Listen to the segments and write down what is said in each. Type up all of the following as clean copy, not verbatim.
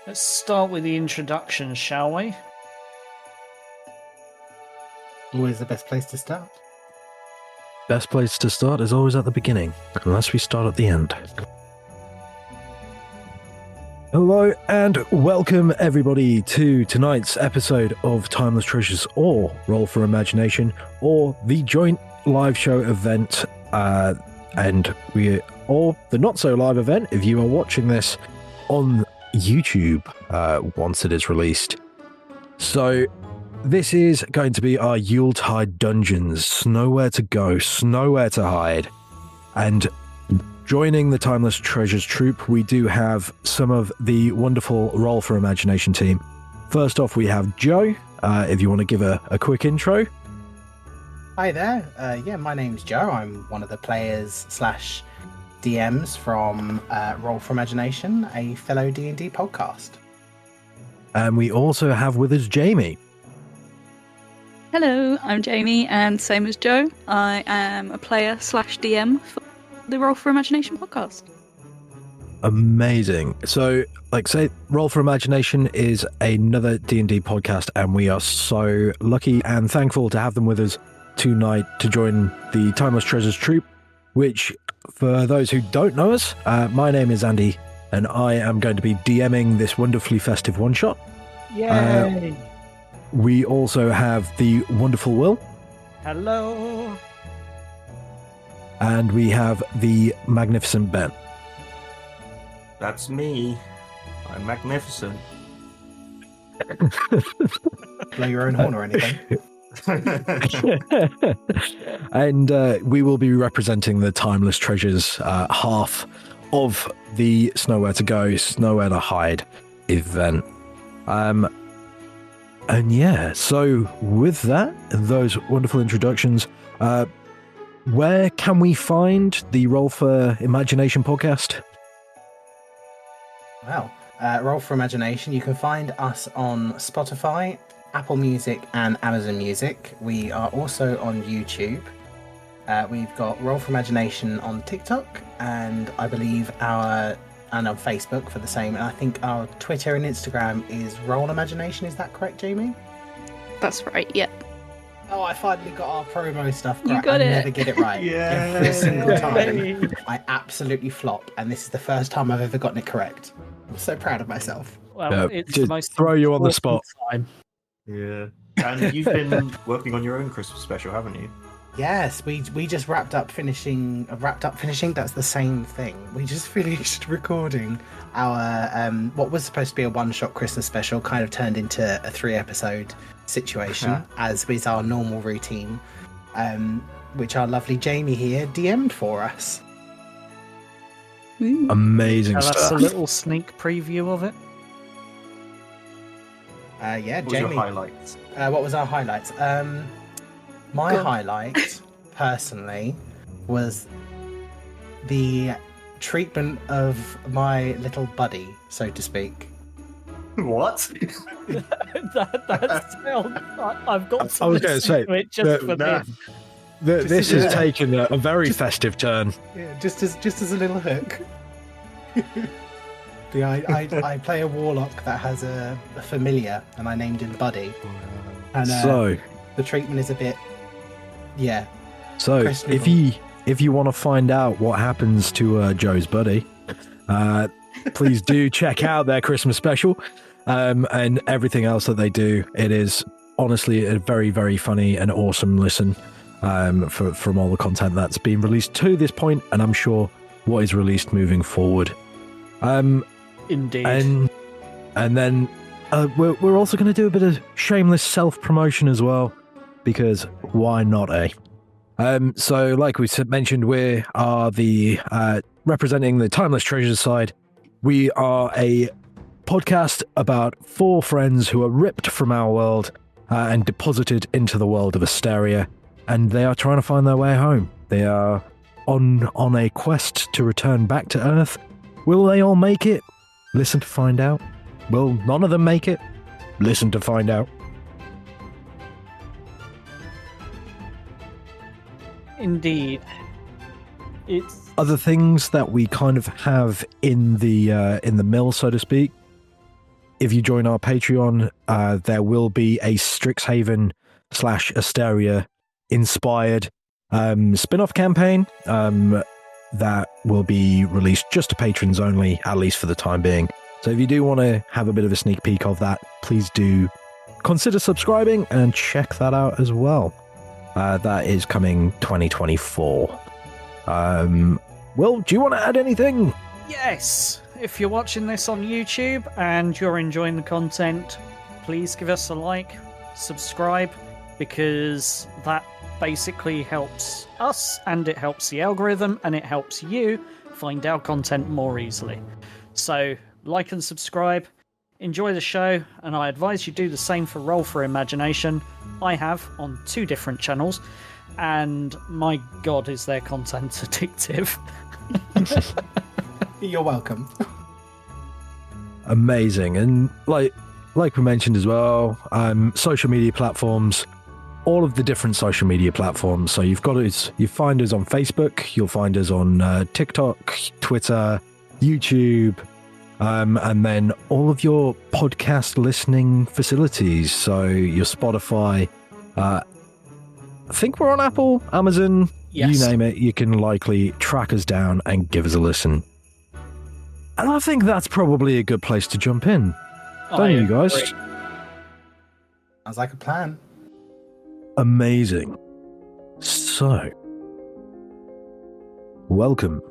Let's start with the introduction, shall we? Always the best place to start. Best place to start is always at the beginning, unless we start at the end. Hello and welcome everybody to tonight's episode of Timeless Treasures, or Roll for Imagination, or the joint live show event, or the not so live event if you are watching this on YouTube once it is released. So this is going to be our Yuletide dungeons, nowhere to go, nowhere to hide. And joining the Timeless Treasures troupe, we do have some of the wonderful Roll for Imagination team. First off, we have Joe, if you want to give a quick intro. Hi there. My name's Joe. I'm one of the players / DMs from Roll for Imagination, a fellow D&D podcast. And we also have with us Jamie. Hello, I'm Jamie, and same as Joe, I am a player / DM for the Roll for Imagination podcast. Amazing. So, Roll for Imagination is another D&D podcast, and we are so lucky and thankful to have them with us tonight to join the Timeless Treasures troupe, which, for those who don't know us, my name is Andy, and I am going to be DMing this wonderfully festive one-shot. Yay! We also have the wonderful Will. Hello! And we have the magnificent Ben. That's me. I'm magnificent. Blow your own horn or anything. And we will be representing the Timeless Treasures half of the Snowhere to Go, Snowhere to Hide event. And yeah, so with that, those wonderful introductions, where can we find the Roll for Imagination podcast? Well, Roll for Imagination, you can find us on Spotify, Apple Music, and Amazon Music. We are also on YouTube. We've got Roll for Imagination on TikTok, and I believe and on Facebook for the same. And I think our Twitter and Instagram is Roll Imagination. Is that correct, Jamie? That's right, yeah. Oh, I finally got our promo stuff You right. got I it. never get it right. Every single time. I absolutely flop, and this is the first time I've ever gotten it correct. I'm so proud of myself. Well, it's just the most throw you on the spot. important time. Yeah. And you've been working on your own Christmas special, haven't you? Yes, we just wrapped up finishing. That's the same thing. We just finished recording our what was supposed to be a one-shot Christmas special, kind of turned into a 3-episode situation, as is our normal routine, which our lovely Jamie here DM'd for us. Ooh. Amazing Tell us stuff. a little sneak preview of it. Yeah, What was Jamie. your highlights? What was our highlights? My highlight, personally, was the treatment of my little buddy, so to speak. What? that sounds. I've got to I was gonna listen say, to it just for no. this. This has taken a very festive turn. Yeah, just as a little hook. I play a warlock that has a familiar, and I named him Buddy. And So the treatment is a bit, yeah. if you want to find out what happens to Joe's buddy, please do check out their Christmas special and everything else that they do. It is honestly a very, very funny and awesome listen from all the content that's been released to this point, and I'm sure what is released moving forward. Indeed. And then we're also going to do a bit of shameless self-promotion as well, because why not, eh? So like we mentioned, we are the representing the Timeless Treasures side. We are a podcast about 4 friends who are ripped from our world and deposited into the world of Astaria, and they are trying to find their way home. They are on a quest to return back to Earth. Will they all make it? Listen to find out. Will none of them make it? Listen to find out. Indeed. It's other things that we kind of have in the mill, so to speak. If you join our Patreon, there will be a Strixhaven / Astaria inspired spin-off campaign that will be released just to patrons only, at least for the time being. So if you do want to have a bit of a sneak peek of that, please do consider subscribing and check that out as well. That is coming 2024. Will, do you want to add anything? yes. If you're watching this on YouTube and you're enjoying the content, please give us a like, subscribe, because that basically helps us and it helps the algorithm and it helps you find our content more easily. So like and subscribe, enjoy the show, and I advise you do the same for Roll for Imagination. I have on 2 different channels, and my god, is their content addictive. You're welcome. Amazing. And like we mentioned as well, social media platforms, all of the different social media platforms. So you find us on Facebook, you'll find us on TikTok, Twitter, YouTube, and then all of your podcast listening facilities. So your Spotify, I think we're on Apple, Amazon, Yes. you name it, you can likely track us down and give us a listen. And I think that's probably a good place to jump in. Don't you guys? agree. Sounds like a plan. Amazing. So, welcome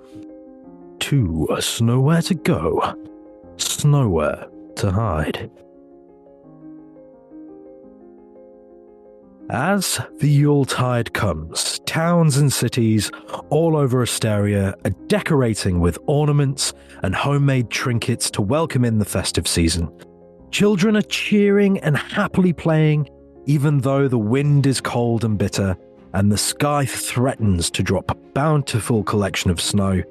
to Snowhere to Go, Snowhere to Hide. As the Yuletide comes, towns and cities all over Astaria are decorating with ornaments and homemade trinkets to welcome in the festive season. Children are cheering and happily playing, even though the wind is cold and bitter and the sky threatens to drop a bountiful collection of snow.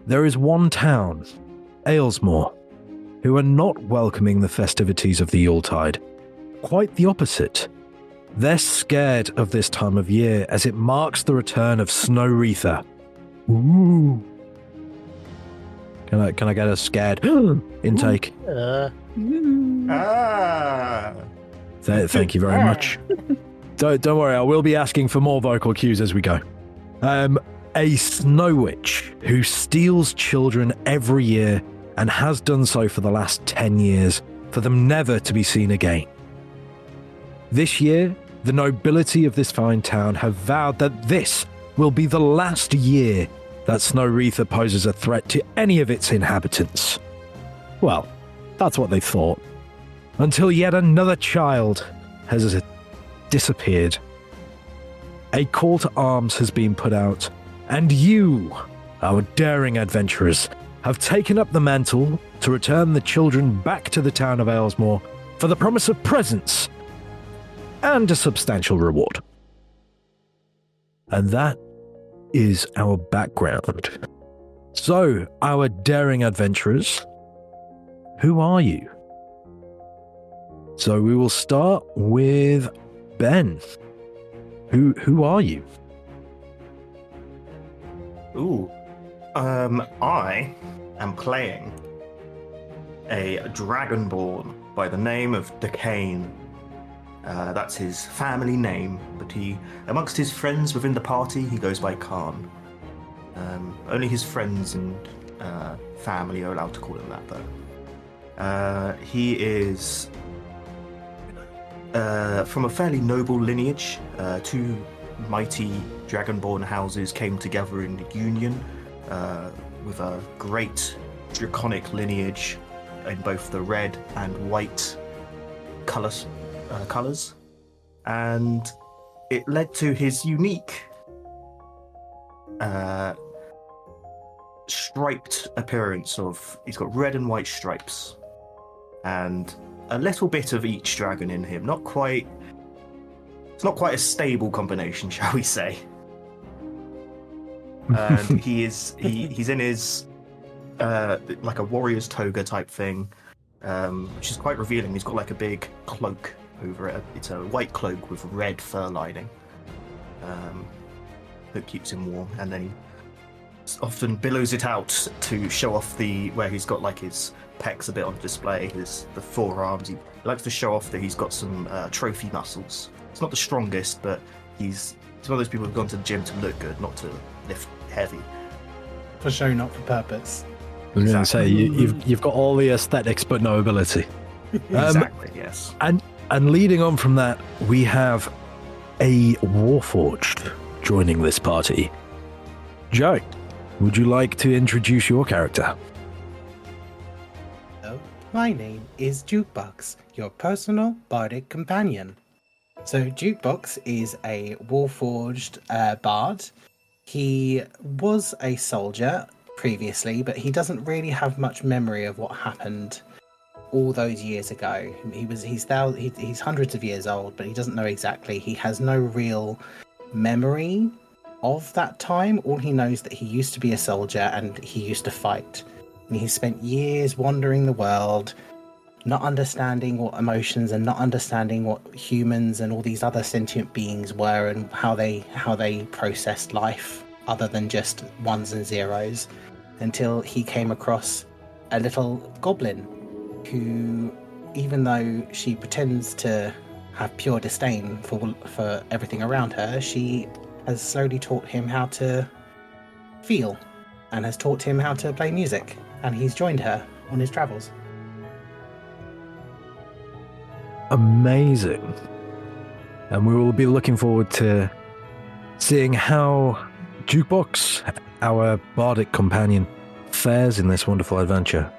There is one town, Aylesmore, who are not welcoming the festivities of the Yuletide. Quite the opposite. They're scared of this time of year as it marks the return of Snow-Ritha. Ooh. Can I get a scared intake? Ah. Thank you very much. Don't worry, I will be asking for more vocal cues as we go. A snow witch who steals children every year and has done so for the last 10 years, for them never to be seen again. This year, the nobility of this fine town have vowed that this will be the last year that Snow-Ritha poses a threat to any of its inhabitants. Well, that's what they thought. Until yet another child has disappeared. A call to arms has been put out, and you, our daring adventurers, have taken up the mantle to return the children back to the town of Aylesmore for the promise of presents and a substantial reward. And that is our background. So, our daring adventurers, who are you? So we will start with Ben. Who are you? Ooh. I am playing a dragonborn by the name of Decane. That's his family name, but amongst his friends within the party, he goes by Khan. Only his friends and family are allowed to call him that, though. He is from a fairly noble lineage. 2 mighty dragonborn houses came together in union with a great draconic lineage in both the red and white colours, and it led to his unique striped appearance he's got red and white stripes and a little bit of each dragon in him. It's not quite a stable combination, shall we say. And he's in his like a warrior's toga type thing, which is quite revealing. He's got like a big cloak over it. It's a white cloak with red fur lining. that keeps him warm, and then he often billows it out to show off where he's got like his pecs a bit on display, the forearms. He likes to show off that he's got some trophy muscles. It's not the strongest, but he's one of those people who've gone to the gym to look good, not to lift heavy. For show, not for purpose. I was going to say you've got all the aesthetics but no ability. Exactly. Yes. And leading on from that, we have a Warforged joining this party. Joe, would you like to introduce your character? Hello, my name is Jukebox, your personal bardic companion. So Jukebox is a Warforged bard. He was a soldier previously, but he doesn't really have much memory of what happened all those years ago. He's hundreds of years old, but he doesn't know exactly. He has no real memory of that time. All he knows that he used to be a soldier and he used to fight. And he spent years wandering the world, not understanding what emotions and not understanding what humans and all these other sentient beings were and how they processed life other than just ones and zeros, until he came across a little goblin who, even though she pretends to have pure disdain for everything around her, she has slowly taught him how to feel and has taught him how to play music, and he's joined her on his travels. Amazing. And we will be looking forward to seeing how Jukebox, our bardic companion, fares in this wonderful adventure.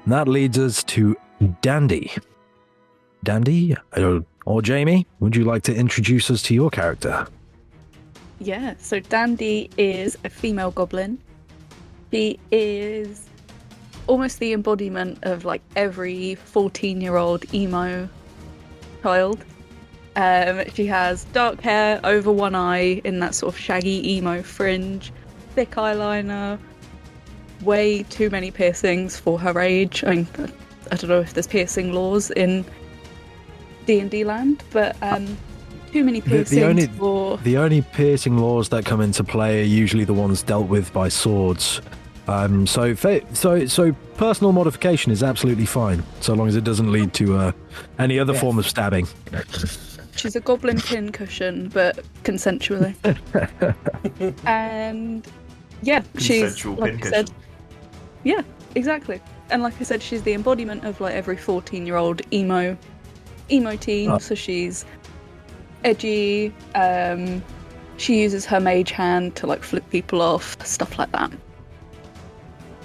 And that leads us to Dandy. Dandy, or Jamie, would you like to introduce us to your character? Yeah, so Dandy is a female goblin. She is almost the embodiment of like every 14-year-old emo child. She has dark hair over one eye in that sort of shaggy emo fringe, thick eyeliner, way too many piercings for her age. I don't know if there's piercing laws in D&D land, but too many piercings the only piercing laws that come into play are usually the ones dealt with by swords. So personal modification is absolutely fine, so long as it doesn't lead to any other form of stabbing. She's a goblin pincushion, but consensually. And yeah, she's like I said. Yeah, exactly. And like I said, she's the embodiment of like every 14-year-old emo teen. So she's edgy. She uses her mage hand to like flip people off, stuff like that.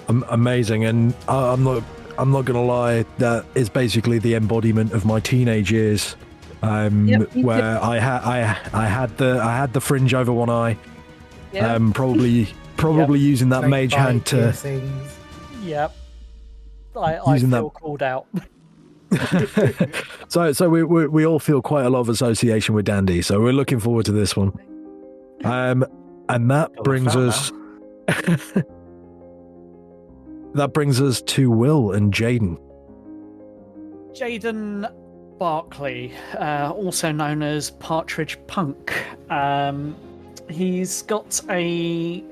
Amazing, and I'm not gonna lie, that is basically the embodiment of my teenage years, where I had the fringe over one eye, probably using that mage hand to. Piercings. Yep, I feel called out. So we all feel quite a lot of association with Dandy, so we're looking forward to this one. And that brings us. That brings us to Will and Jaden. Jaden Barkley, also known as Partridge Punk. He's got a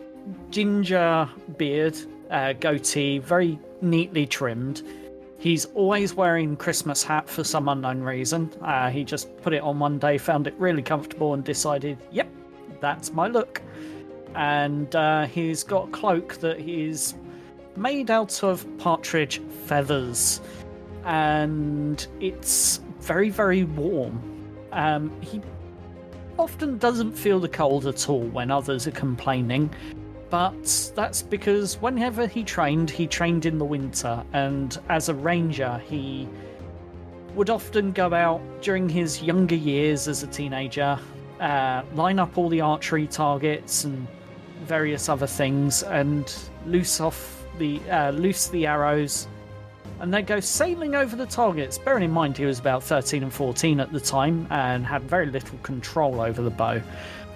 ginger beard, goatee, very neatly trimmed. He's always wearing Christmas hat for some unknown reason. He just put it on one day, found it really comfortable, and decided, yep, that's my look. And he's got a cloak that he's made out of partridge feathers, and it's very, very warm. He often doesn't feel the cold at all when others are complaining, but that's because whenever he trained in the winter, and as a ranger he would often go out during his younger years as a teenager, line up all the archery targets and various other things and loose the arrows, and they'd go sailing over the targets. Bearing in mind he was about 13 and 14 at the time and had very little control over the bow,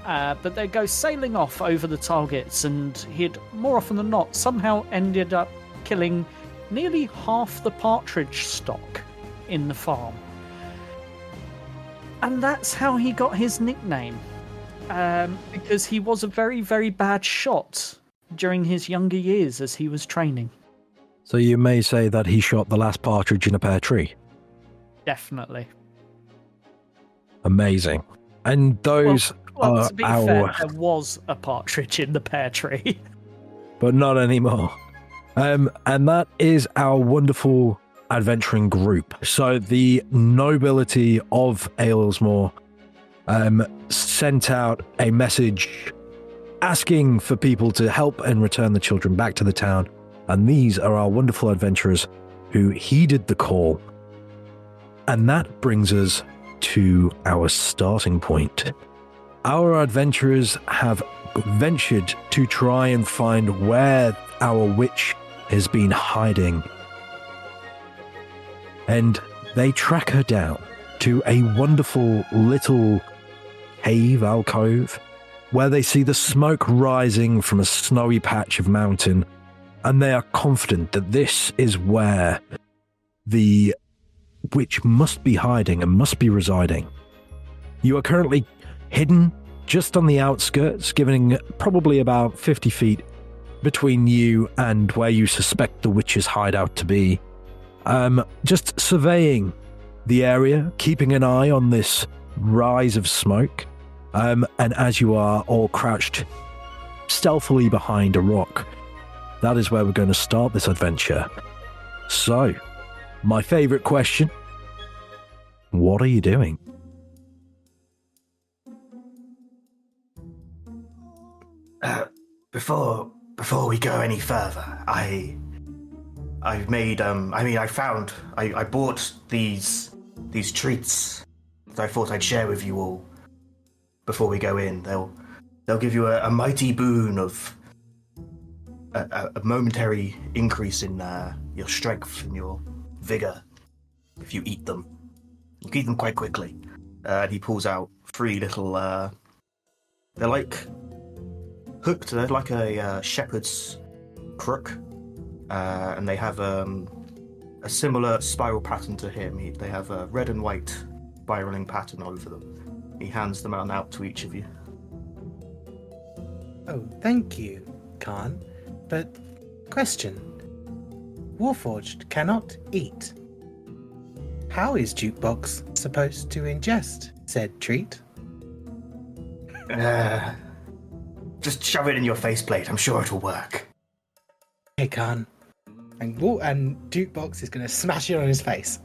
but they'd go sailing off over the targets, and he'd more often than not somehow ended up killing nearly half the partridge stock in the farm. And that's how he got his nickname. because he was a very, very bad shot during his younger years as he was training. So you may say that he shot the last partridge in a pear tree. Definitely. Amazing. And those Well, are to be our... fair, there was a partridge in the pear tree. But not anymore. And that is our wonderful adventuring group. So the nobility of Aylesmore sent out a message asking for people to help and return the children back to the town. And these are our wonderful adventurers who heeded the call. And that brings us to our starting point. Our adventurers have ventured to try and find where our witch has been hiding. And they track her down to a wonderful little cave alcove where they see the smoke rising from a snowy patch of mountain, and they are confident that this is where the witch must be hiding and must be residing. You are currently hidden just on the outskirts, giving probably about 50 feet between you and where you suspect the witch's hideout to be. Just surveying the area, keeping an eye on this rise of smoke. And as you are all crouched stealthily behind a rock, that is where we're going to start this adventure. So, my favorite question: what are you doing? Before we go any further, I bought these treats that I thought I'd share with you all before we go in. They'll give you a mighty boon of a momentary increase in your strength and your vigor if you eat them. You can eat them quite quickly. And he pulls out 3 little. They're like hooked. They're like a shepherd's crook, and they have a similar spiral pattern to him. They have a red and white spiraling pattern over them. He hands them out to each of you. Oh, thank you, Khan. But, question. Warforged cannot eat. How is Jukebox supposed to ingest said treat? Just shove it in your faceplate. I'm sure it'll work. Hey, Khan. And Jukebox is going to smash it on his face.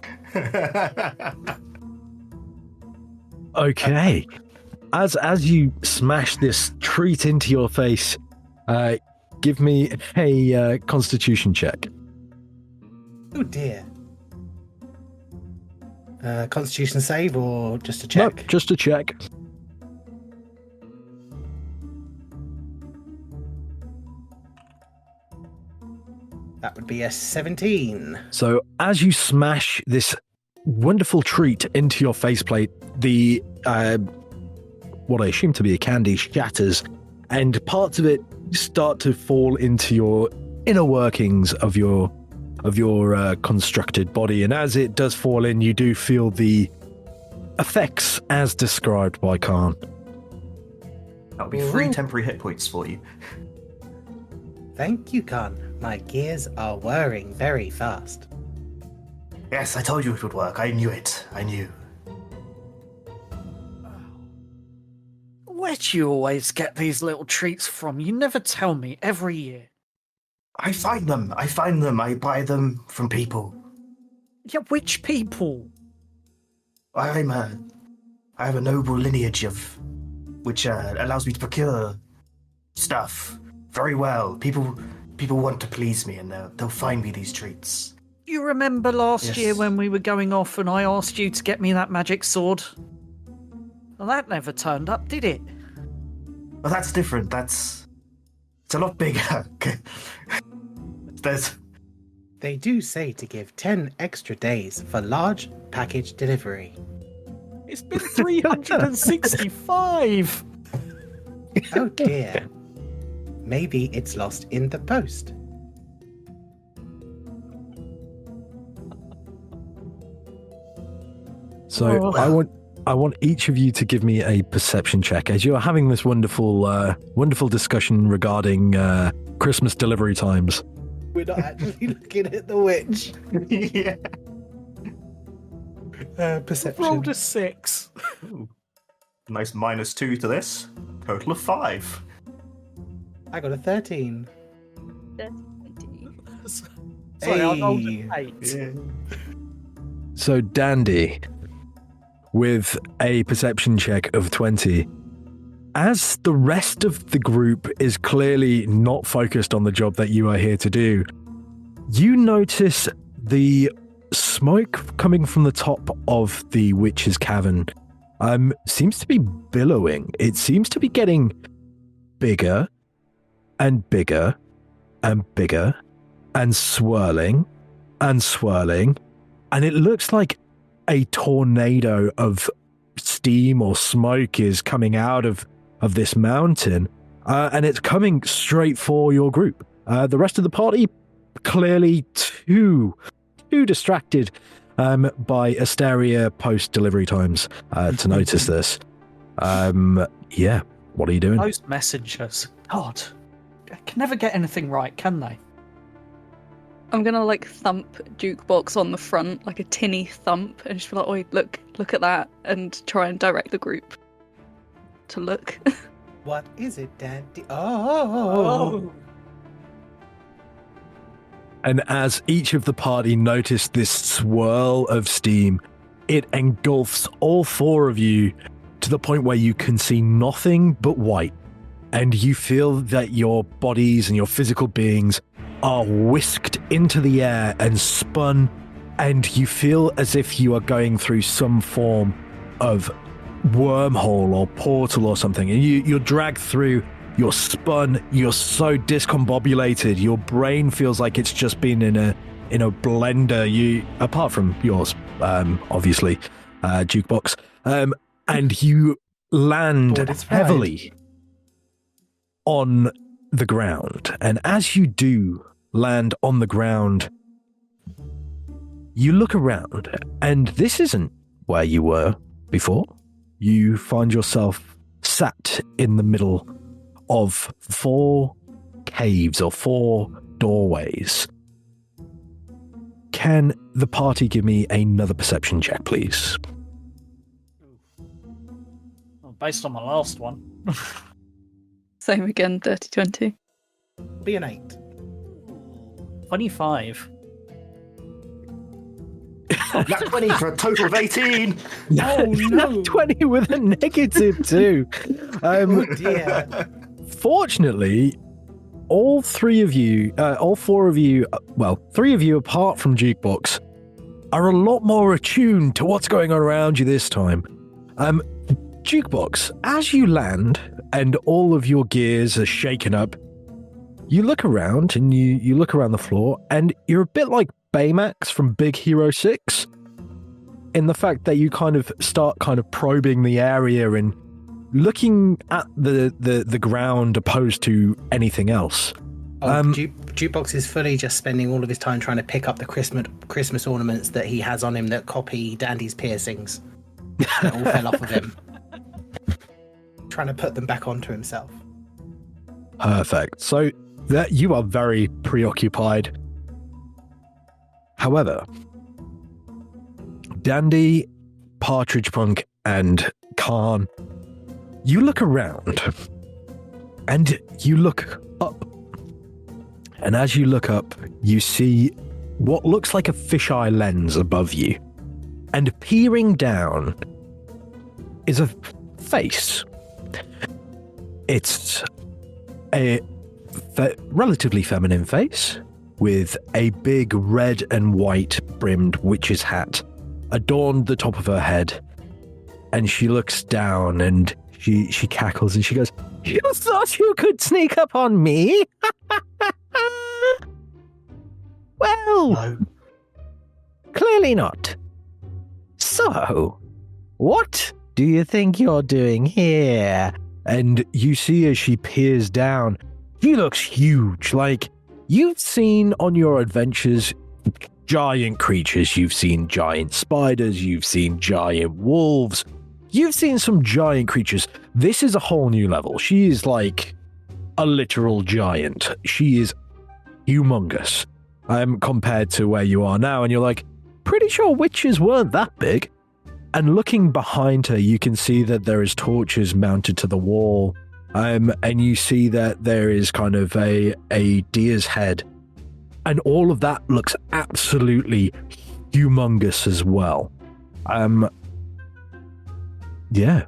Okay. As you smash this treat into your face, give me a Constitution check. Oh dear. Constitution save or just a check? Nope, just a check. That would be a 17. So as you smash this wonderful treat into your faceplate, the what I assume to be a candy shatters, and parts of it start to fall into your inner workings of your constructed body. And as it does fall in, you do feel the effects as described by Khan. That'll be 3 temporary hit points for you. Thank you, Khan. My gears are whirring very fast. Yes, I told you it would work. I knew it. I knew. Where do you always get these little treats from? You never tell me every year. I find them. I buy them from people. Yeah, which people? I have a noble lineage which allows me to procure stuff very well. People want to please me, and they'll find me these treats. You remember last year when we were going off and I asked you to get me that magic sword? Well, that never turned up, did it? Well, that's different. It's a lot bigger. They do say to give 10 extra days for large package delivery. It's been 365! Oh dear. Maybe it's lost in the post. So I want I want each of you to give me a perception check as you're having this wonderful discussion regarding Christmas delivery times. We're not actually looking at the witch. Yeah. Perception. Rolled a 6. Ooh. Nice -2 to this. Total of 5. I got a 13. Sorry, I rolled Hey. an 8. Yeah. So Dandy, with a perception check of 20, as the rest of the group is clearly not focused on the job that you are here to do, you notice the smoke coming from the top of the witch's cavern seems to be billowing. It seems to be getting bigger and bigger and bigger and swirling and swirling, and it looks like a tornado of steam or smoke is coming out of this mountain, and it's coming straight for your group. The rest of the party clearly too distracted by Astaria post-delivery times to notice this. Yeah, what are you doing? Those messengers. God, I can never get anything right, can they? I'm gonna like thump Jukebox on the front, like a tinny thump, and just be like, "Oi, look at that," and try and direct the group to look. What is it, Dandy? Oh. And as each of the party notice this swirl of steam, it engulfs all four of you to the point where you can see nothing but white. And you feel that your bodies and your physical beings are whisked into the air and spun, and you feel as if you are going through some form of wormhole or portal or something, and you're dragged through, you're spun, you're so discombobulated, your brain feels like it's just been in a blender, you apart from yours, obviously, Jukebox, and you land Board is right. heavily on the ground. And as you do land on the ground, you look around, and this isn't where you were before. You find yourself sat in the middle of 4 caves or 4 doorways. Can the party give me another perception check, please? Well, based on my last one. Same again, 30-20. Be an 8. 25. That's 20 for a total of 18. Oh, no. 20 with a negative too. Oh, dear. Fortunately, all 4 of you, well, 3 of you apart from Jukebox, are a lot more attuned to what's going on around you this time. Jukebox, as you land and all of your gears are shaken up, you look around and you look around the floor, and you're a bit like Baymax from Big Hero 6 in the fact that you start probing the area and looking at the ground opposed to anything else. Jukebox is fully just spending all of his time trying to pick up the Christmas ornaments that he has on him that copy Dandy's piercings that all fell off of him. Trying to put them back onto himself. Perfect. So that you are very preoccupied. However, Dandy, Partridge Punk, and Khan, you look around and you look up. And as you look up, you see what looks like a fisheye lens above you. And peering down is a face. It's a relatively feminine face with a big red and white brimmed witch's hat adorned the top of her head. And she looks down and she cackles and she goes, "You thought you could sneak up on me? Well, No. clearly not. So, what do you think you're doing here?" And you see as she peers down, she looks huge. Like, you've seen on your adventures giant creatures. You've seen giant spiders. You've seen giant wolves. you've seen some giant creatures. This is a whole new level. She is like a literal giant. She is humongous compared to where you are now. And you're like, pretty sure witches weren't that big. And looking behind her, you can see that there is torches mounted to the wall. And you see that there is kind of a deer's head. And all of that looks absolutely humongous as well. Yeah.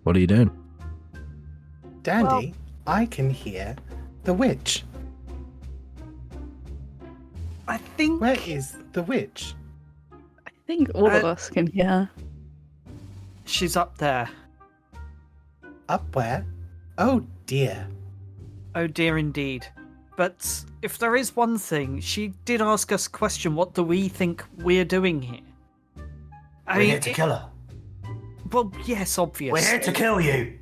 What are you doing? Dandy, I can hear the witch. I think... Where is the witch? I think all of us can hear. She's up there. Up where? Oh dear. Oh dear indeed. But if there is one thing, she did ask us a question, what do we think we're doing here? We're here to kill her. Well, yes, obviously. We're here to kill you.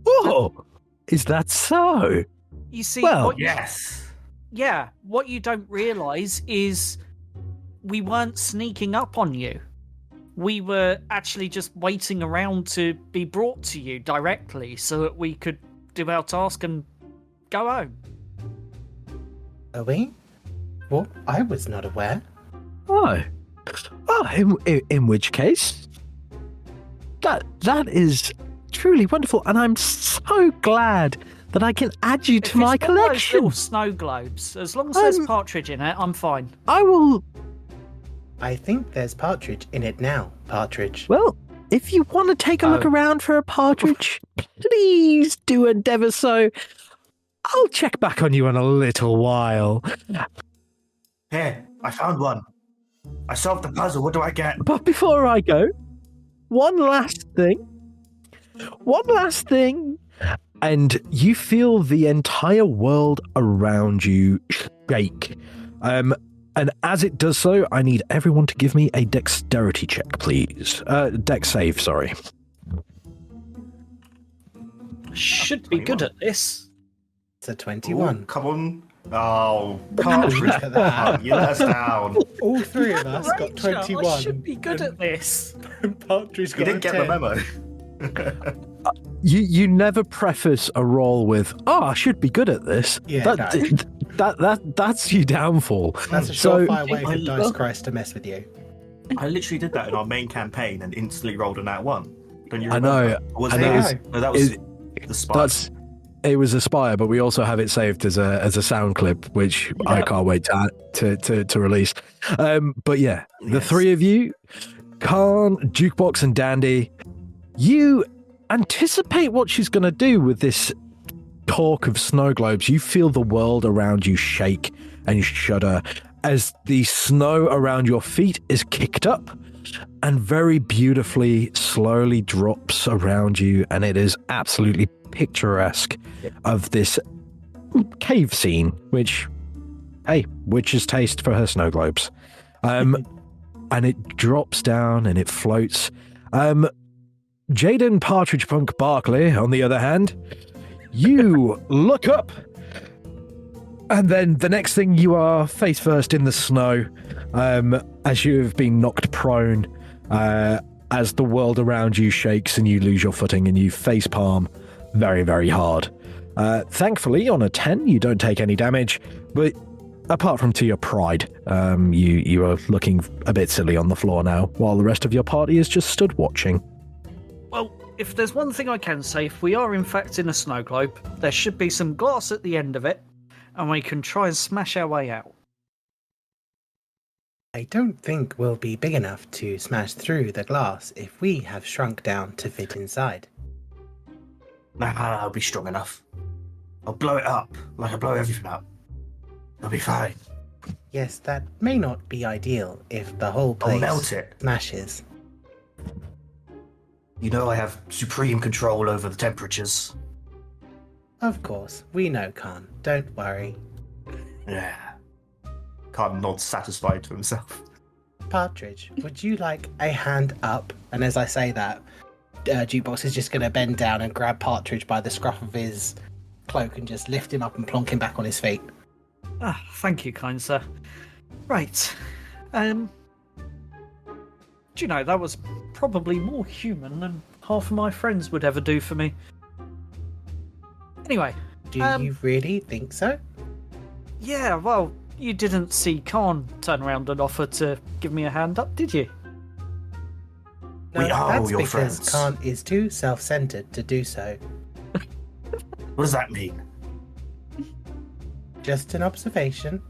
Oh, is that so? You see, Well, Yes. yeah, what you don't realise is we weren't sneaking up on you. We were actually just waiting around to be brought to you directly so that we could do our task and go home. Are we? Well, I was not aware. Oh, in which case, that is truly wonderful, and I'm so glad that I can add you to If my it's one of those collection. little snow globes, as long as there's partridge in it, I'm fine. I will. I think there's partridge in it now, Partridge. Well, if you want to take a look around for a partridge, please do endeavour so. I'll check back on you in a little while. Here, I found one. I solved the puzzle. What do I get? But before I go, one last thing. And you feel the entire world around you shake. And as it does so, I need everyone to give me a dexterity check, please. Dex save, sorry. Should be good at this. It's a 21. Ooh, come on. Oh, Look Partridge. at that. You let us down. All three of us got Rachel, 21. I should be good at this. And Partridge got You didn't a get 10. the memo. You never preface a roll with, I should be good at this. Yeah, That's your downfall. That's a So- surefire way for Dice Christ to mess with you. I literally did that in our main campaign and instantly rolled a nat 1. Don't you I remember? know. Or was I it- know. No, that was It- the spy. It was Aspire, but we also have it saved as a sound clip, which I can't wait to release. But yeah, the Yes. three of you, Khan, Jukebox, and Dandy, you anticipate what she's going to do with this talk of snow globes. You feel the world around you shake and shudder as the snow around your feet is kicked up and very beautifully slowly drops around you, and it is absolutely picturesque of this cave scene, which, hey, witch's taste for her snow globes. And it drops down and it floats. Jaden Partridge Punk Barkley, on the other hand, you look up, and then the next thing you are face first in the snow, as you have been knocked prone, as the world around you shakes and you lose your footing and you face palm very, very hard. Thankfully, on a 10, you don't take any damage, but apart from to your pride, you are looking a bit silly on the floor now, while the rest of your party is just stood watching. Well, if there's one thing I can say, if we are in fact in a snow globe, there should be some glass at the end of it, and we can try and smash our way out. I don't think we'll be big enough to smash through the glass if we have shrunk down to fit inside. Nah, I'll be strong enough. I'll blow it up like I blow everything up. I'll be fine. Yes, that may not be ideal if the whole I'll place melt it. smashes. You know I have supreme control over the temperatures. Of course, we know, Khan. Don't worry. Yeah. Khan nods satisfied to himself. Partridge, would you like a hand up? And as I say that, Jukebox is just going to bend down and grab Partridge by the scruff of his cloak and just lift him up and plonk him back on his feet. Ah, thank you, kind sir. Right. Do you know, that was probably more human than half of my friends would ever do for me. Anyway. Do you really think so? Yeah, well, you didn't see Khan turn around and offer to give me a hand up, did you? No, We are that's your because friends. Khan is too self-centered to do so. What does that mean? Just an observation.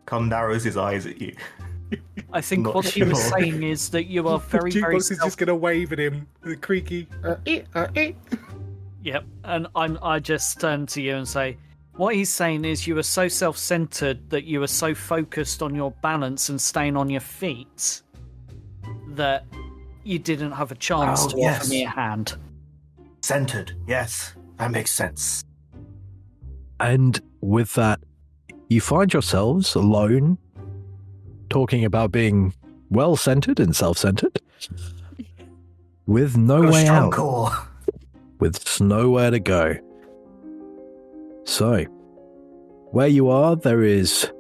Con narrows his eyes at you. I think Not what he was sure. saying is that you are very, very going to wave at him with a creaky. Yep, and I just turn to you and say, what he's saying is you are so self-centered that you are so focused on your balance and staying on your feet that you didn't have a chance to offer me a hand. Centered, yes. That makes sense. And with that, you find yourselves alone, talking about being well-centered and self-centered, with no Got a way strong out, core. with nowhere to go. So, where you are, there is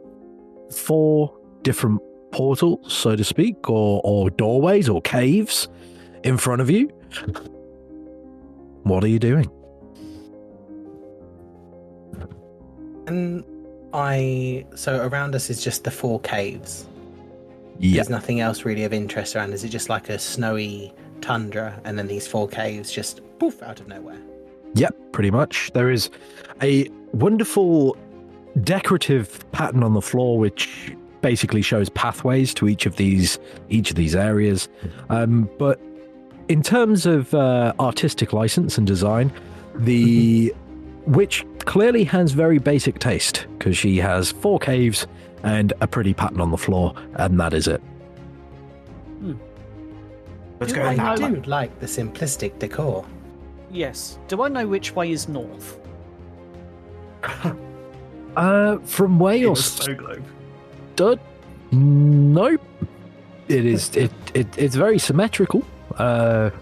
4 different portals, so to speak, or doorways or caves in front of you. What are you doing? And so around us is just the 4 caves. Yeah. There's nothing else really of interest around. Is it just like a snowy tundra and then these 4 caves just poof out of nowhere? Yep, pretty much. There is a wonderful decorative pattern on the floor which basically shows pathways to each of these areas. But in terms of artistic license and design, the witch clearly has very basic taste because she has 4 caves and a pretty pattern on the floor, and that is it. Let's go I that do way. like the simplistic decor. Yes. Do I know which way is north? From where In you're the snow globe. stood, nope. It is it's very symmetrical. As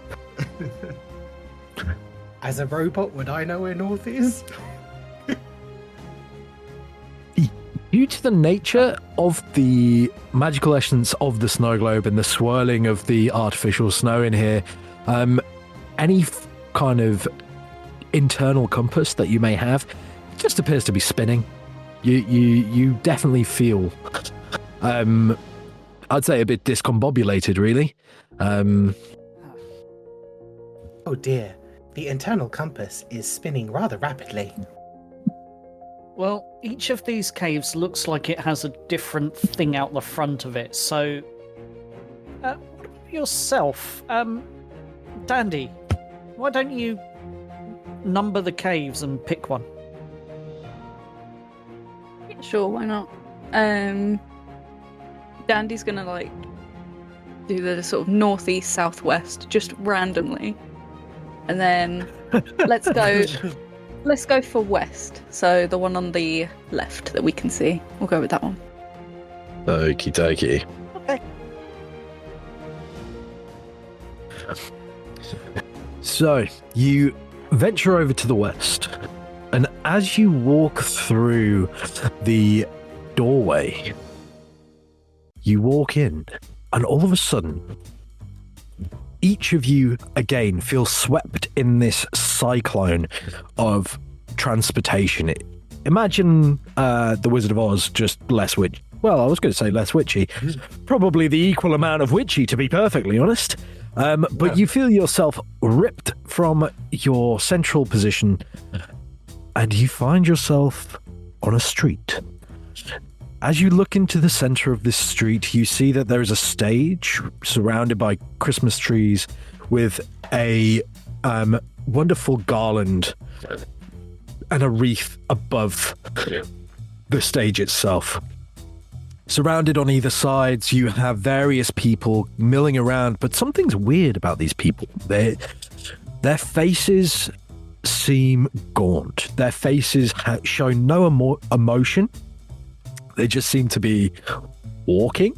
a robot, would I know where north is? Due to the nature of the magical essence of the snow globe and the swirling of the artificial snow in here, any kind of internal compass that you may have just appears to be spinning. You definitely feel, I'd say, a bit discombobulated, really. Oh dear, the internal compass is spinning rather rapidly. Well, each of these caves looks like it has a different thing out the front of it, so... what about yourself? Dandy, why don't you number the caves and pick one? Yeah, sure, why not? Dandy's gonna do the sort of northeast southwest just randomly, and then let's go for west. So the one on the left that we can see. We'll go with that one. Okie dokie. Okay. So you venture over to the west, and as you walk through the doorway, you walk in, and all of a sudden, each of you again feel swept in this cyclone of transportation. Imagine the Wizard of Oz, just less witchy. Well, I was going to say less witchy. Probably the equal amount of witchy, to be perfectly honest. But you feel yourself ripped from your central position, and you find yourself on a street. As you look into the center of this street, you see that there is a stage surrounded by Christmas trees with a wonderful garland and a wreath above the stage itself. Surrounded on either sides, you have various people milling around, but something's weird about these people. Their faces seem gaunt. Their faces show no emotion. They just seem to be walking.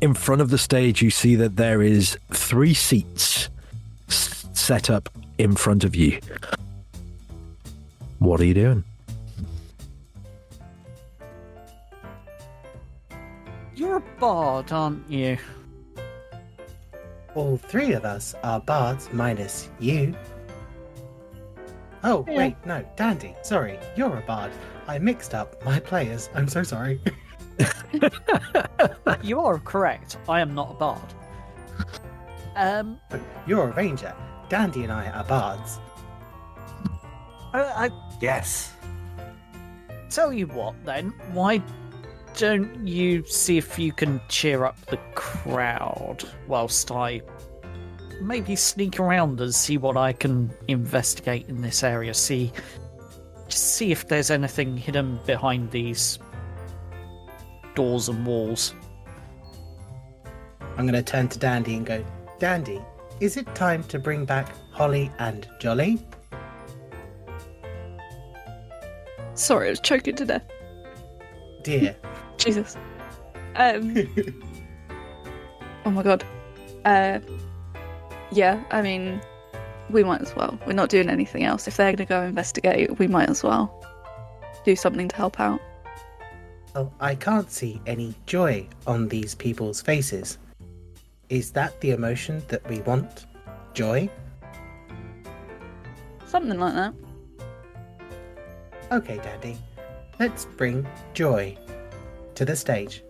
In front of the stage, you see that there is 3 seats set up in front of you. What are you doing? You're a bard, aren't you? all three of us are bards minus you. Oh, Yeah. wait, no, Dandy, sorry, you're a bard. I mixed up my players. I'm so sorry. You are correct. I am not a bard. You're a ranger. Dandy and I are bards. I Yes. tell you what, then. Why don't you see if you can cheer up the crowd whilst I maybe sneak around and see what I can investigate in this area? See if there's anything hidden behind these doors and walls. I'm going to turn to Dandy and go, Dandy, is it time to bring back Holly and Jolly? Sorry, I was choking to death. Dear. Jesus. Oh my god. Yeah, I mean, we might as well. We're not doing anything else. If they're going to go investigate, we might as well do something to help out. Well, I can't see any joy on these people's faces. Is that the emotion that we want? Joy? Something like that. Okay, Dandy. Let's bring joy to the stage.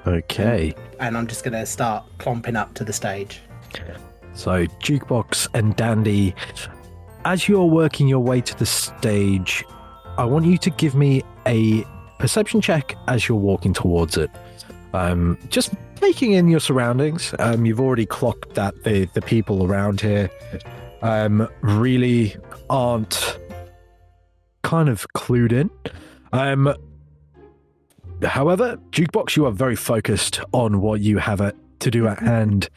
Okay. And I'm just going to start clomping up to the stage. So, Jukebox and Dandy, as you're working your way to the stage, I want you to give me a perception check as you're walking towards it. Just taking in your surroundings. You've already clocked that the people around here really aren't kind of clued in. However, Jukebox, you are very focused on what you have to do at hand.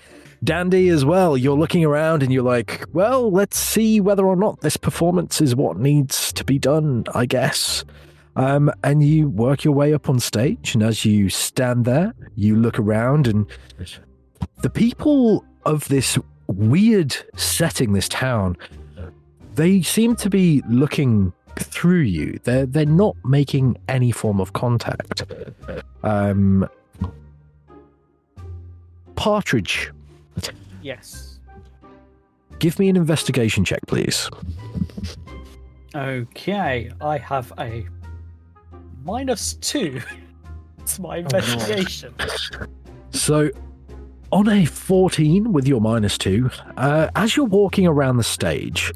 Dandy as well, you're looking around and you're like, well, let's see whether or not this performance is what needs to be done, I guess. And you work your way up on stage, and as you stand there, you look around, and the people of this weird setting, this town, they seem to be looking through you. They're not making any form of contact. Partridge, Yes. give me an investigation check, please. Okay, I have a -2 to my investigation. So, on a 14 with your -2, as you're walking around the stage,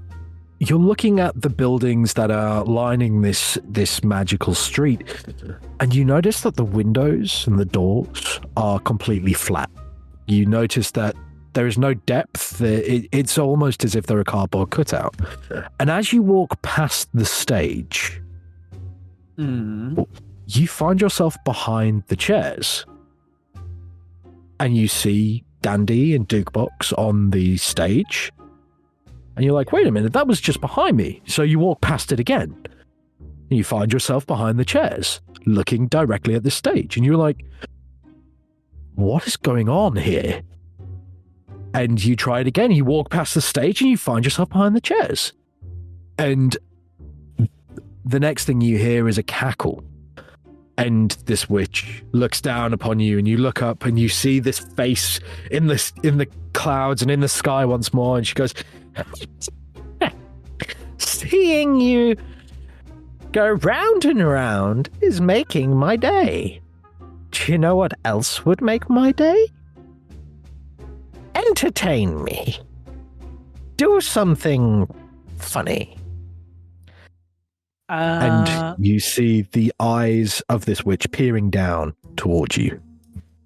you're looking at the buildings that are lining this magical street, and you notice that the windows and the doors are completely flat. You notice that there is no depth. It's almost as if they're a cardboard cutout. And as you walk past the stage, you find yourself behind the chairs. And you see Dandy and Dukebox on the stage. And you're like, wait a minute, that was just behind me. So you walk past it again. And you find yourself behind the chairs, looking directly at the stage. And you're like, what is going on here? And you try it again. You walk past the stage and you find yourself behind the chairs. And the next thing you hear is a cackle. And this witch looks down upon you, and you look up and you see this face in the clouds and in the sky once more. And she goes, seeing you go round and round is making my day. Do you know what else would make my day? Entertain me. Do something funny. And you see the eyes of this witch peering down towards you.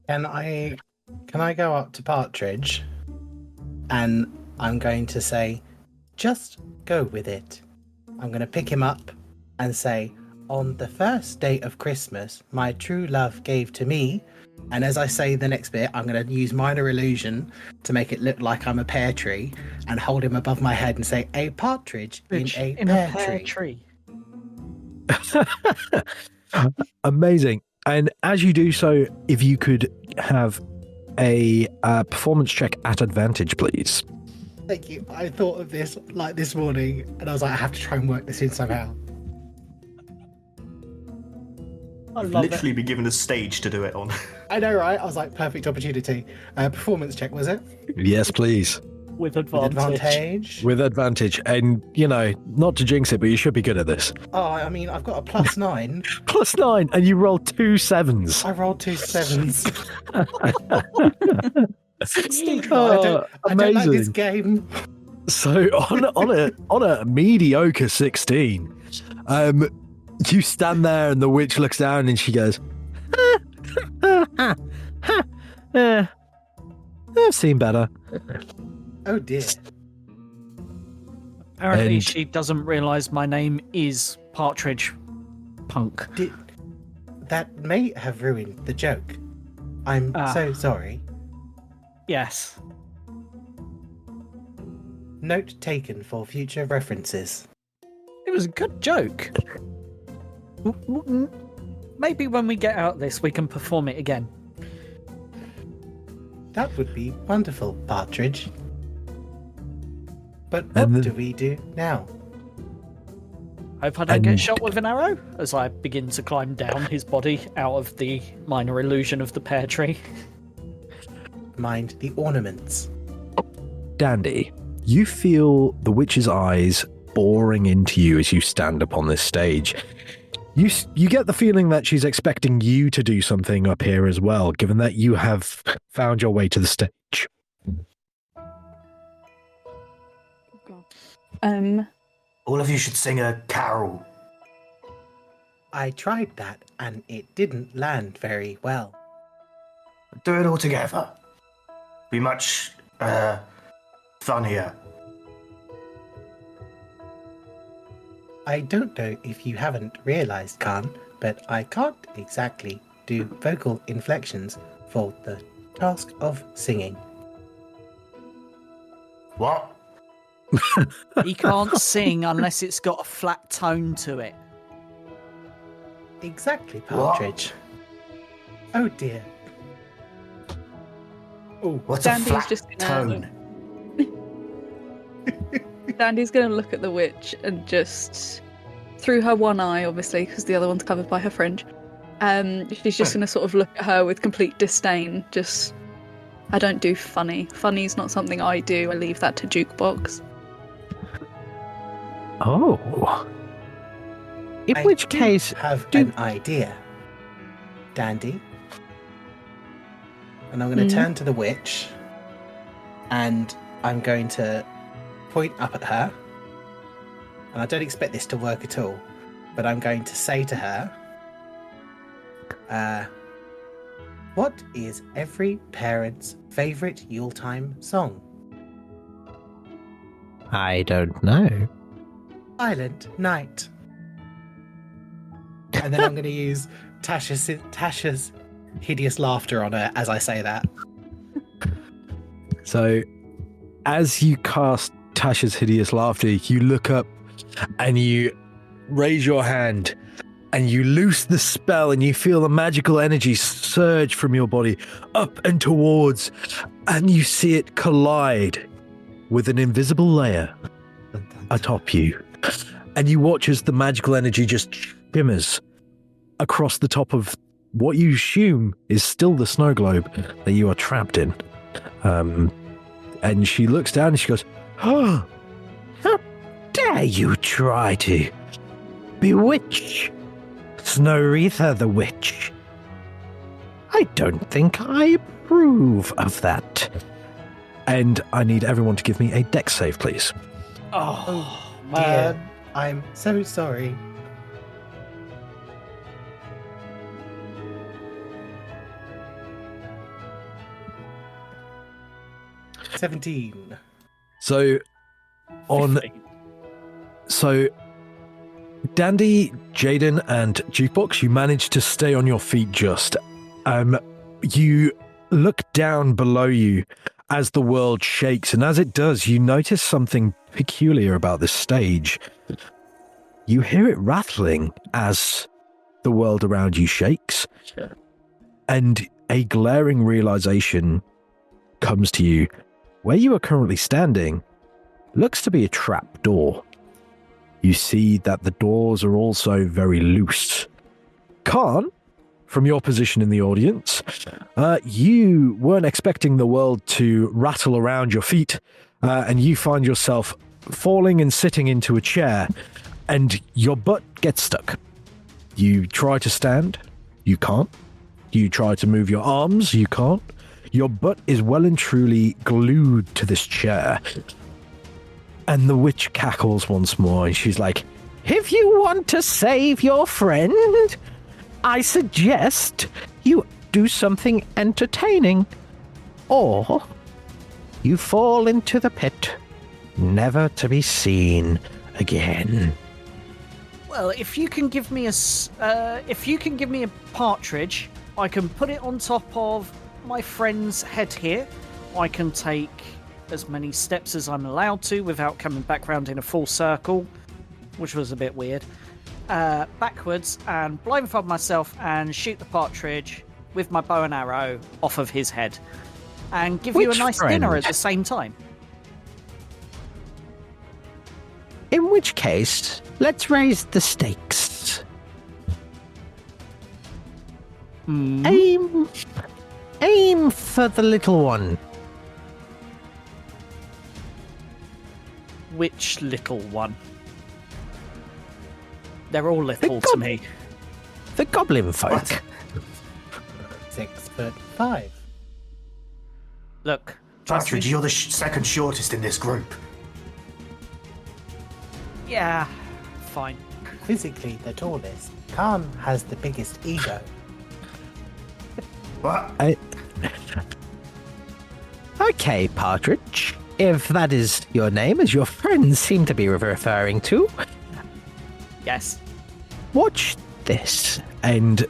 Can I go up to Partridge and I'm going to say, just go with it. I'm going to pick him up and say, on the first day of Christmas, my true love gave to me. And as I say the next bit, I'm going to use minor illusion to make it look like I'm a pear tree and hold him above my head and say, a partridge in a pear tree. Amazing. And as you do so, if you could have a performance check at advantage, please. Thank you. I thought of this like this morning and I was like, I have to try and work this in somehow. I You've love literally it. been given a stage to do it on. I know, right? I was like, perfect opportunity. Performance check, was it? Yes, please. With With advantage. With advantage. And, not to jinx it, but you should be good at this. Oh, I mean, I've got a +9. +9, and you rolled 2 7s. I rolled 2 7s. 16. I don't like this amazing. game. So on a mediocre 16, you stand there and the witch looks down and she goes, I've seen better. Oh dear. Apparently, And- she doesn't realise my name is Partridge Punk. That may have ruined the joke. I'm so sorry. Yes. Note taken for future references. It was a good joke. Maybe when we get out of this, we can perform it again. That would be wonderful, Partridge. But what And then- do we do now? Hope I don't get And- shot with an arrow as I begin to climb down his body out of the minor illusion of the pear tree. Mind the ornaments. Dandy, you feel the witch's eyes boring into you as you stand upon this stage. You get the feeling that she's expecting you to do something up here as well, given that you have found your way to the stage. All of you should sing a carol. I tried that and it didn't land very well. Do it all together. Be much funnier. I don't know if you haven't realised, Khan, but I can't exactly do vocal inflections for the task of singing. What? He can't sing unless it's got a flat tone to it. Exactly, Partridge. Oh dear. Oh, What's Dandy's a flat just gonna- tone? Dandy's going to look at the witch and just, through her one eye, obviously, because the other one's covered by her fringe, she's just going to sort of look at her with complete disdain. Just, I don't do funny. Funny's not something I do. I leave that to Jukebox. Oh. In I which do case, have an idea, Dandy. And I'm going to turn to the witch, and I'm going to point up at her. And I don't expect this to work at all, but I'm going to say to her, what is every parent's favourite Yuletime song? I don't know. Silent Night. And then I'm going to use Tasha's hideous laughter on her as I say that. So, as you cast Tasha's hideous laughter, you look up and you raise your hand and you loose the spell and you feel the magical energy surge from your body up and towards, and you see it collide with an invisible layer atop you. And you watch as the magical energy just shimmers across the top of what you assume is still the snow globe that you are trapped in. And she looks down and she goes, "Oh, how dare you try to bewitch Snow-Ritha the witch? I don't think I approve of that." And I need everyone to give me a dex save, please. Oh, Dear, man. I'm so sorry. "17. So, So, Dandy, Jaden, and Jukebox, you manage to stay on your feet just. You look down below you as the world shakes, and as it does, you notice something peculiar about this stage. You hear it rattling as the world around you shakes, and a glaring realization comes to you. Where you are currently standing looks to be a trap door. You see that the doors are also very loose. Khan, from your position in the audience, you weren't expecting the world to rattle around your feet, and you find yourself falling and sitting into a chair, and your butt gets stuck. You try to stand, you can't. You try to move your arms, you can't. Your butt is well and truly glued to this chair. And the witch cackles once more, and she's like, "If you want to save your friend, I suggest you do something entertaining. Or you fall into the pit, never to be seen again." Well, if you can give me a partridge, I can put it on top of my friend's head here. I can take as many steps as I'm allowed to without coming back round in a full circle, which was a bit weird. Backwards and blindfold myself and shoot the partridge with my bow and arrow off of his head, and give you a Which nice friend? dinner at the same time. In which case, let's raise the stakes. Aim for the little one. Which little one? They're all little to me. The goblin folk. What? 6'5". Look, trust Partridge, me. you're the second shortest in this group. Yeah, fine. Physically the tallest. Khan has the biggest ego. What? Okay, Partridge. If that is your name, as your friends seem to be referring to, Yes. watch this. And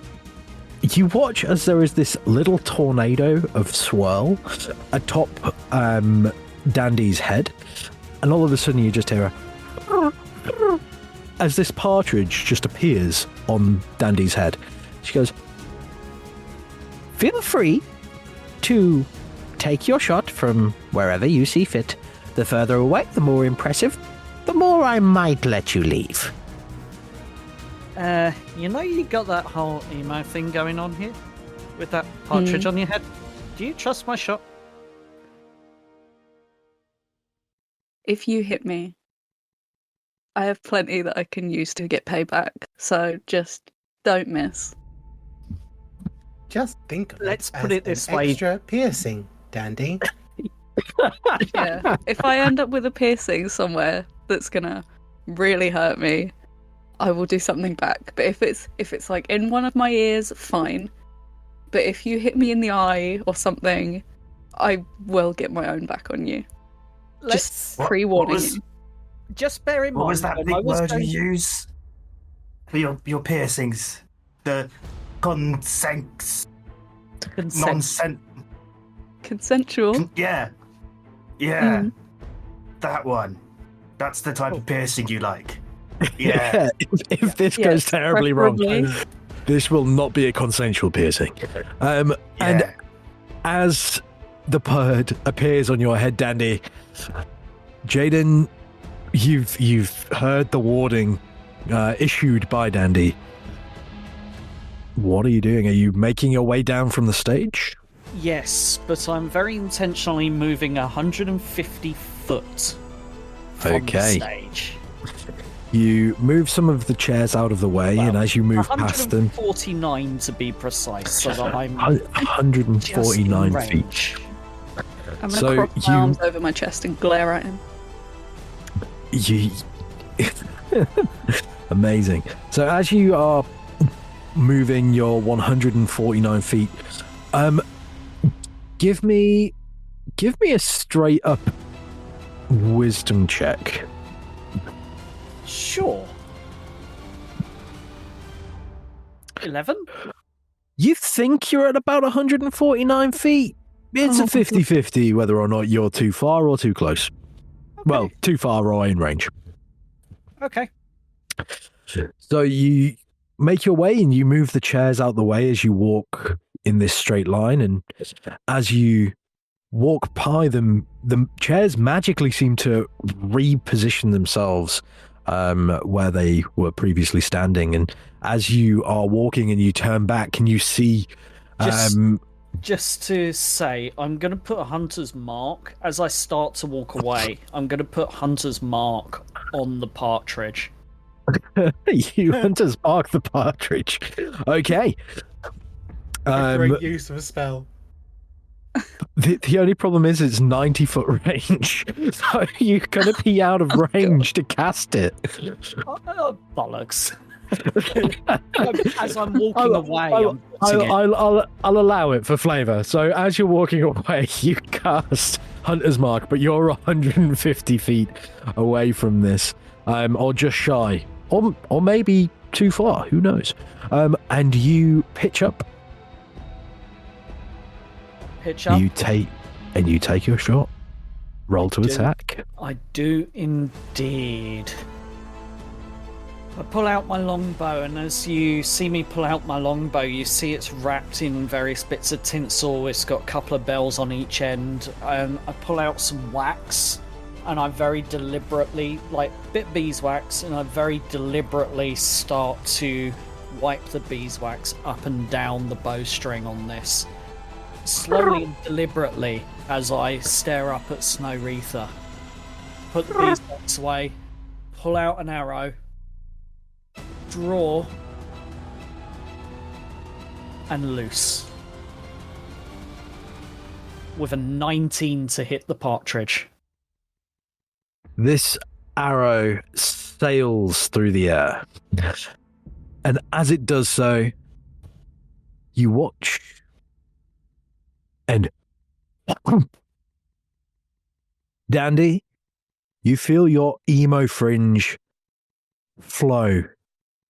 you watch as there is this little tornado of swirl atop Dandy's head, and all of a sudden you just hear a as this partridge just appears on Dandy's head. She goes, "Feel free to take your shot from wherever you see fit. The further away, the more impressive, the more I might let you leave." You know you got that whole emo thing going on here? With that partridge on your head? Do you trust my shot? If you hit me, I have plenty that I can use to get payback. So just don't miss. Just think of Let's it put as it this an way. extra piercing, Dandy. Yeah. If I end up with a piercing somewhere that's gonna really hurt me, I will do something back. But if it's like in one of my ears, fine. But if you hit me in the eye or something, I will get my own back on you. Let's Just What- pre-warning what was- you. just bear in mind. What was that when big I was word you going- use for your piercings? The consents, Consent. nonsense. Consensual. Yeah, yeah, Mm. that one. That's the type of piercing you like. Yeah. If this Yes, goes terribly wrong, preferably. this will not be a consensual piercing. And Yeah. as the bird appears on your head, Dandy, Jaden, you've heard the warning issued by Dandy. What are you doing? Are you making your way down from the stage? Yes, but I'm very intentionally moving 150 foot from Okay. the stage. You move some of the chairs out of the way, and as you move past them, 149 to be precise, so that I'm 149 just in feet. range. I'm gonna So cross my you- arms over my chest and glare at him. You... Amazing. So as you are moving your 149 feet, give me a straight up wisdom check. Sure. 11? You think you're at about 149 feet? It's a 50-50 whether or not you're too far or too close. Well, too far or in range. Okay. So you make your way and you move the chairs out the way as you walk in this straight line. And as you walk by them, the chairs magically seem to reposition themselves where they were previously standing. And as you are walking and you turn back, and you see Just to say, I'm going to put a hunter's mark as I start to walk away. I'm going to put hunter's mark on the partridge. you hunters mark the partridge. Okay. Great use of a spell. The only problem is it's 90-foot range, so you're going to be out of range to cast it. Bollocks. As I'm walking away, I'll allow it for flavour. So as you're walking away, you cast Hunter's Mark, but you're 150 feet away from this, or just shy, or maybe too far. Who knows? And you pitch up. Pitch up. You take your shot. Roll to attack. I do indeed. I pull out my longbow, and as you see me pull out my longbow, you see it's wrapped in various bits of tinsel. It's got a couple of bells on each end. I pull out some wax, and I very deliberately, like bit beeswax, and I very deliberately start to wipe the beeswax up and down the bowstring on this. Slowly and deliberately, as I stare up at Snow-Ritha. Put the beeswax away, pull out an arrow, draw, and loose. With a 19 to hit the partridge. This arrow sails through the air. And as it does so, you watch, and Dandy, you feel your emo fringe flow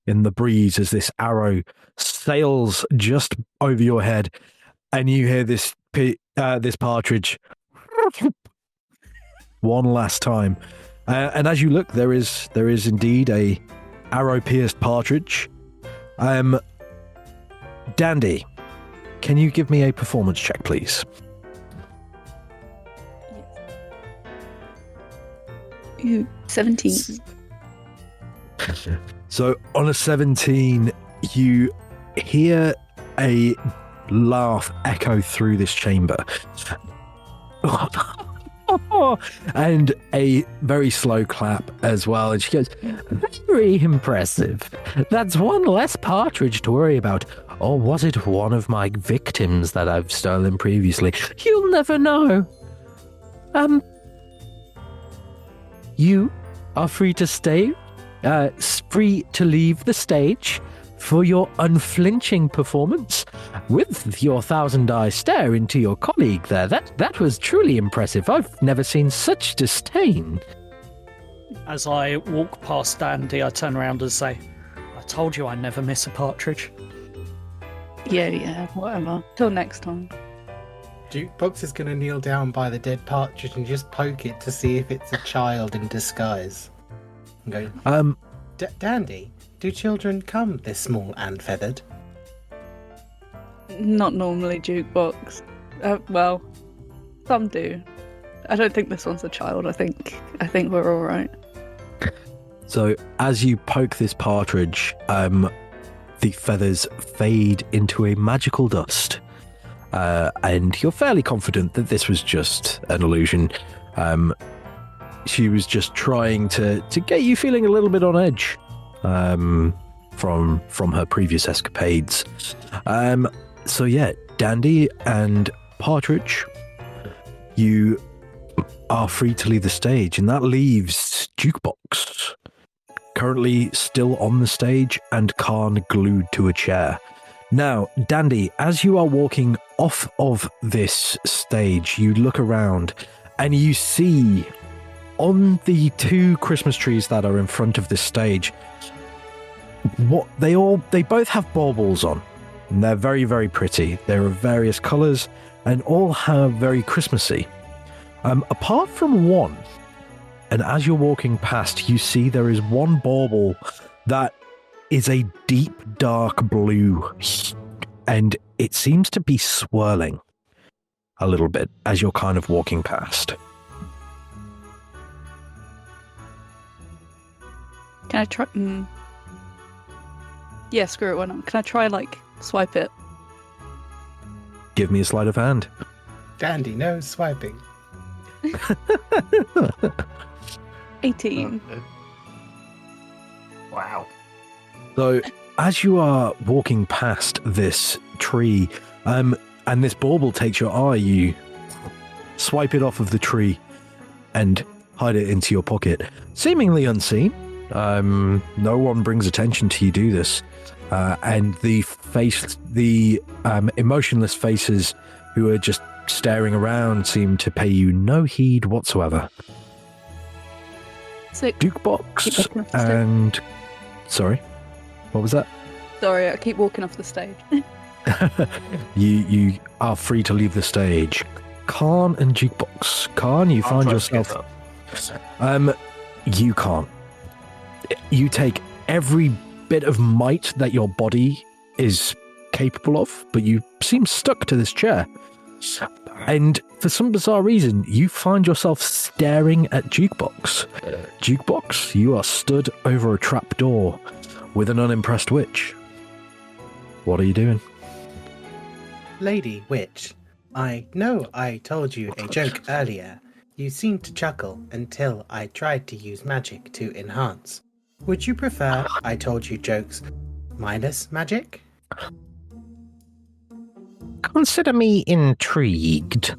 in the breeze as this arrow sails just over your head, and you hear this partridge one last time. And as you look, there is indeed a arrow-pierced partridge. Dandy, can you give me a performance check, please? Ooh, 17. So on a 17, you hear a laugh echo through this chamber. And a very slow clap as well. And she goes, very impressive. That's one less partridge to worry about. Or was it one of my victims that I've stolen previously? You'll never know. You are free to stay, free to leave the stage for your unflinching performance with your 1,000-eye stare into your colleague there. That was truly impressive. I've never seen such disdain. As I walk past Dandy, I turn around and say, I told you I never miss a partridge. Yeah, whatever. Till next time. Jukebox is going to kneel down by the dead partridge and just poke it to see if it's a child in disguise. And go, Dandy, do children come this small and feathered? Not normally, Jukebox. Well, some do. I don't think this one's a child. I think we're all right. So as you poke this partridge, the feathers fade into a magical dust. And you're fairly confident that this was just an illusion. She was just trying to get you feeling a little bit on edge from her previous escapades. So yeah, Dandy and Partridge, you are free to leave the stage, and that leaves Jukebox, currently still on the stage and Khan glued to a chair. Now, Dandy, as you are walking off of this stage, you look around and you see on the 2 Christmas trees that are in front of this stage, they both have baubles on, and they're very, very pretty. They're of various colours and all have very Christmassy. Apart from one, and as you're walking past, you see there is one bauble that is a deep dark blue, and it seems to be swirling a little bit as you're kind of walking past. Can I try? Yeah, screw it. Why not? Can I try swipe it? Give me a sleight of hand. Dandy, no swiping. 18. Wow. So, as you are walking past this tree, and this bauble takes your eye, you swipe it off of the tree and hide it into your pocket, seemingly unseen. No one brings attention to you do this, and the emotionless faces who are just staring around seem to pay you no heed whatsoever. Sick. Jukebox and sorry, what was that? Sorry, I keep walking off the stage. You are free to leave the stage. Khan and Jukebox. Khan, you find yourself. You can't. You take every bit of might that your body is capable of, but you seem stuck to this chair. And for some bizarre reason, you find yourself staring at Jukebox. Jukebox, you are stood over a trap door with an unimpressed witch. What are you doing? Lady Witch, I know I told you a joke earlier. You seemed to chuckle until I tried to use magic to enhance. Would you prefer I told you jokes minus magic? Consider me intrigued.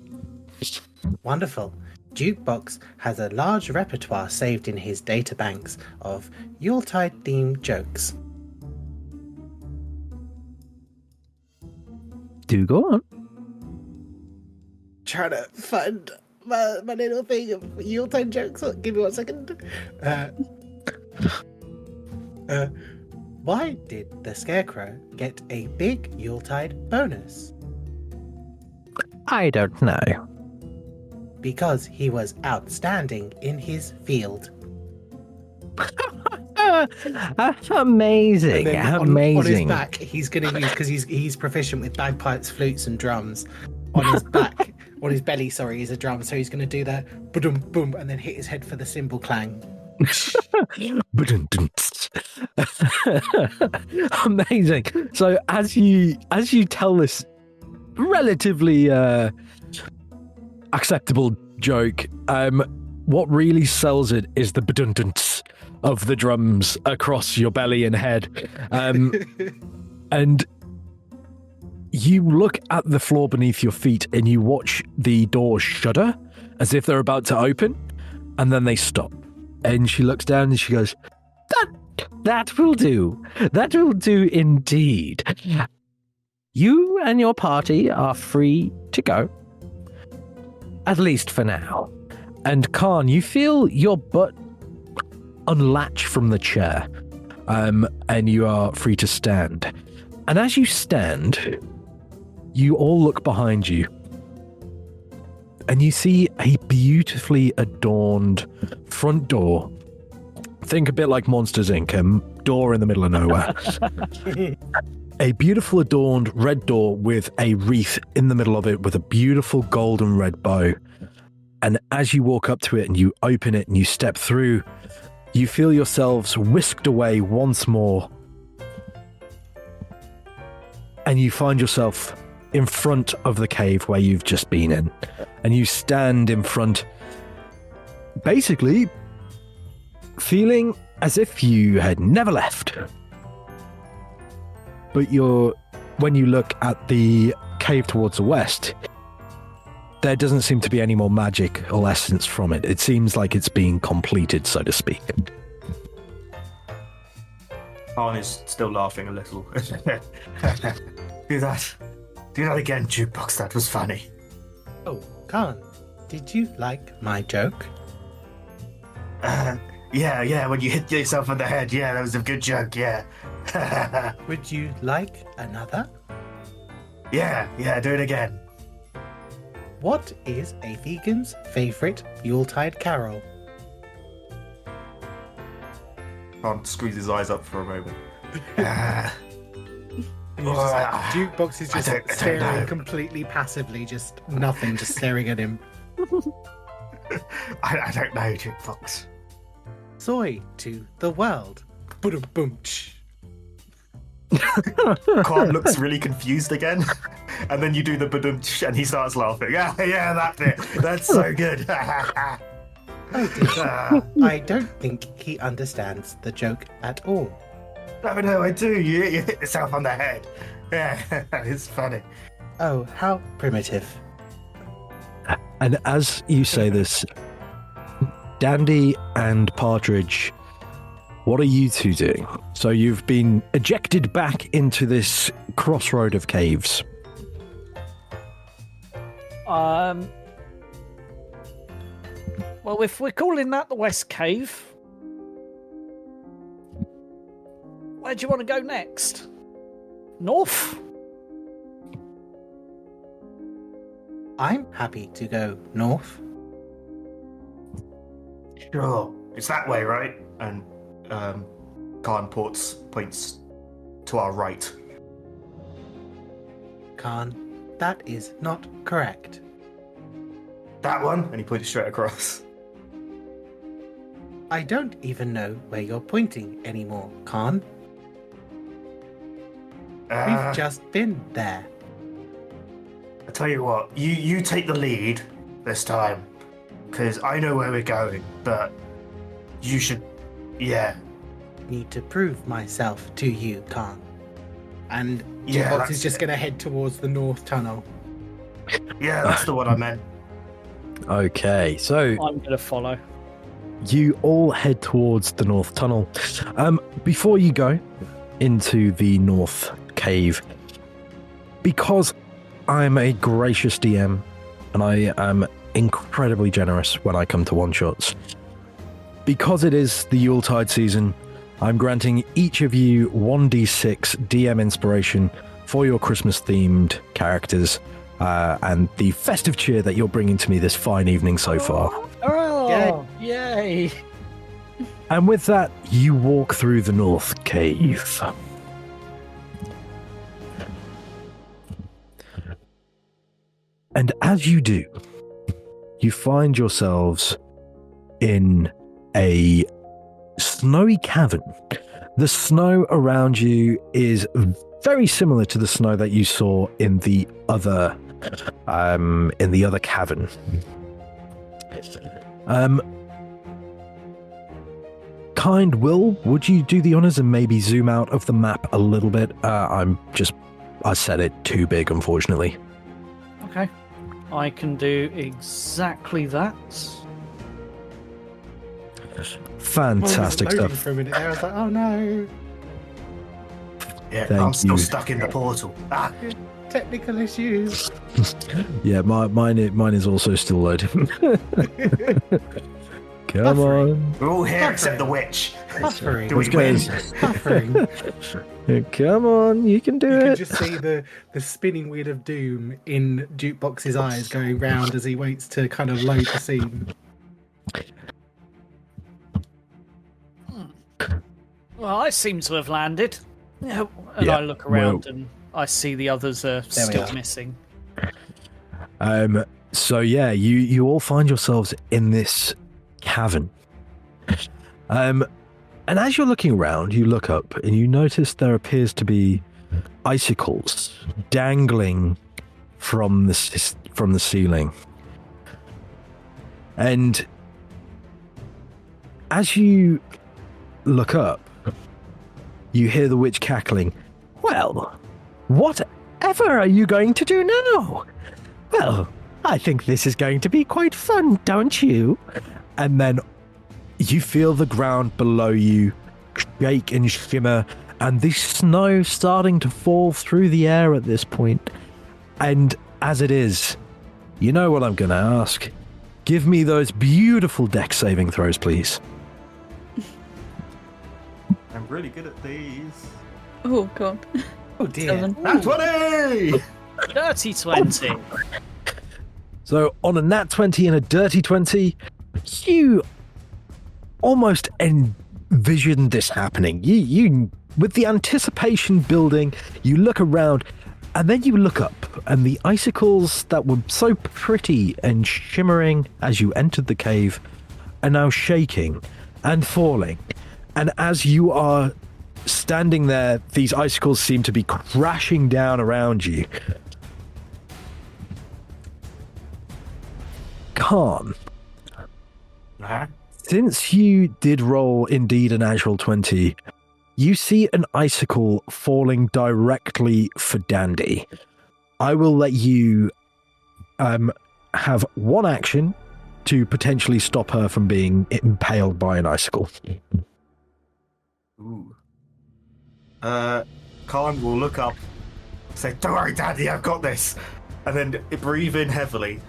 Wonderful. Jukebox has a large repertoire saved in his databanks of Yuletide-themed jokes. Do go on. Trying to find my little thing of Yuletide jokes. Give me 1 second. Why did the Scarecrow get a big Yuletide bonus? I don't know. Because he was outstanding in his field. Amazing, And then amazing. On his back, he's going to use, because he's proficient with bagpipes, flutes, and drums. On his back, on his belly, sorry, is a drum. So he's going to do the boom, boom, and then hit his head for the cymbal clang. Amazing. So as you tell this relatively acceptable joke, what really sells it is the baduntunts of the drums across your belly and head. And you look at the floor beneath your feet and you watch the doors shudder as if they're about to open, and then they stop. And she looks down and she goes, That will do. That will do indeed. You and your party are free to go. At least for now. And Khan, you feel your butt unlatch from the chair. And you are free to stand. And as you stand, you all look behind you. And you see a beautifully adorned front door. Think a bit like Monsters, Inc., a door in the middle of nowhere. A beautiful adorned red door with a wreath in the middle of it with a beautiful golden red bow. And as you walk up to it and you open it and you step through, you feel yourselves whisked away once more. And you find yourself in front of the cave where you've just been in. And you stand in front, basically feeling as if you had never left. But when you look at the cave towards the west, there doesn't seem to be any more magic or essence from it. It seems like it's being completed, so to speak. Khan is still laughing a little. Do that again, Jukebox. That was funny. Oh, Khan, did you like my joke? Yeah, when you hit yourself on the head, yeah, that was a good joke, yeah. Would you like another? Yeah, do it again. What is a vegan's favourite Yuletide carol? Khan squeezes his eyes up for a moment. And you're just like, Jukebox is just I don't staring know. completely passively, just nothing, just staring at him. I don't know, Jukebox. joy to the world. Boom, boom. Quan looks really confused again, and then you do the badum and he starts laughing. Yeah, that bit. That's so good. Oh dear. I don't think he understands the joke at all. No, I do. You hit yourself on the head. Yeah, it's funny. Oh, how primitive. And as you say this, Dandy and Partridge, what are you two doing? So you've been ejected back into this crossroad of caves. Well, if we're calling that the West Cave, where do you want to go next? North? I'm happy to go north. Sure. It's that way, right? And Khan points to our right. Khan, that is not correct. That one? And he pointed straight across. I don't even know where you're pointing anymore, Khan. We've just been there. I tell you what, you take the lead this time, because I know where we're going, but you should, Need to prove myself to you, Khan. And Yeah, Jukebox that's is just it. going to head towards the north tunnel. Yeah, that's the one I meant. Okay, so I'm going to follow. you all head towards the north tunnel. Before you go into the north cave, because I'm a gracious DM and I am incredibly generous when I come to one-shots, because it is the Yuletide season, I'm granting each of you 1d6 DM inspiration for your Christmas-themed characters and the festive cheer that you're bringing to me this fine evening so far. Oh, yay! And with that, you walk through the north cave. And as you do, you find yourselves in a snowy cavern. The snow around you is very similar to the snow that you saw in the other cavern. Kind Will, would you do the honors and maybe zoom out of the map a little bit? I said it too big, unfortunately. Okay. I can do exactly that. Fantastic I was loading stuff. for a minute there. I was like, oh no. Yeah, Thank I'm still you. stuck in the portal. Technical issues. Yeah, mine is also still loading. Come Buffering. on. We're all here except the witch. Buffering. Do we Which win? goes- Buffering. Come on, you can do You can it. just see the spinning wheel of doom in Jukebox's eyes going round as he waits to kind of load the scene. Well, I seem to have landed. Yeah, and Yeah, I look around and I see the others are we still are. missing. So yeah, you all find yourselves in this cavern. And as you're looking around, you look up and you notice there appears to be icicles dangling from the ceiling. And as you look up, you hear the witch cackling. Well, whatever are you going to do now? Well, I think this is going to be quite fun, don't you? And then you feel the ground below you shake and shimmer, and the snow starting to fall through the air at this point. And as it is, you know what I'm going to ask. Give me those beautiful dex saving throws, please. I'm really good at these. Oh god. Oh dear. 7. Nat 20! Dirty 20. So on a nat 20 and a dirty 20, you almost envisioned this happening. You with the anticipation building, you look around and then you look up and the icicles that were so pretty and shimmering as you entered the cave are now shaking and falling. And as you are standing there, these icicles seem to be crashing down around you. Khan, since you did roll indeed a natural 20, you see an icicle falling directly for Dandy. I will let you have one action to potentially stop her from being impaled by an icicle. Ooh. Khan will look up, say, "Don't worry, Daddy, I've got this," and then breathe in heavily,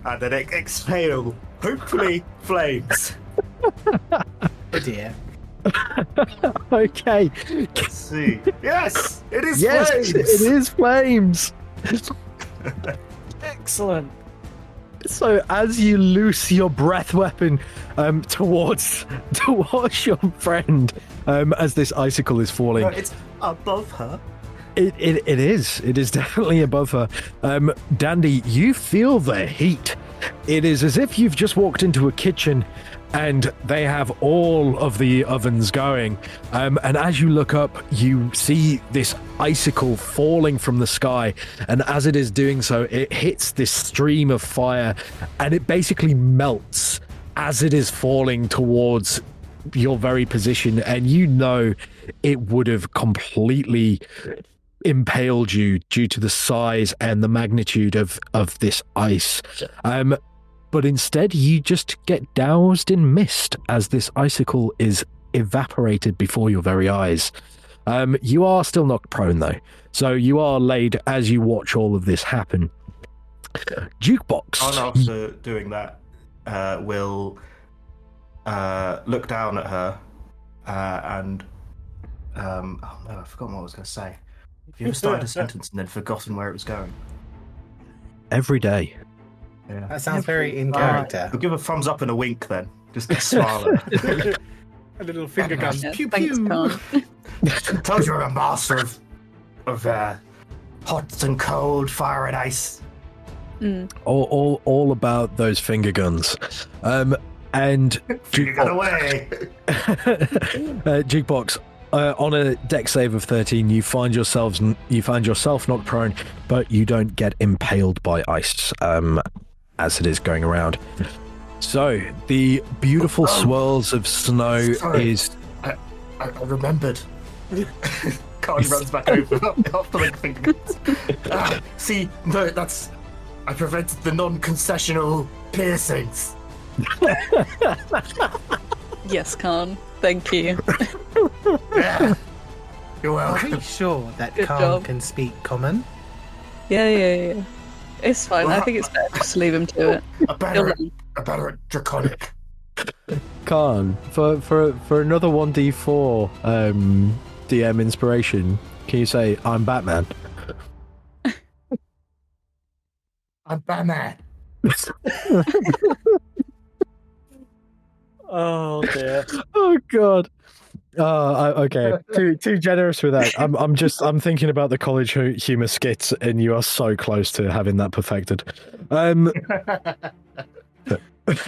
and then exhale, hopefully, flames. Oh dear. Okay. Let's see. Yes, it is Yes, flames. it is flames. Excellent. So as you loose your breath weapon towards your friend, as this icicle is falling, It's above her. it is definitely above her. Dandy, you feel the heat. It is as if you've just walked into a kitchen and they have all of the ovens going. And as you look up, you see this icicle falling from the sky. And as it is doing so, it hits this stream of fire and it basically melts as it is falling towards your very position. And you know it would have completely impaled you due to the size and the magnitude of this ice. But instead, you just get doused in mist as this icicle is evaporated before your very eyes. You are still knocked prone, though, so you are laid as you watch all of this happen. Jukebox. Khan, after doing that, will look down at her and oh no, I've forgotten what I was going to say. Have you ever started a sentence and then forgotten where it was going? Every day. Yeah. That sounds very in character. I'll give a thumbs up and a wink then. Just a smile. A little finger gun. Yeah, Pew thanks, pew. Khan. Told you I'm a master of hot and cold, fire and ice. All about those finger guns. And Finger gun away. Jukebox, on a deck save of 13, you find yourself knocked prone, but you don't get impaled by ice as it is going around. So the beautiful swirls of snow Sorry. is. I remembered. Khan runs back over after the finger guns. See, no, I prevented the non-concessional piercings. Yes, Khan. Thank you. Yeah. You're Are welcome. we sure that Good Khan job. can speak common? Yeah. It's fine. I think it's better just to leave him to it. A better at draconic. Khan, for another 1d4 DM inspiration, can you say, "I'm Batman"? I'm Batman. Oh dear. Oh god. Okay. Too generous with that. I'm thinking about the college humor skits, and you are so close to having that perfected.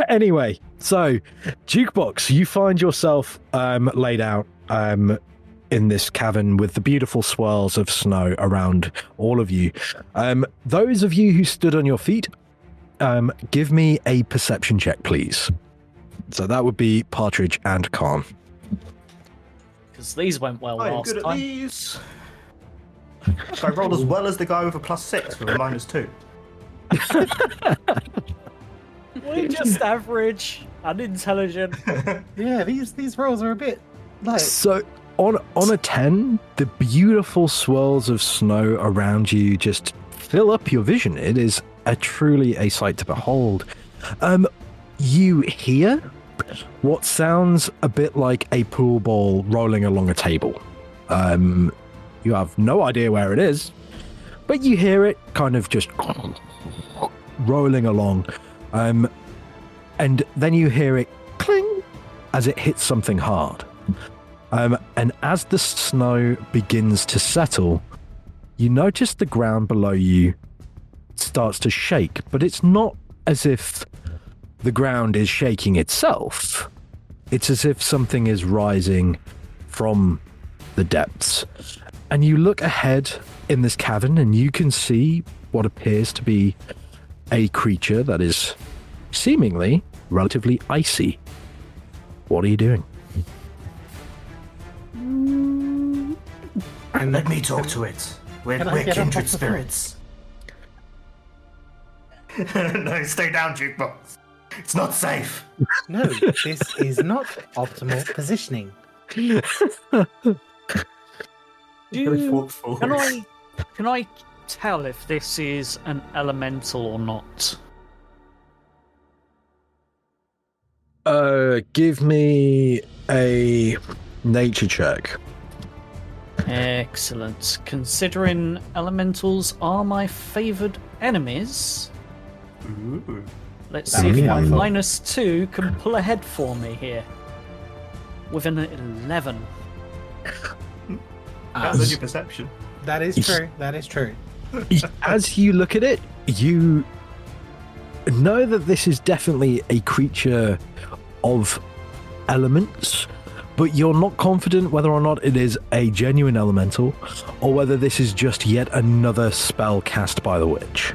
Anyway, so Jukebox, you find yourself laid out in this cavern with the beautiful swirls of snow around all of you. Those of you who stood on your feet, give me a perception check, please. So that would be Partridge and Khan. Because these went well I'm last good at time. these. I rolled as well as the guy with a +6 with a -2. We're just average, unintelligent. Yeah, these rolls are a bit like. So on a 10, the beautiful swirls of snow around you just fill up your vision. It is truly a sight to behold. You hear what sounds a bit like a pool ball rolling along a table. You have no idea where it is, but you hear it kind of just rolling along. And then you hear it cling as it hits something hard. And as the snow begins to settle, you notice the ground below you starts to shake, but it's not as if the ground is shaking itself. It's as if something is rising from the depths. And you look ahead in this cavern and you can see what appears to be a creature that is seemingly relatively icy. What are you doing? Let me talk to it. We're kindred spirits. No, stay down, jukebox. It's not safe. No, this is not optimal positioning. Can I tell if this is an elemental or not? Give me a nature check. Excellent. Considering elementals are my favoured enemies, Ooh. let's see if my -2 can pull ahead for me here. With an 11. That's on your perception. That is true. That is true. As you look at it, you know that this is definitely a creature of elements, but you're not confident whether or not it is a genuine elemental or whether this is just yet another spell cast by the witch.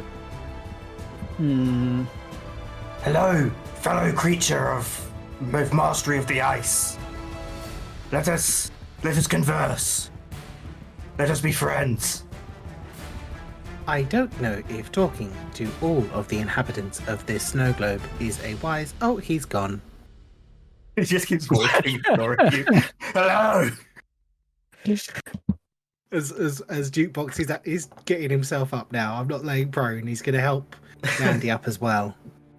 Hello, fellow creature with mastery of the ice. Let us converse. Let us be friends. I don't know if talking to all of the inhabitants of this snow globe is a wise... Oh, he's gone. He just keeps walking, ignoring you. Hello. As Jukebox is getting himself up now. I'm not laying prone. He's going to help Andy up as well.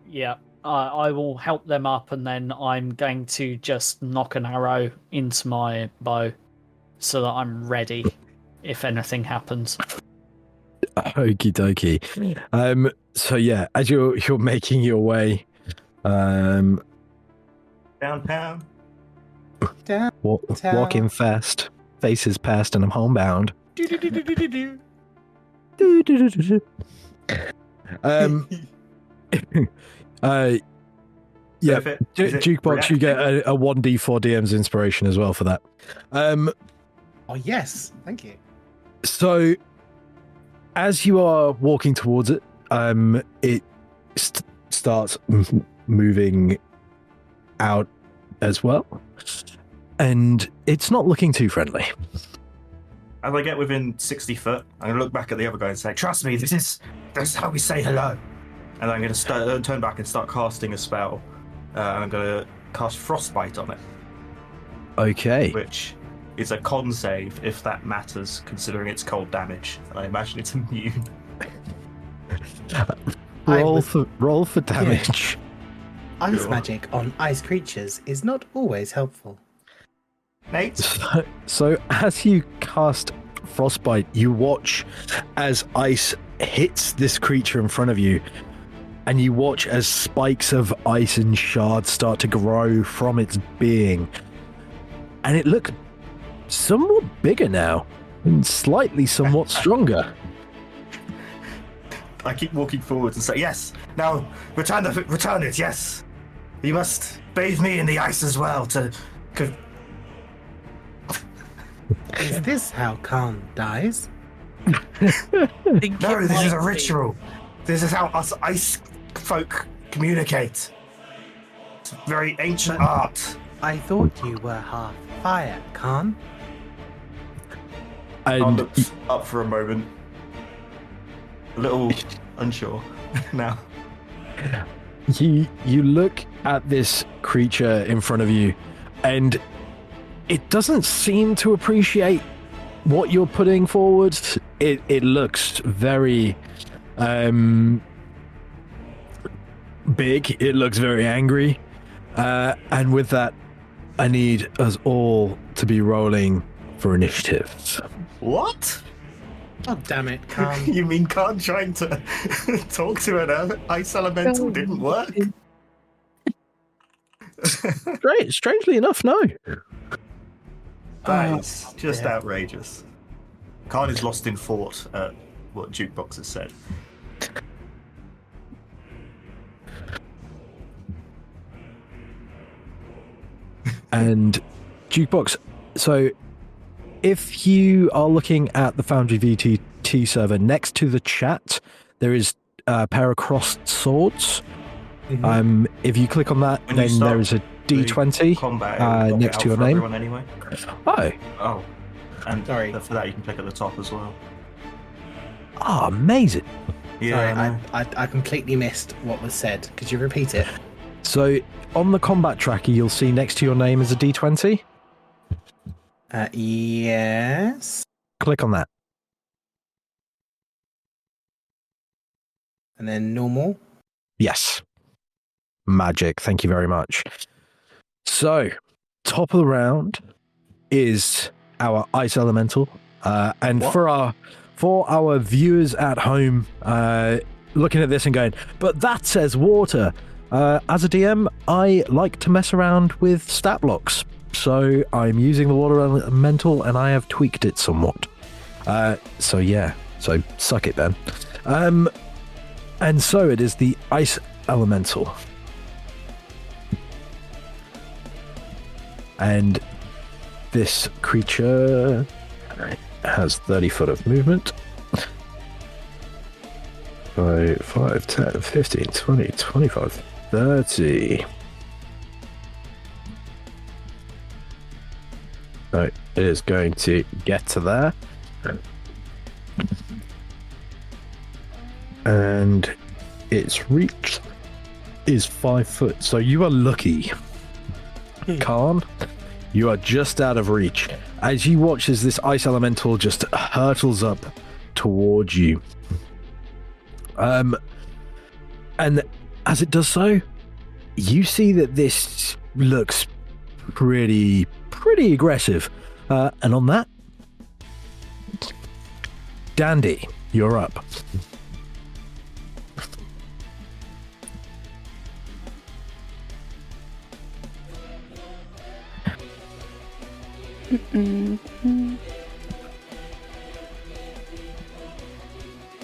Yeah, I will help them up, and then I'm going to just knock an arrow into my bow so that I'm ready if anything happens. Okie dokie. So yeah, as you're making your way, Downtown. walking fast, faces past, and I'm homebound. Yeah, Jukebox, you get a 1d4 DM's inspiration as well for that. Oh yes, thank you. So, as you are walking towards it, it starts moving out as well, and it's not looking too friendly. As I get within 60 foot, I'm going to look back at the other guy and say, "Trust me, this is how we say hello." And I'm going to turn back and start casting a spell. And I'm going to cast Frostbite on it. Okay. Which is a con save, if that matters, considering it's cold damage. I imagine it's immune. Roll for damage. Ice magic on ice creatures is not always helpful. Nate? So as you cast Frostbite, you watch as ice hits this creature in front of you, and you watch as spikes of ice and shards start to grow from its being. And it looks somewhat bigger now, and slightly somewhat stronger. I keep walking forwards and say, "Yes, now return it, yes. You must bathe me in the ice as well to..." Is this how Khan dies? No, this is a ritual. This is how us ice folk communicate. It's very ancient art. I thought you were half fire, Khan. I And looked up for a moment. A little unsure now. you look at this creature in front of you, and it doesn't seem to appreciate what you're putting forward. It looks very big. It looks very angry. And with that, I need us all to be rolling for initiative. What? Oh, damn it, Khan. You mean Khan trying to talk to an ice elemental didn't work? Great. Strangely enough, no. That is just outrageous. Khan is lost in thought at what Jukebox has said. And Jukebox, so if you are looking at the Foundry VTT server, next to the chat, there is a pair of crossed swords. If you click on that, then there is a D20 combat, next to your name. Anyway. Oh, and Sorry. for that you can click at the top as well. oh, amazing. Yeah, Sorry, I completely missed what was said. Could you repeat it? So on the combat tracker, you'll see next to your name is a D20. Yes. Click on that. And then normal. Yes. Magic. Thank you very much. So, top of the round is our ice elemental, and What? for our viewers at home, looking at this and going, but that says water. As a DM, I like to mess around with stat blocks, so I'm using the water elemental, and I have tweaked it somewhat. So suck it then. And so it is the ice elemental. And this creature has 30 foot of movement. 5, 10, 15, 20, 25, 30. So it is going to get to there. And its reach is 5 foot. So you are lucky. Khan, you are just out of reach as you watch as this ice elemental just hurtles up towards you. And as it does so, you see that this looks pretty aggressive. And on that, Dandy, you're up.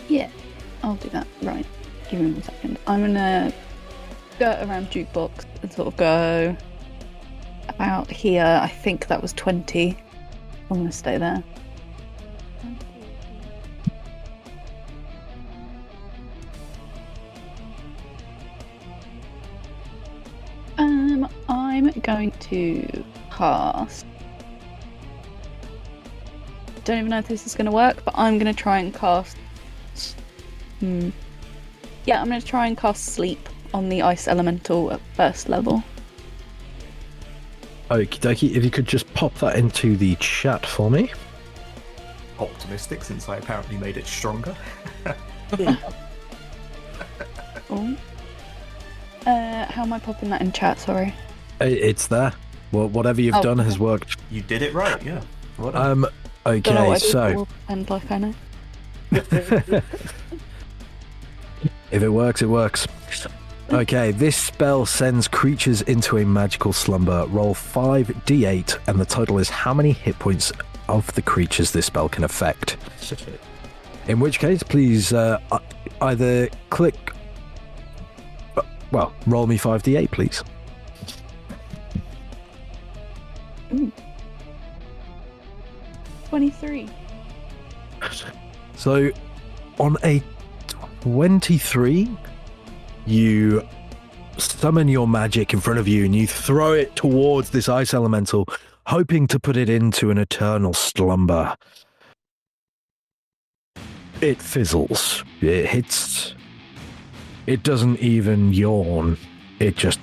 Yeah, I'll do that. Right, give me 1 second. I'm gonna go around Jukebox and sort of go about here. I think that was 20. I'm gonna stay there. I'm going to cast. Don't even know if this is going to work, but I'm going to try and cast. Yeah, I'm going to try and cast Sleep on the ice elemental at first level. Okie dokie, if you could just pop that into the chat for me. Optimistic, since I apparently made it stronger. Oh. How am I popping that in chat? Sorry. It's there. Well, whatever you've done has worked. You did it right, yeah. Well done. Don't know Okay, what I do, but so we'll pretend like I know. if it works, it works. Okay, this spell sends creatures into a magical slumber. Roll 5d8, and the total is how many hit points of the creatures this spell can affect. In which case, please either click. Well, roll me 5d8, please. Ooh. 23. So, on a 23, you summon your magic in front of you and you throw it towards this ice elemental, hoping to put it into an eternal slumber. It fizzles. It hits. It doesn't even yawn. It just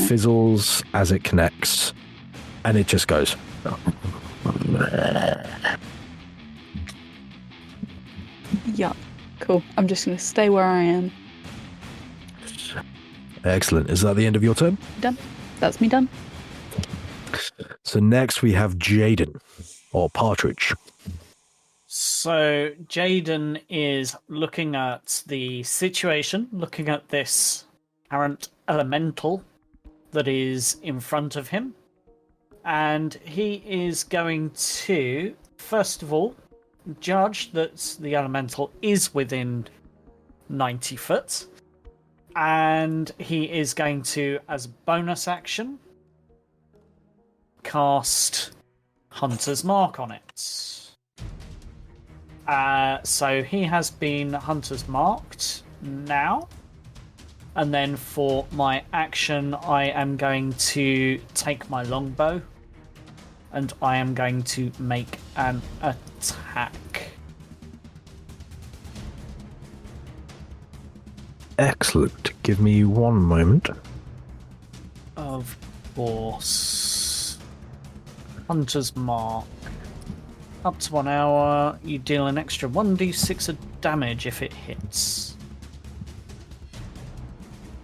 fizzles as it connects. And it just goes. Yeah, cool. I'm just going to stay where I am. Excellent. Is that the end of your turn? Done. That's me done. So next we have Jaden, or Partridge. So Jaden is looking at the situation, looking at this apparent elemental that is in front of him. And he is going to, first of all, judge that the elemental is within 90 foot. And he is going to, as a bonus action, cast Hunter's Mark on it. So he has been Hunter's Marked now. And then for my action, I am going to take my longbow. And I am going to make an attack. Excellent. Give me one moment. Of course. Hunter's Mark. Up to 1 hour, you deal an extra 1d6 of damage if it hits.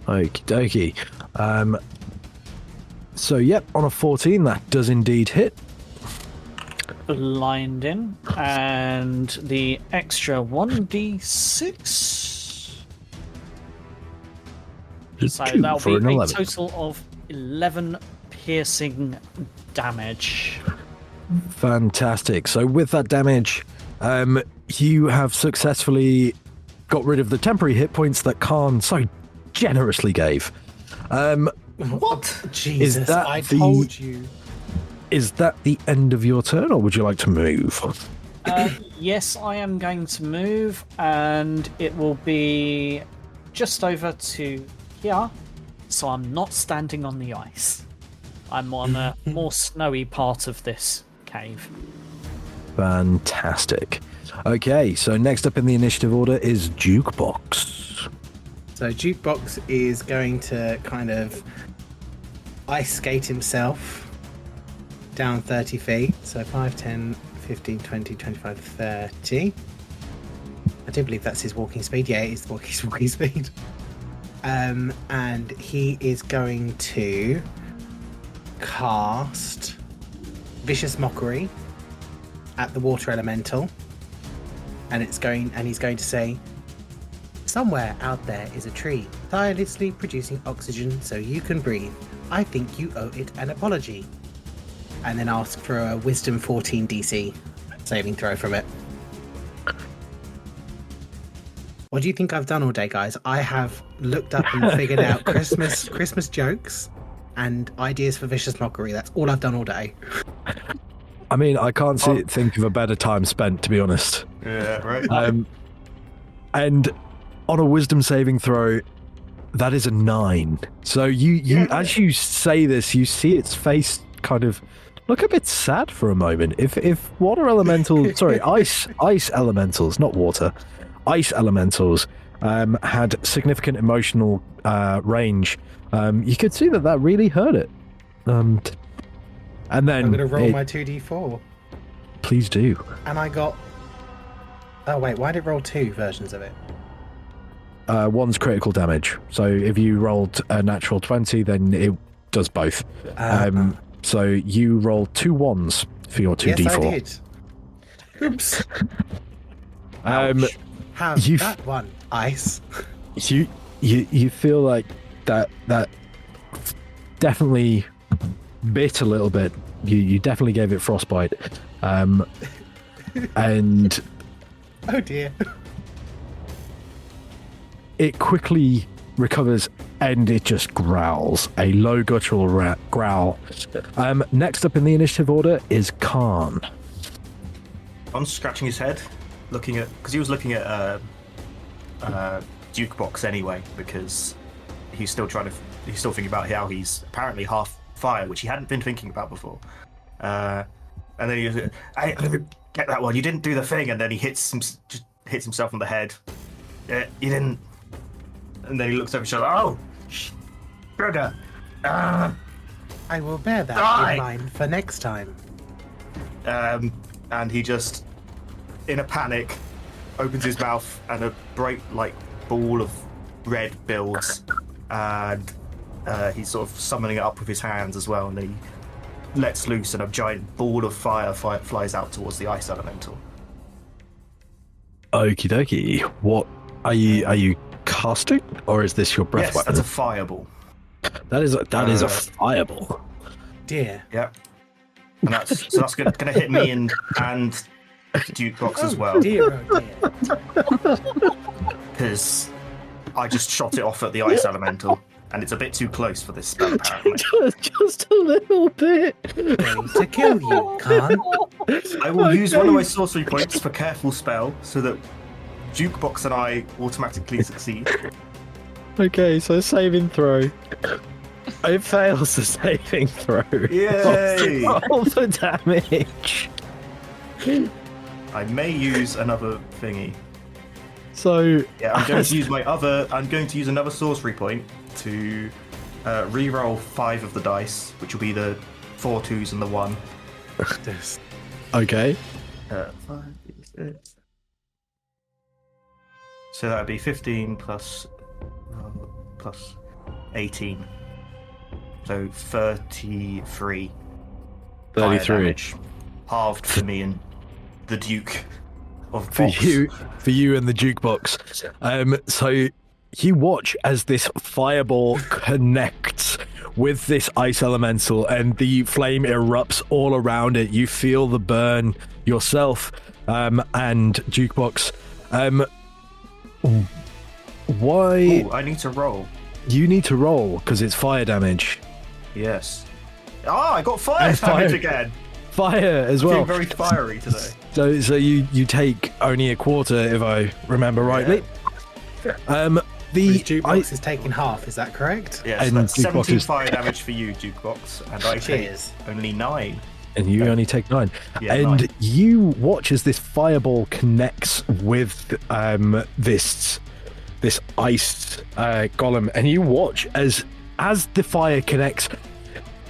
Okie dokie. So, yep, on a 14, that does indeed hit. Lined in. And the extra 1d6. So Two that'll for be an a 11. total of 11 piercing damage. Fantastic. So with that damage, you have successfully got rid of the temporary hit points that Khan so generously gave. What? Jesus, that I the- told you. Is that the end of your turn, or would you like to move? Yes, I am going to move, and it will be just over to here. So I'm not standing on the ice. I'm on a more snowy part of this cave. Fantastic. Okay, so next up in the initiative order is Jukebox. So Jukebox is going to kind of ice skate himself down 30 feet. So 5, 10, 15, 20, 25, 30. I do believe that's his walking speed. Yeah, it is his walking speed. And he is going to cast Vicious Mockery at the water elemental. And he's going to say, somewhere out there is a tree, tirelessly producing oxygen so you can breathe. I think you owe it an apology. And then ask for a Wisdom 14 DC saving throw from it. What do you think I've done all day, guys? I have looked up and figured out Christmas jokes and ideas for Vicious Mockery. That's all I've done all day. I mean, I can't think of a better time spent, to be honest. Yeah, right. And on a wisdom saving throw, that is a 9. So you as you say this, you see its face kind of look a bit sad for a moment. If water elemental, sorry, ice elementals, not water, ice elementals had significant emotional range, you could see that really hurt it. And then I'm going to roll my 2d4. Please do. And I got... Oh, wait, why did it roll 2 versions of it? One's critical damage. So if you rolled a natural 20, then it does both. So you roll 2 1s for your 2d4. Yes, I did. Oops. Have that one, ice. You feel like that definitely bit a little bit. You definitely gave it frostbite. And Oh dear. it quickly recovers and it just growls, a low guttural growl. Next up in the initiative order is Khan. I'm scratching his head, looking at, because he was looking at Jukebox anyway, because he's still thinking about how he's apparently half fire, which he hadn't been thinking about before. And then he was, "Hey, get that one! You didn't do the thing!" And then he just hits himself on the head. You didn't. And then he looks over his shoulder. Oh, sugar! I will bear that Die! in mind for next time. And he just, in a panic, opens his mouth and a bright, like, ball of red builds. And he's sort of summoning it up with his hands as well. And then he lets loose and a giant ball of fire flies out towards the ice elemental. Okie dokie. What are you casting, or is this your breath Yes, weapon? that's a fireball. That is a fireball. Dear. Yep. And that's going to hit me and Jukebox as well, Dear, oh dear. because I just shot it off at the ice elemental. and it's a bit too close for this spell, apparently. just a little bit. Going to kill you, Khan. I will use one of my sorcery points for careful spell, so that Jukebox and I automatically succeed. Okay, so saving throw. It fails the saving throw. Yay! Roll the damage. I may use another thingy. So Yeah, I'm going to use another sorcery point to re-roll 5 of the dice, which will be the 4 2s and the 1. okay. 5, 6. So that would be 15 plus 18. So 33. 33. fire damage, halved for me and the Duke of For Box. you and the jukebox. So you watch as this fireball connects with this ice elemental, and the flame erupts all around it. You feel the burn yourself, and jukebox. Why? Ooh, I need to roll. You need to roll because it's fire damage. Yes. Ah, I got fire And damage fire. again. Fire as Feeling well. very fiery today. So you take only a quarter, if I remember rightly. The jukebox is taking half, is that correct? Yes, And that's Jukebox 17 is- fire damage for you, Jukebox, and I Cheers. take only 9. And you only take 9. Yeah, and 9. you watch as this fireball connects with this ice golem, and you watch as the fire connects,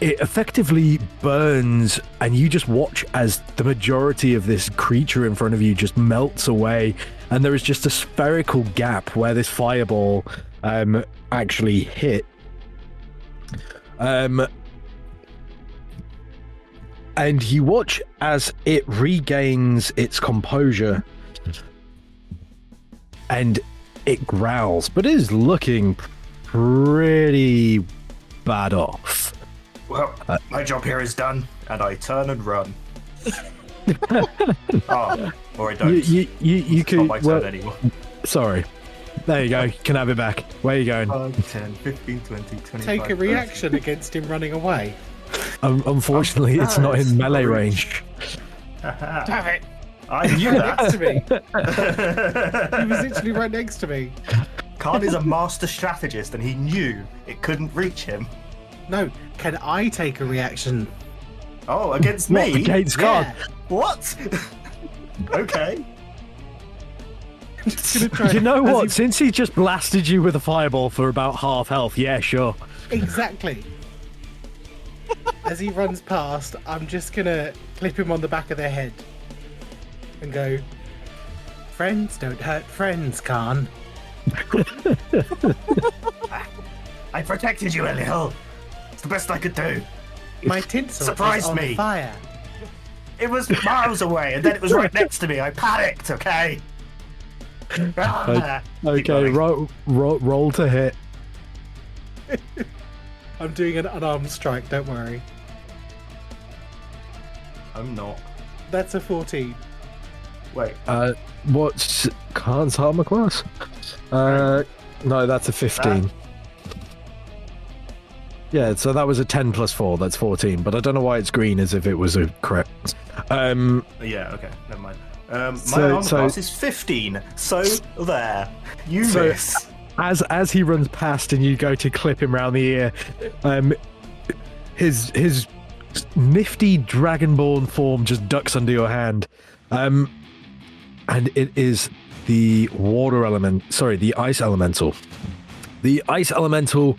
it effectively burns, and you just watch as the majority of this creature in front of you just melts away, and there is just a spherical gap where this fireball actually hit. And you watch as it regains its composure, and it growls, but it is looking pretty bad off. Well, my job here is done, and I turn and run. Oh, or I don't. You It's could. not my turn Well, anymore. sorry. There you go. You can have it back. Where are you going? 5, 10, 15, 20, 25, Take a 30. reaction against him running away. Unfortunately, it's not in melee range. Damn it! I knew Next to that. me. He was literally right next to me. Khan is a master strategist, and he knew it couldn't reach him. No, can I take a reaction? Oh, against What, me? against God? Yeah. What? Okay. I'm just gonna try. You know as what? Since he just blasted you with a fireball for about half health, yeah, sure. Exactly. As he runs past, I'm just gonna clip him on the back of the head and go, "Friends don't hurt friends, Khan." I protected you a little. It's the best I could do. My tinsel Surprised is on me. fire. It was miles away, and then it was right next to me. I panicked, okay? Ah, keep Okay, going. roll to hit. I'm doing an unarmed strike. Don't worry. I'm not. That's a 14. Wait. What's Khan's armor class? No, that's a 15. Yeah, so that was a 10 plus 4, that's 14, but I don't know why it's green as if it was a crit. Yeah, okay, never mind. My armor class is 15, so there. You miss. As he runs past and you go to clip him round the ear, his nifty dragonborn form just ducks under your hand. And it is the the ice elemental. The ice elemental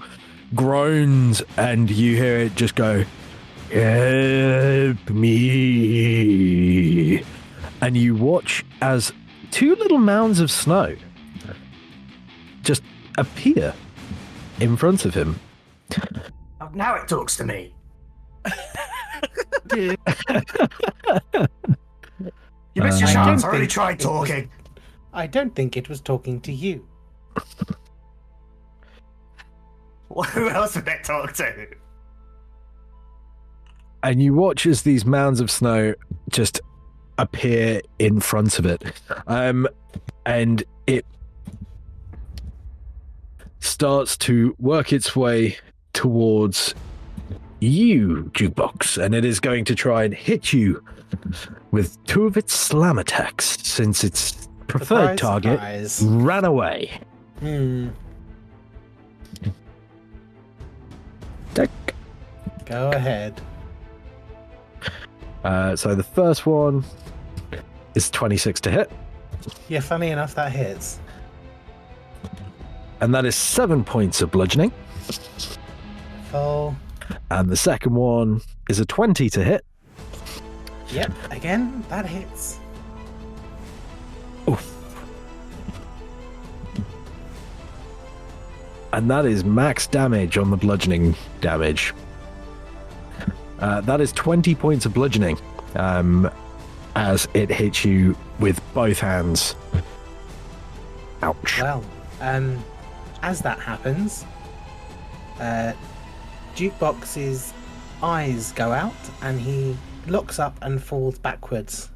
groans, and you hear it just go, "Help me." And you watch as 2 little mounds of snow just appear in front of him. Oh, now it talks to me. You missed your I chance. don't I already think tried it was- talking. I don't think it was talking to you. Who else would it talk to? And you watch as these mounds of snow just appear in front of it. And it starts to work its way towards you, Jukebox, and it is going to try and hit you with 2 of its slam attacks since its preferred target Surprise. ran away. Go ahead. So the first one is 26 to hit, Yeah, funny enough, that hits. and that is 7 points of bludgeoning. Full. And the second one is a 20 to hit. Yep, again, that hits. Oof. And that is max damage on the bludgeoning damage. That is 20 points of bludgeoning as it hits you with both hands. Ouch. Well, as that happens, Jukebox's eyes go out and he looks up and falls backwards,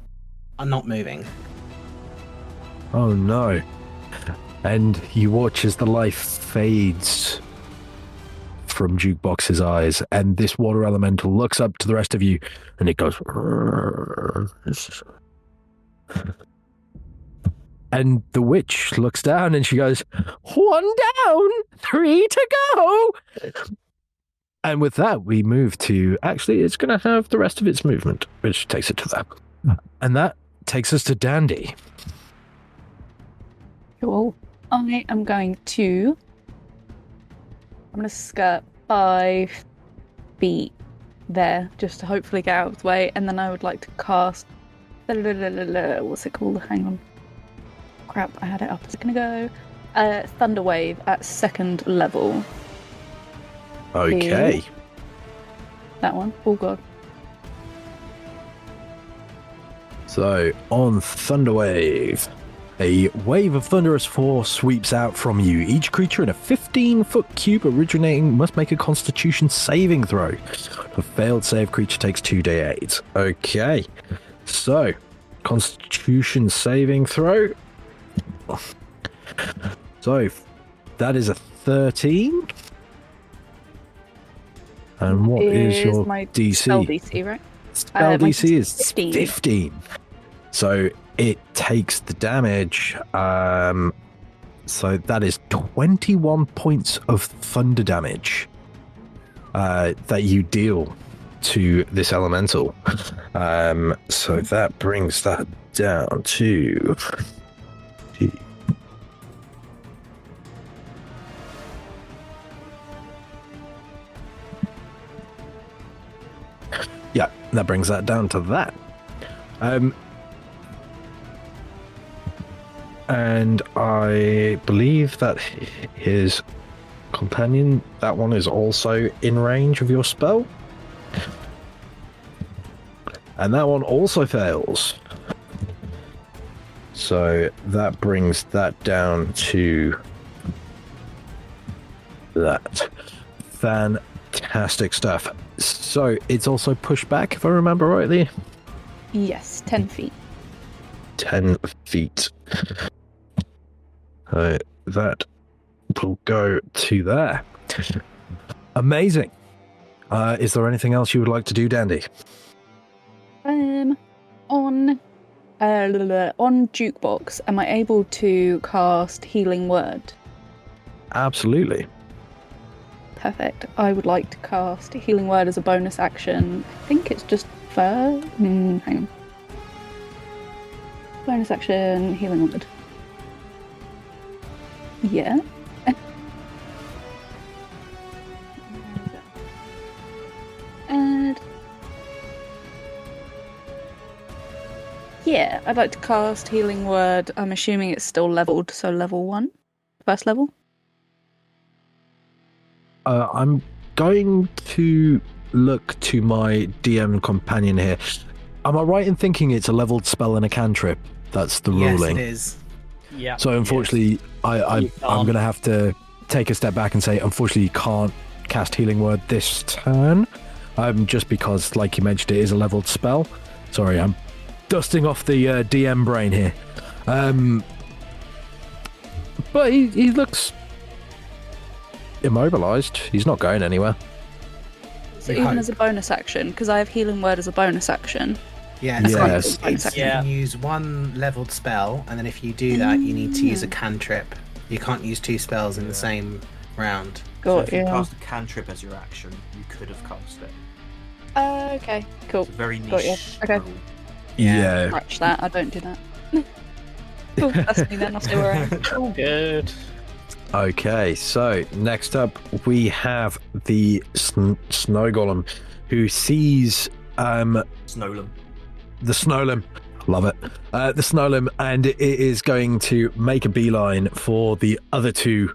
not moving. Oh no. And you watch as the life fades from Jukebox's eyes, and this water elemental looks up to the rest of you and it goes. And the witch looks down and she goes, 1 down, 3 to go. And with that, we move to, actually, it's going to have the rest of its movement, which takes it to that. And that takes us to Dandy. Cool. I am going to skirt 5 feet there, just to hopefully get out of the way, and then I would like to cast. What's it called? Hang on. Crap, I had it up. Is it going to go? Thunder Wave at 2nd level. Okay. That one. Oh god. So, on Thunderwave, a wave of thunderous force sweeps out from you. Each creature in a 15-foot cube originating must make a Constitution saving throw. A failed save, creature takes 2d8. Okay. So, Constitution saving throw. So, that is a 13. And what is your my DC? Spell DC, right? Spell my DC is 15. 15. So it takes the damage. So that is 21 points of thunder damage that you deal to this elemental. So that brings that down to. Yeah, that brings that down to that. And I believe that his companion, that one is also in range of your spell. And that one also fails. So that brings that down to that. Fantastic stuff. So it's also pushed back, if I remember rightly. Yes, 10 feet. 10 feet. That will go to there. Amazing. Is there anything else you would like to do, Dandy? On Jukebox, am I able to cast Healing Word? Absolutely. Perfect. I would like to cast Healing Word as a bonus action. I think it's just hang on. Bonus action, Healing Word. Yeah. And yeah, I'd like to cast Healing Word. I'm assuming it's still leveled, so level 1. First level? I'm going to look to my DM companion here. Am I right in thinking it's a leveled spell and a cantrip? That's the ruling. Yes, it is. Yeah. So unfortunately, You I'm can't. going to have to take a step back and say, unfortunately, you can't cast Healing Word this turn. Just because, like you mentioned, it is a leveled spell. Sorry, I'm dusting off the DM brain here. But he looks immobilized. He's not going anywhere. So We even hope. as a bonus action, because I have Healing Word as a bonus action. Yeah, Yes. you can use one leveled spell, and then if you do that, you need to use a cantrip. You can't use 2 spells in the same round. So Got if you you. cast a cantrip as your action, you could have cast it. Okay, cool. It's a very Got you. niche Okay. rule. Yeah. Scratch that. I don't do that. Cool. That's me then. I'll stay where I am. All good. Okay, so next up we have the snow golem, who sees Snowlam. the snowlim. Love it. The snowlim, and it is going to make a beeline for the other 2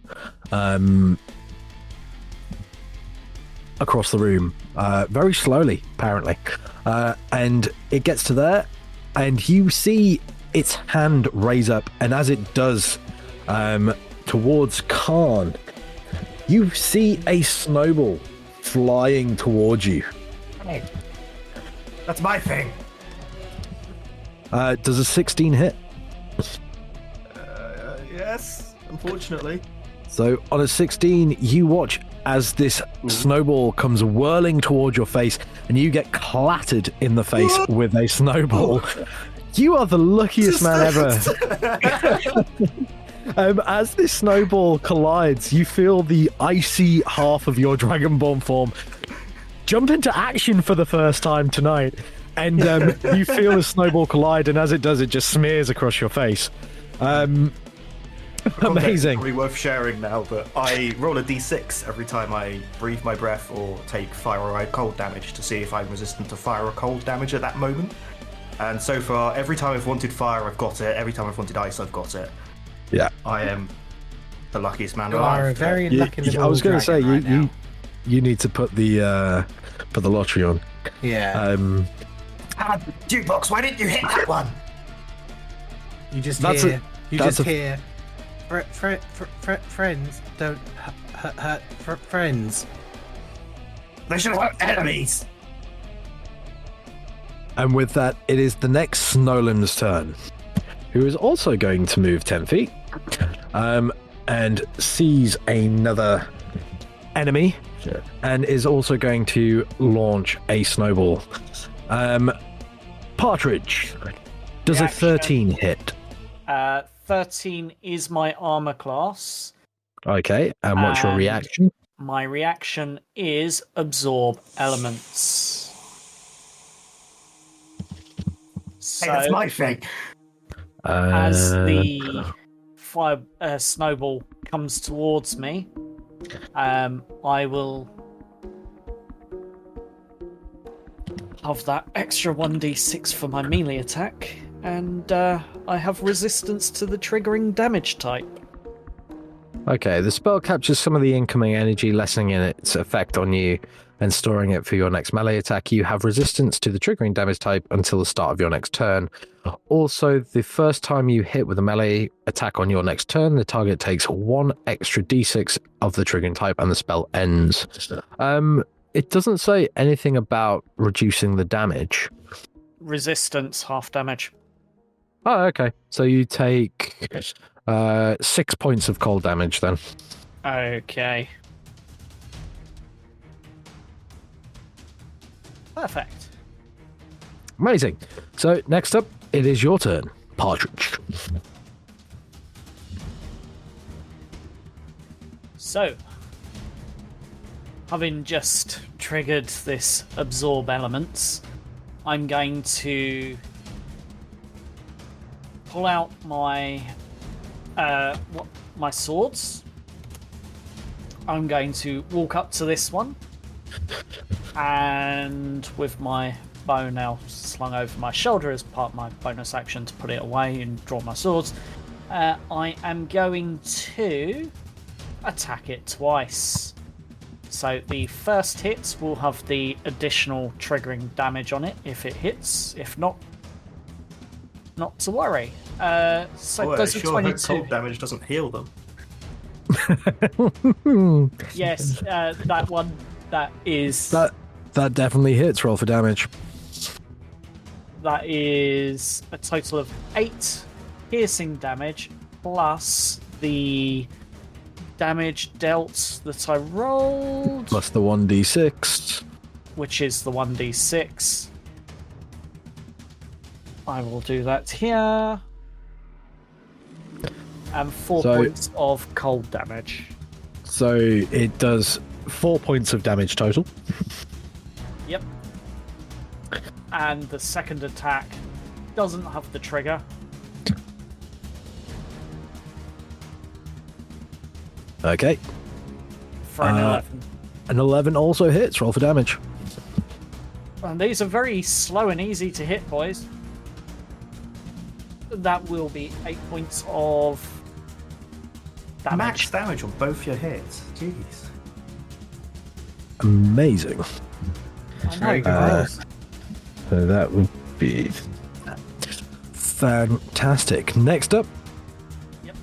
across the room, very slowly, apparently. And it gets to there, and you see its hand raise up, and as it does towards Khan, you see a snowball flying towards you. Hey, that's my thing. Does a 16 hit? Yes, unfortunately. So on a 16, you watch as this snowball comes whirling towards your face, and you get clattered in the face with a snowball. You are the luckiest man ever. As this snowball collides, you feel the icy half of your Dragonborn form jump into action for the first time tonight. And you feel the snowball collide, and as it does, it just smears across your face. Amazing. Probably worth sharing now, but I roll a d6 every time I breathe my breath or take fire or cold damage to see if I'm resistant to fire or cold damage at that moment. And so far, every time I've wanted fire, I've got it. Every time I've wanted ice, I've got it. Yeah. I am the luckiest man You are a alive. very lucky little I was going to say dragon right now. you need to put the lottery on. Yeah. Jukebox, why didn't you hit that one? You just That's hear. a- that's a- hear. Friends don't hurt friends. They should have hurt enemies. And with that, it is the next Snowlim's turn, who is also going to move 10 feet, and sees another enemy, and is also going to launch a snowball. Partridge, does a Reaction. 13 hit? 13 is my armor class. Okay, and what's your And- reaction? My reaction is absorb elements. So, Hey, that's my thing. as the fire snowball comes towards me, I will have that extra 1d6 for my melee attack, and I have resistance to the triggering damage type. Okay, the spell captures some of the incoming energy, lessening its effect on you and storing it for your next melee attack. You have resistance to the triggering damage type until the start of your next turn. Also, the first time you hit with a melee attack on your next turn, the target takes 1 extra d6 of the triggering type and the spell ends. It doesn't say anything about reducing the damage. Resistance, half damage. Oh, okay. So you take 6 points of cold damage then. Okay. Perfect. Amazing. So next up, it is your turn, Partridge. So, having just triggered this absorb elements, I'm going to pull out my my swords. I'm going to walk up to this one, and with my bow now slung over my shoulder as part of my bonus action to put it away and draw my swords, I am going to attack it twice. So the first hit will have the additional triggering damage on it if it hits. If not, not to worry. So does a sure, 22? cold damage doesn't heal them. Yes, that one. That is. That definitely hits. Roll for damage. That is a total of 8 piercing damage plus the damage dealt that I rolled, Plus the 1d6. which is the 1d6. I will do that here. And 4 points of cold damage. So it does 4 points of damage total. Yep. And the second attack doesn't have the trigger. Okay. For an 11. An 11 also hits. Roll for damage. And these are very slow and easy to hit, boys. That will be 8 points of damage. Max damage on both your hits. Jeez. Amazing. I know. Very good rolls. So that would be fantastic. Next up. Yep.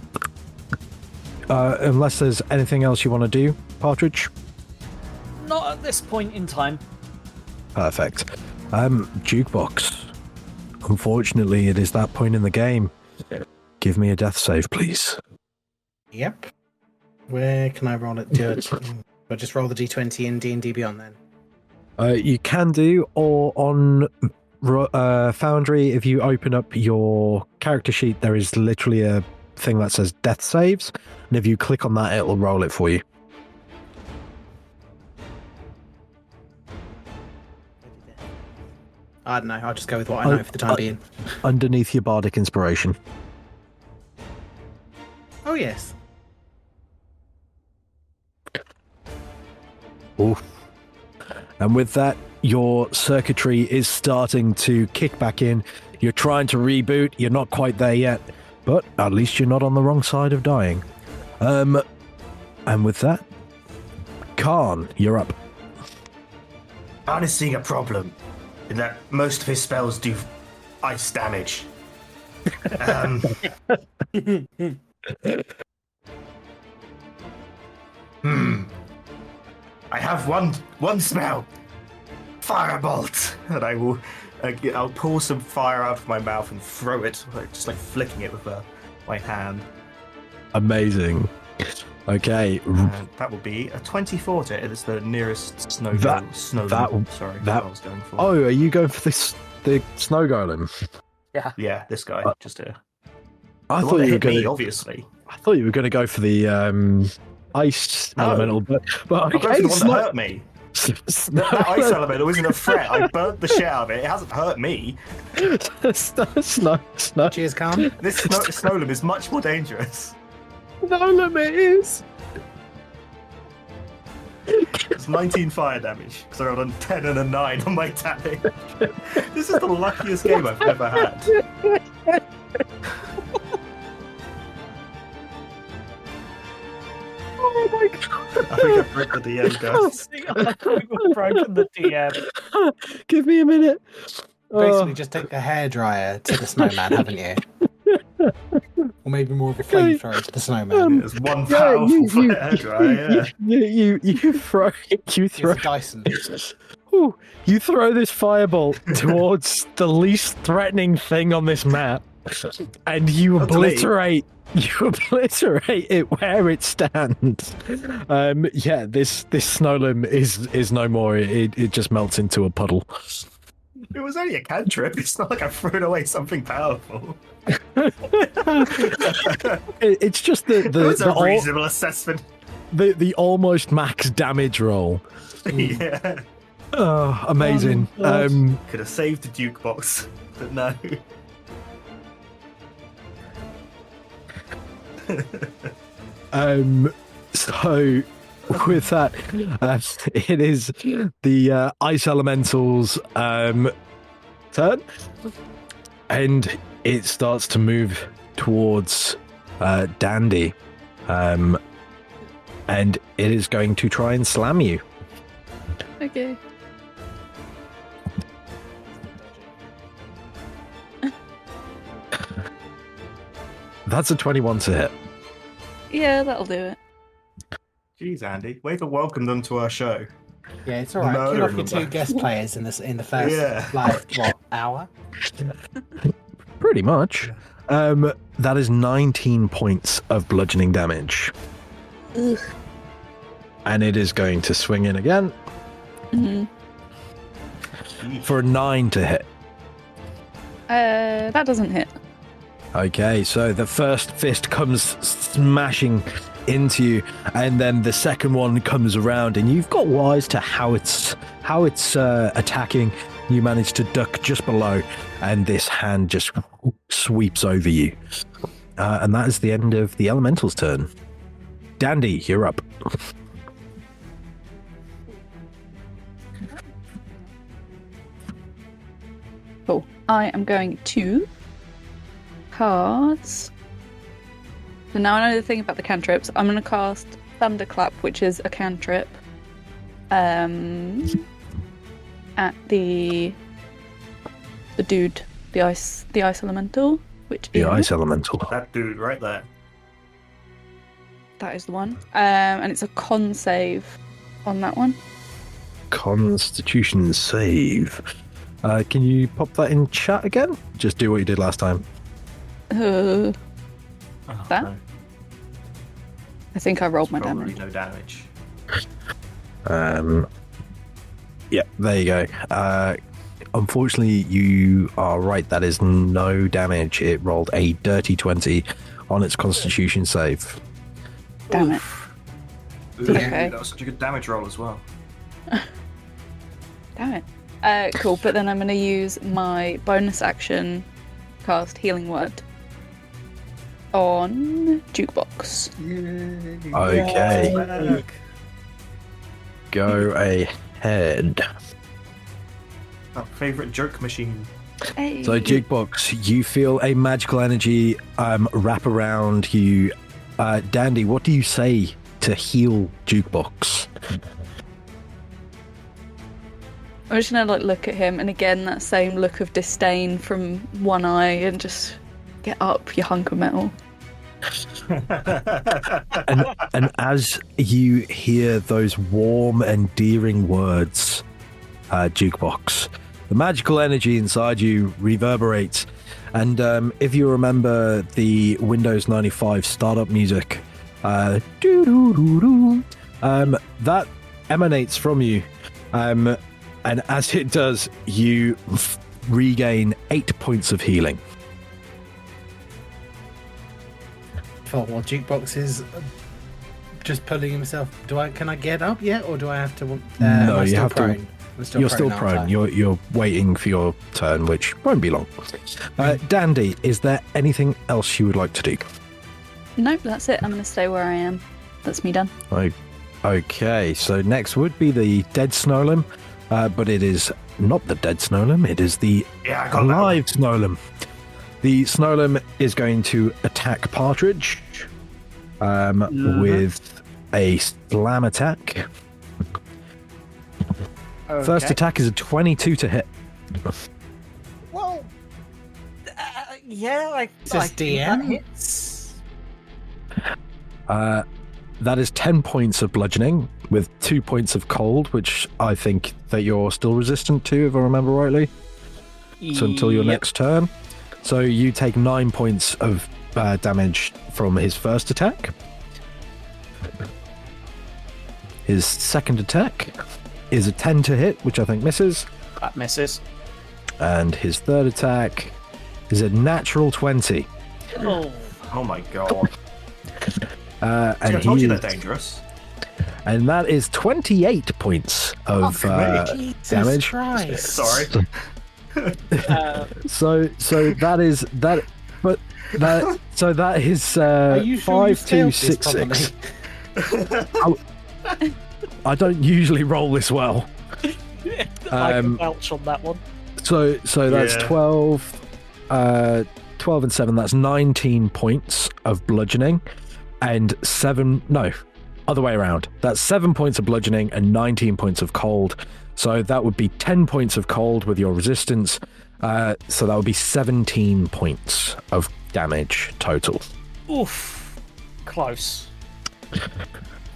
Unless there's anything else you want to do, Partridge. Not at this point in time. Perfect. Jukebox. Unfortunately, it is that point in the game. Give me a death save, please. Yep. Where can I roll it? Do I just roll the d20 in D&D Beyond then? You can do, or on Foundry, if you open up your character sheet, there is literally a thing that says death saves, and if you click on that, it'll roll it for you. I don't know. I'll just go with what I know for the time being. Underneath your bardic inspiration. Oh, yes. Oof. And with that, your circuitry is starting to kick back in. You're trying to reboot. You're not quite there yet, but at least you're not on the wrong side of dying. And with that, Khan, you're up. Khan is seeing a problem in that most of his spells do ice damage. I have one spell, Firebolt, and I'll pull some fire out of my mouth and throw it, just like flicking it with my hand. Amazing. Okay. And that will be a 24 to it. It's the nearest snow That- I was going for. Oh, are you going for the snow golem? Yeah, this guy, just here. I The one thought that you were hit me, going. obviously. I thought you were going to go for the ice No. elemental, but I'm going for the one that hurt me. Snow- That ice elemental isn't a threat. I burnt the shit out of it. It hasn't hurt me. Snow. Cheers, Khan. This Snowlam is much more dangerous. It is. It's 19 fire damage because I rolled a 10 and a 9 on my damage. This is the luckiest game I've ever had. Oh my god! I think I broke the DM, guys. I think we've broken the DM. Give me a minute. Basically, just take a hairdryer to the snowman, haven't you? Or maybe more of a flamethrower to the snowman. There's one powerful hairdryer, yeah. You throw It's a Dyson. Ooh, you throw this firebolt towards the least threatening thing on this map, and you Not to me. obliterate it where it stands. Yeah, this snowlam is no more. It just melts into a puddle. It was only a cantrip. It's not like I've thrown away something powerful. It's just It was a the reasonable assessment. the almost max damage roll. Yeah. Oh, amazing. Could have saved the Duke box, but no. So with that, it is the ice elemental's turn, and it starts to move towards Dandy, and it is going to try and slam you. Okay. That's a 21 to hit. Yeah, that'll do it. Jeez, Andy, way to welcome them to our show. Yeah, it's alright. Kill off your two guest players in the first, hour? Pretty much. That is 19 points of bludgeoning damage. Ugh. And it is going to swing in again for a 9 to hit. That doesn't hit. Okay, so the first fist comes smashing into you, and then the second one comes around, and you've got wise to how it's attacking. You manage to duck just below, and this hand just sweeps over you. And that is the end of the elemental's turn. Dandy, you're up. Cool. I am going to cast. So now I know the thing about the cantrips. I'm going to cast Thunderclap, which is a cantrip, at the dude, the ice elemental, which The is ice elemental. That dude right there. that is the one. And it's a con save on that one. Constitution save. Can you pop that in chat again? Just do what you did last time. Oh, That? no. I think I rolled my Probably damage. no damage. Yeah, there you go. Unfortunately, you are right. That is no damage. It rolled a dirty 20 on its Constitution save. Damn it. Ooh, Okay. that was such a good damage roll as well. Damn it. Cool, but then I'm going to use my bonus action, cast Healing Word on Jukebox. Okay, go ahead. Our favourite joke machine. Hey. So, Jukebox, you feel a magical energy wrap around you. Dandy, what do you say to heal Jukebox? I'm just going to look at him, and again, that same look of disdain from one eye, and just get up, you hunk of metal. And as you hear those warm, endearing words, Jukebox, the magical energy inside you reverberates. And if you remember the Windows 95 startup music, that emanates from you. And as it does, you regain 8 points of healing. For what Jukebox is just pulling himself. Can I get up yet, or do I have to? No, am I you still have to- prone? I'm You're still aren't I? prone. You're waiting for your turn, which won't be long. Dandy, is there anything else you would like to do? Nope, that's it. I'm going to stay where I am. That's me done. Okay, so next would be the dead Snowlim, but it is not the dead Snowlim. It is the Yeah, I got that. alive Snowlim. The Snowlim is going to attack Partridge with a slam attack. First Okay. attack is a 22 to hit. Well, yeah, I Is this think that DM? hits. That is 10 points of bludgeoning with 2 points of cold, which I think that you're still resistant to, if I remember rightly. So until your Yep. next turn. So you take 9 points of damage from his first attack. His second attack is a 10 to hit, which I think misses. That misses. And his third attack is a natural 20. Oh, Oh my god. And I told you he- they're dangerous. and that is 28 points of Fuck me. Jesus damage. Christ. Sorry. So that is that, but that so that is Are you sure you 5266. I don't usually roll this well. I can vouch on that one. So that's Yeah. 12 and 7, that's 19 points of bludgeoning, and other way around. That's 7 points of bludgeoning and 19 points of cold. So that would be 10 points of cold with your resistance. So that would be 17 points of damage total. Oof, close.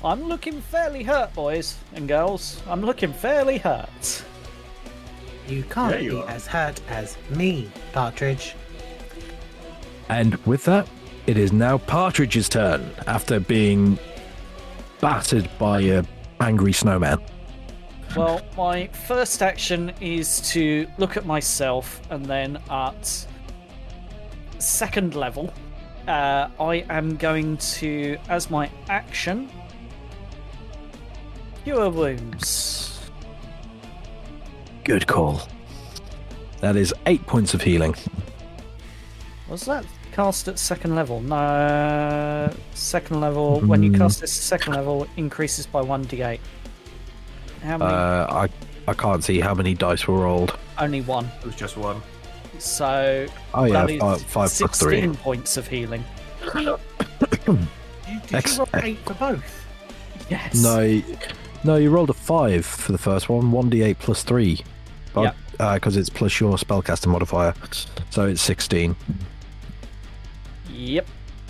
I'm looking fairly hurt, boys and girls. I'm looking fairly hurt. You can't Yeah, you be are. as hurt as me, Partridge. And with that, it is now Partridge's turn after being battered by a angry snowman. Well, my first action is to look at myself, and then at second level, I am going to, as my action, Cure Wounds. Good call. That is 8 points of healing. Was that cast at second level? No. Second level, when you cast this second level, increases by 1d8. How many? I can't see how many dice were rolled. Only one. It was just one. So Oh yeah, that is 5 plus 3. 16 points of healing. Did you roll 8 for both? Yes. No, you rolled a 5 for the first one, 1d8 plus 3. But, because it's plus your spellcaster modifier, so it's 16. Yep.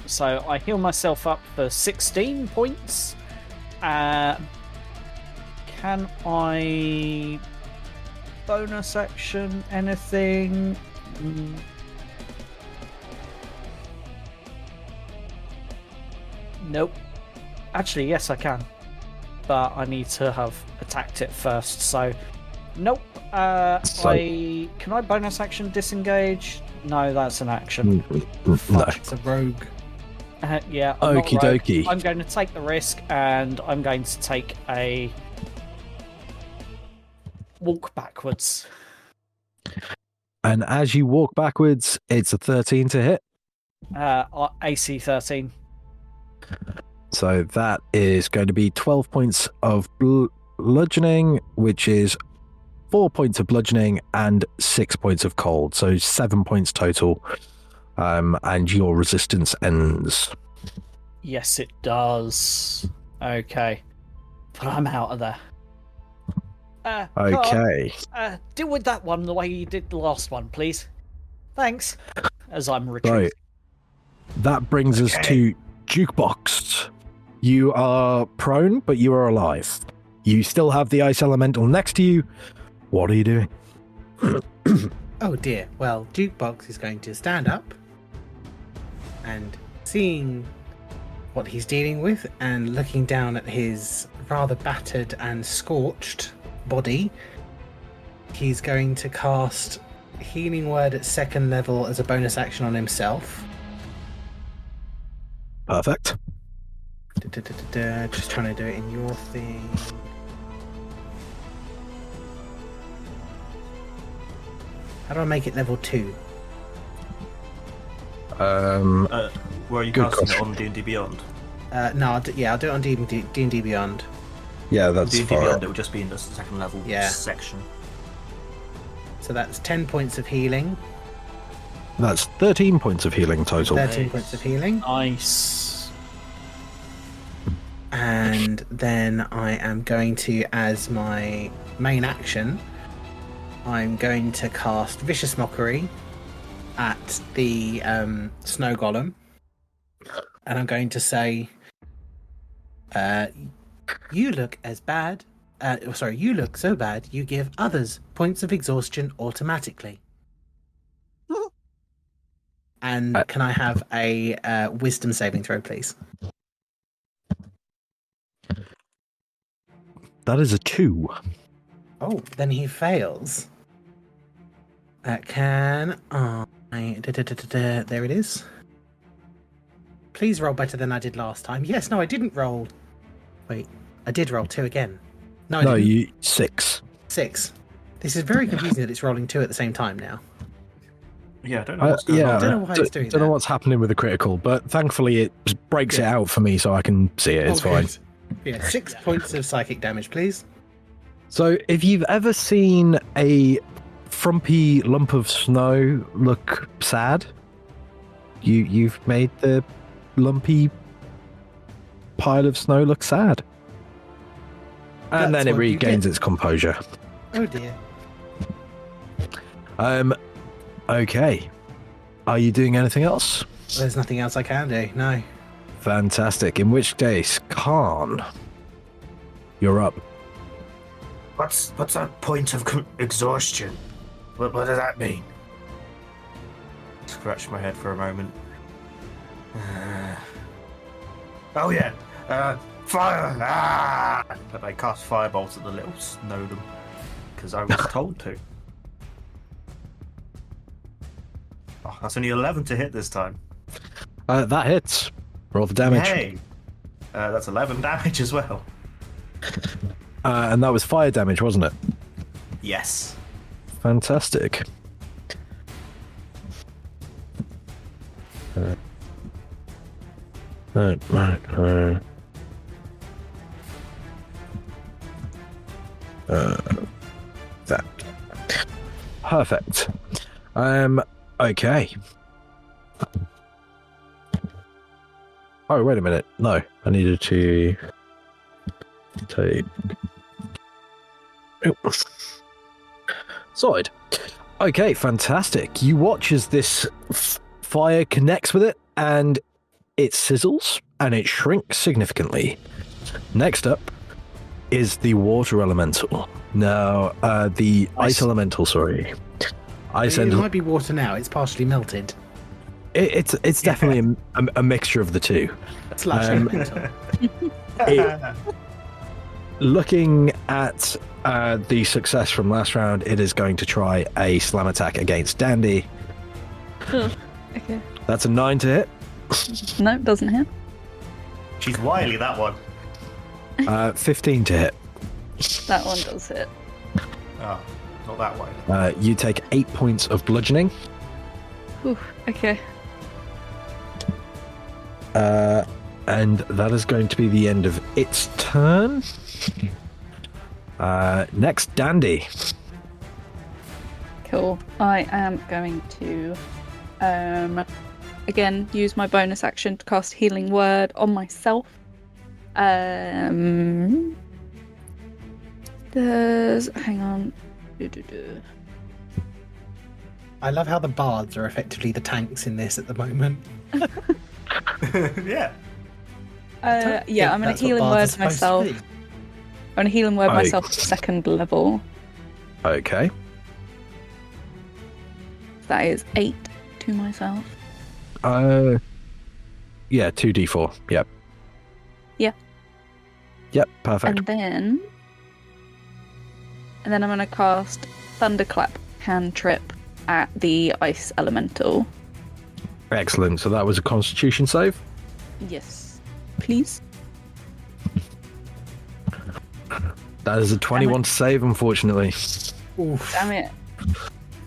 So I heal myself up for 16 points. Can I bonus action anything? Nope. Actually, yes, I can. But I need to have attacked it first, so nope. Can I bonus action disengage? No, that's an action. No. It's a rogue. Yeah. I'm not Okie rogue. dokie. I'm going to take the risk, and I'm going to take a walk backwards. And as you walk backwards, it's a 13 to hit. AC 13. So that is going to be 12 points of bludgeoning, which is 4 points of bludgeoning and 6 points of cold. So 7 points total. And your resistance ends. Yes, it does. Okay. But I'm out of there. Okay. Deal with that one the way you did the last one, please. Thanks. As I'm retreating. Right. That brings us to Jukebox. You are prone, but you are alive. You still have the ice elemental next to you. What are you doing? Oh dear. Well, Jukebox is going to stand up and seeing what he's dealing with and looking down at his rather battered and scorched body, he's going to cast Healing Word at second level as a bonus action on himself. Perfect. Just trying to do it in your thing. How do I make it level 2? Where are you Good casting it question. on D&D Beyond? No, I'll do it on D&D Beyond. Yeah, that's D&D fine. Beyond, it will just be in the second level Yeah. section. So that's 10 points of healing, That's 13 points of healing total. 13 points of healing, Nice. and then I am going to, as my main action, I'm going to cast Vicious Mockery at the Snow Golem, and I'm going to say, you look as bad. You look so bad, you give others points of exhaustion automatically. And can I have a wisdom saving throw, please? That is a 2. Oh, then he fails. Can I... There it is. Please roll better than I did last time. Yes, no, I didn't roll. Wait, I did roll 2 again. No, I didn't. 6. 6. This is very confusing that it's rolling 2 at the same time now. Yeah, I don't know what's going yeah, on. don't know why it's doing don't know that. what's happening with the critical, but thankfully it just breaks it out for me so I can see it. It's fine. good. Yeah, 6 points of psychic damage, please. So, if you've ever seen a frumpy lump of snow look sad, you've made the lumpy pile of snow look sad. And That's then it what you regains get. its composure. Oh dear. Okay. Are you doing anything else? There's nothing else I can do, no. Fantastic. In which case, Khan, you're up. What's that point of exhaustion? What does that mean? Scratch my head for a moment. Oh yeah. Fire! Ah! But I cast Firebolt at the little Snowdom because I was told to. Oh, that's only 11 to hit this time. That hits. Roll for damage. Hey! That's 11 damage as well. And that was fire damage, wasn't it? Yes. Fantastic. That. Perfect. Okay. Oh, wait a minute. No, I needed to take. Sorted. Okay, fantastic. You watch as this fire connects with it, and it sizzles and it shrinks significantly. Next up is the water elemental. No, the ice elemental. Sorry, ice. It might be water now. It's partially melted. It's definitely a mixture of the two. Slash elemental. Looking at the success from last round, it is going to try a slam attack against Dandy. Oh, okay. That's a 9 to hit. No, doesn't hit. She's wily, that one. 15 to hit. That one does hit. Oh, not that wily. You take 8 points of bludgeoning. Ooh, okay. And that is going to be the end of its turn. Next, Dandy. Cool. I am going to again use my bonus action to cast Healing Word on myself. Hang on. I love how the bards are effectively the tanks in this at the moment. Yeah. Yeah, I'm going to Healing Word myself. I'm going to Healing Word myself at second level. Okay. That is 8 to myself. Yeah, 2d4. Yep. Yeah. Yep, perfect. And then I'm going to cast Thunderclap Cantrip at the ice elemental. Excellent. So that was a Constitution save? Yes. Please. That is a 21 save, unfortunately. Oof. Damn it.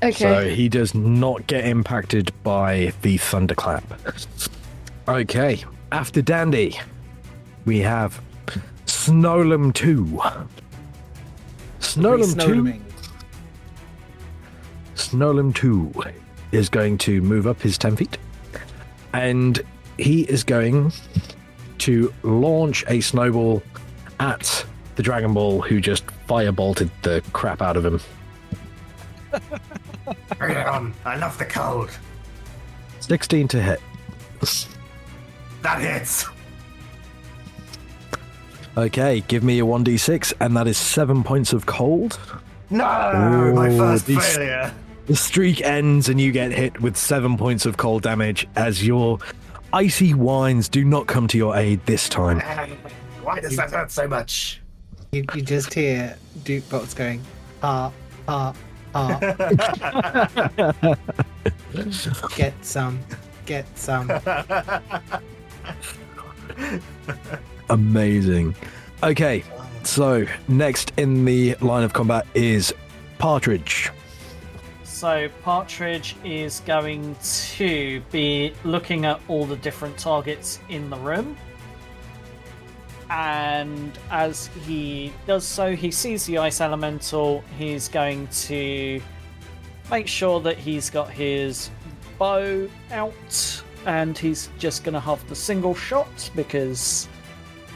Okay. So he does not get impacted by the thunderclap. Okay. After Dandy, we have Snowlam 2. Snowlam 2 is going to move up his 10 feet. And he is going to launch a snowball at the Dragon Ball, who just firebolted the crap out of him. Bring it on. I love the cold. 16 to hit. That hits. Okay, give me a 1d6, and that is 7 points of cold. No, my first these- failure. The streak ends, and you get hit with 7 points of cold damage as your icy wines do not come to your aid this time. Why does that hurt so much? You just hear Dukebox going, ah, ah, ah. Get some. Amazing. Okay, so next in the line of combat is Partridge. So Partridge is going to be looking at all the different targets in the room. And as he does so, he sees the ice elemental. He's going to make sure that he's got his bow out, and he's just going to have the single shot because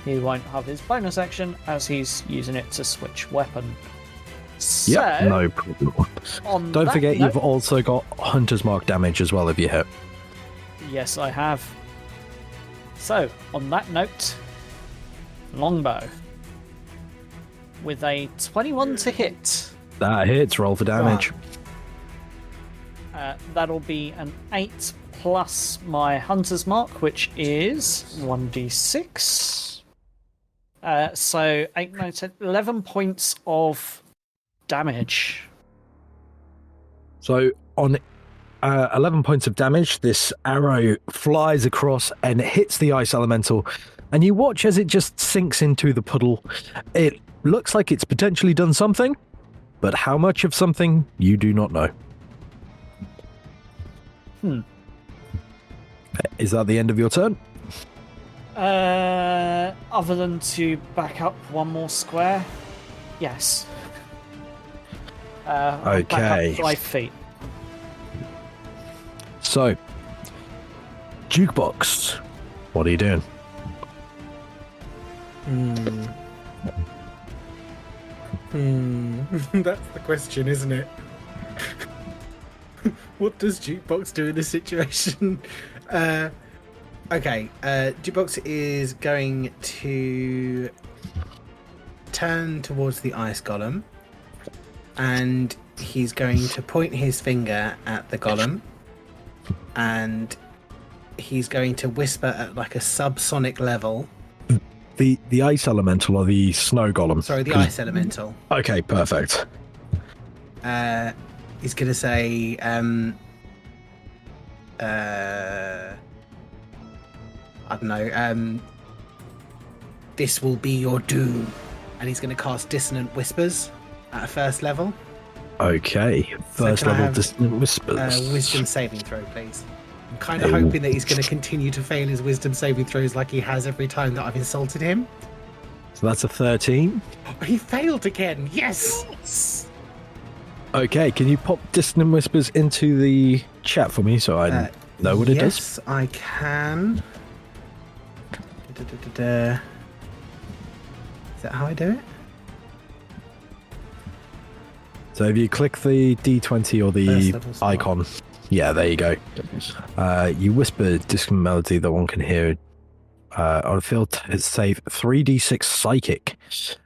he won't have his bonus action as he's using it to switch weapon. So, Yep, no problem. Don't forget, you've also got Hunter's Mark damage as well if you hit. Yes, I have. So, on that note, longbow with a 21 to hit. That hits, roll for damage. That'll be an 8 plus my Hunter's Mark, which is 1d6. So 8, 9, 10, 11 points of damage. So on 11 points of damage, this arrow flies across and hits the ice elemental, and you watch as it just sinks into the puddle. It looks like it's potentially done something, but how much of something, you do not know. Is that the end of your turn? Other than to back up one more square, yes. I'll back Okay. up 5 feet. So, Jukebox, what are you doing? That's the question, isn't it? What does Jukebox do in this situation? Okay, Jukebox is going to turn towards the ice golem, and he's going to point his finger at the golem, and he's going to whisper at like a subsonic level. The ice elemental or the snow golem? Sorry, the ice elemental. Okay, perfect. He's going to say, I don't know, this will be your doom. And he's going to cast Dissonant Whispers at a first level. Okay, first can I level have, Dissonant Whispers. Wisdom saving throw, please. I'm kind of hoping that he's going to continue to fail his wisdom saving throws like he has every time that I've insulted him. So that's a 13. He failed again. Yes. Okay, can you pop Dissonant Whispers into the chat for me so I know what it does? Yes, I can. Is that how I do it? So if you click the D20 or the First level spell. icon, yeah, there you go. You whisper distant melody that one can hear on a field save 3d6 psychic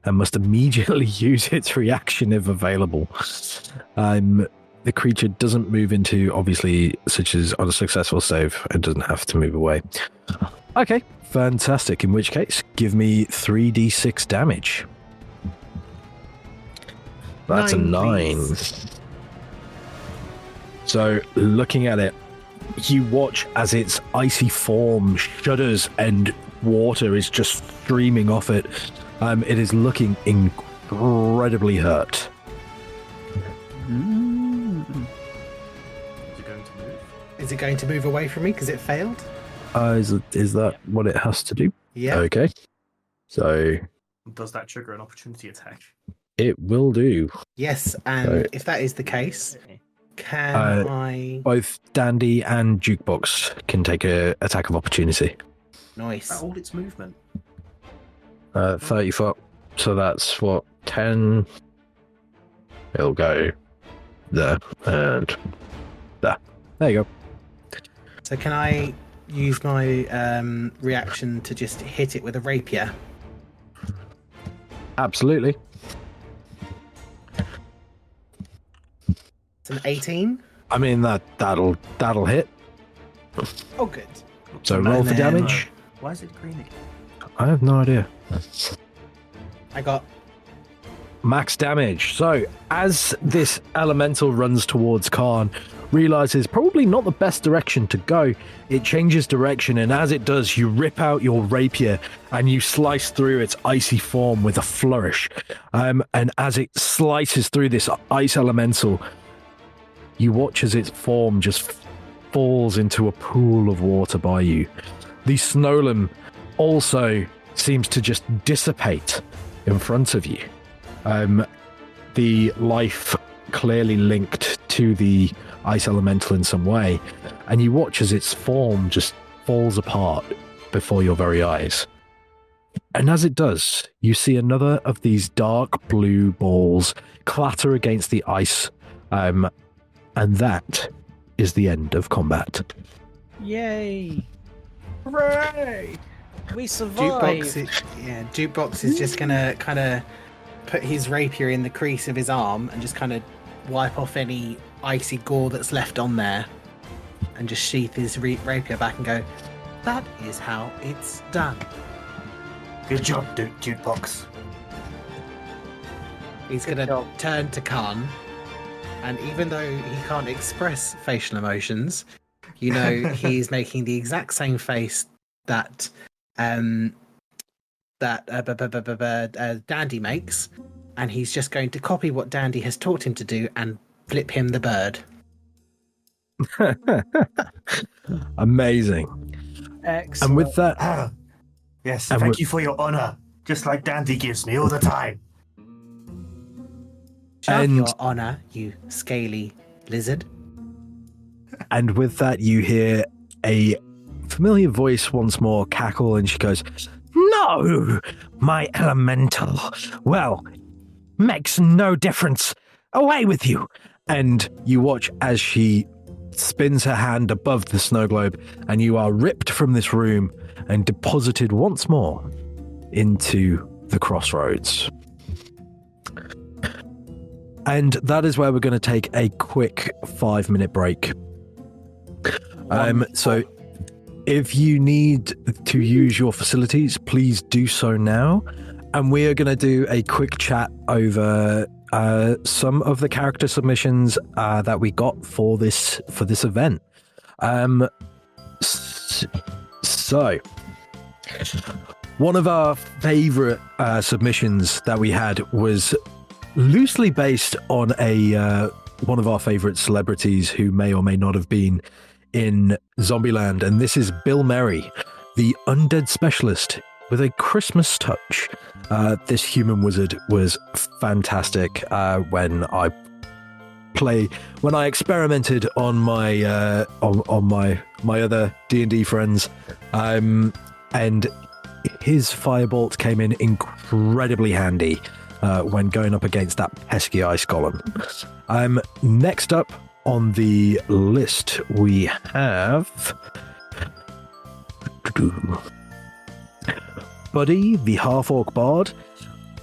and must immediately use its reaction if available. The creature doesn't move into, obviously, such as on a successful save, it doesn't have to move away. Okay, fantastic. In which case, give me 3d6 damage. That's a 9. Please. So, looking at it, you watch as its icy form shudders and water is just streaming off it. It is looking incredibly hurt. Is it going to move? Is it going to move away from me because it failed? Is that what it has to do? Yeah. Okay. So, Does that trigger an opportunity attack? it will do. Yes, and So- if that is the case, can I... Both Dandy and Jukebox can take a attack of opportunity. Nice. Is that all its movement? 30 foot. So that's what, 10? It'll go there and there. There you go. So can I use my reaction to just hit it with a rapier? Absolutely. It's an 18. I mean that'll hit. Oh, good. So roll for then- damage. Why is it green again? I have no idea. I got... Max damage. So as this elemental runs towards Khan, realizes probably not the best direction to go, it changes direction, and as it does, you rip out your rapier and you slice through its icy form with a flourish. And as it slices through this ice elemental, you watch as its form just falls into a pool of water by you. The Snowlam also seems to just dissipate in front of you. The life clearly linked to the ice elemental in some way, and you watch as its form just falls apart before your very eyes. And as it does, you see another of these dark blue balls clatter against the ice, and that is the end of combat. Yay! Hooray! We survived! Jukebox is just gonna kind of put his rapier in the crease of his arm and just kind of wipe off any icy gore that's left on there, and just sheath his rapier back and go, "That is how it's done." Good job, Jukebox. He's going to turn to Khan, and even though he can't express facial emotions, you know he's making the exact same face that Dandy makes, and he's just going to copy what Dandy has taught him to do and flip him the bird. Amazing. Excellent. And with that, Yes, And thank we- you for your honor, just like Dandy gives me all the time. Shove And- your honor, you scaly lizard. and with that, you hear a familiar voice once more cackle, and she goes, No, my elemental. Well, makes no difference. Away with you. and you watch as she spins her hand above the snow globe, and you are ripped from this room and deposited once more into the crossroads. And that is where we're going to take a quick 5-minute break. So if you need to use your facilities, please do so now. And we are going to do a quick chat over some of the character submissions that we got for this event. So one of our favorite submissions that we had was loosely based on one of our favorite celebrities who may or may not have been in Zombieland, and this is Bill Merry, the undead specialist with a Christmas touch. This human wizard was fantastic when I experimented on my other D&D friends, and his firebolt came in incredibly handy when going up against that pesky ice golem. Next up on the list we have Buddy, the half-orc bard.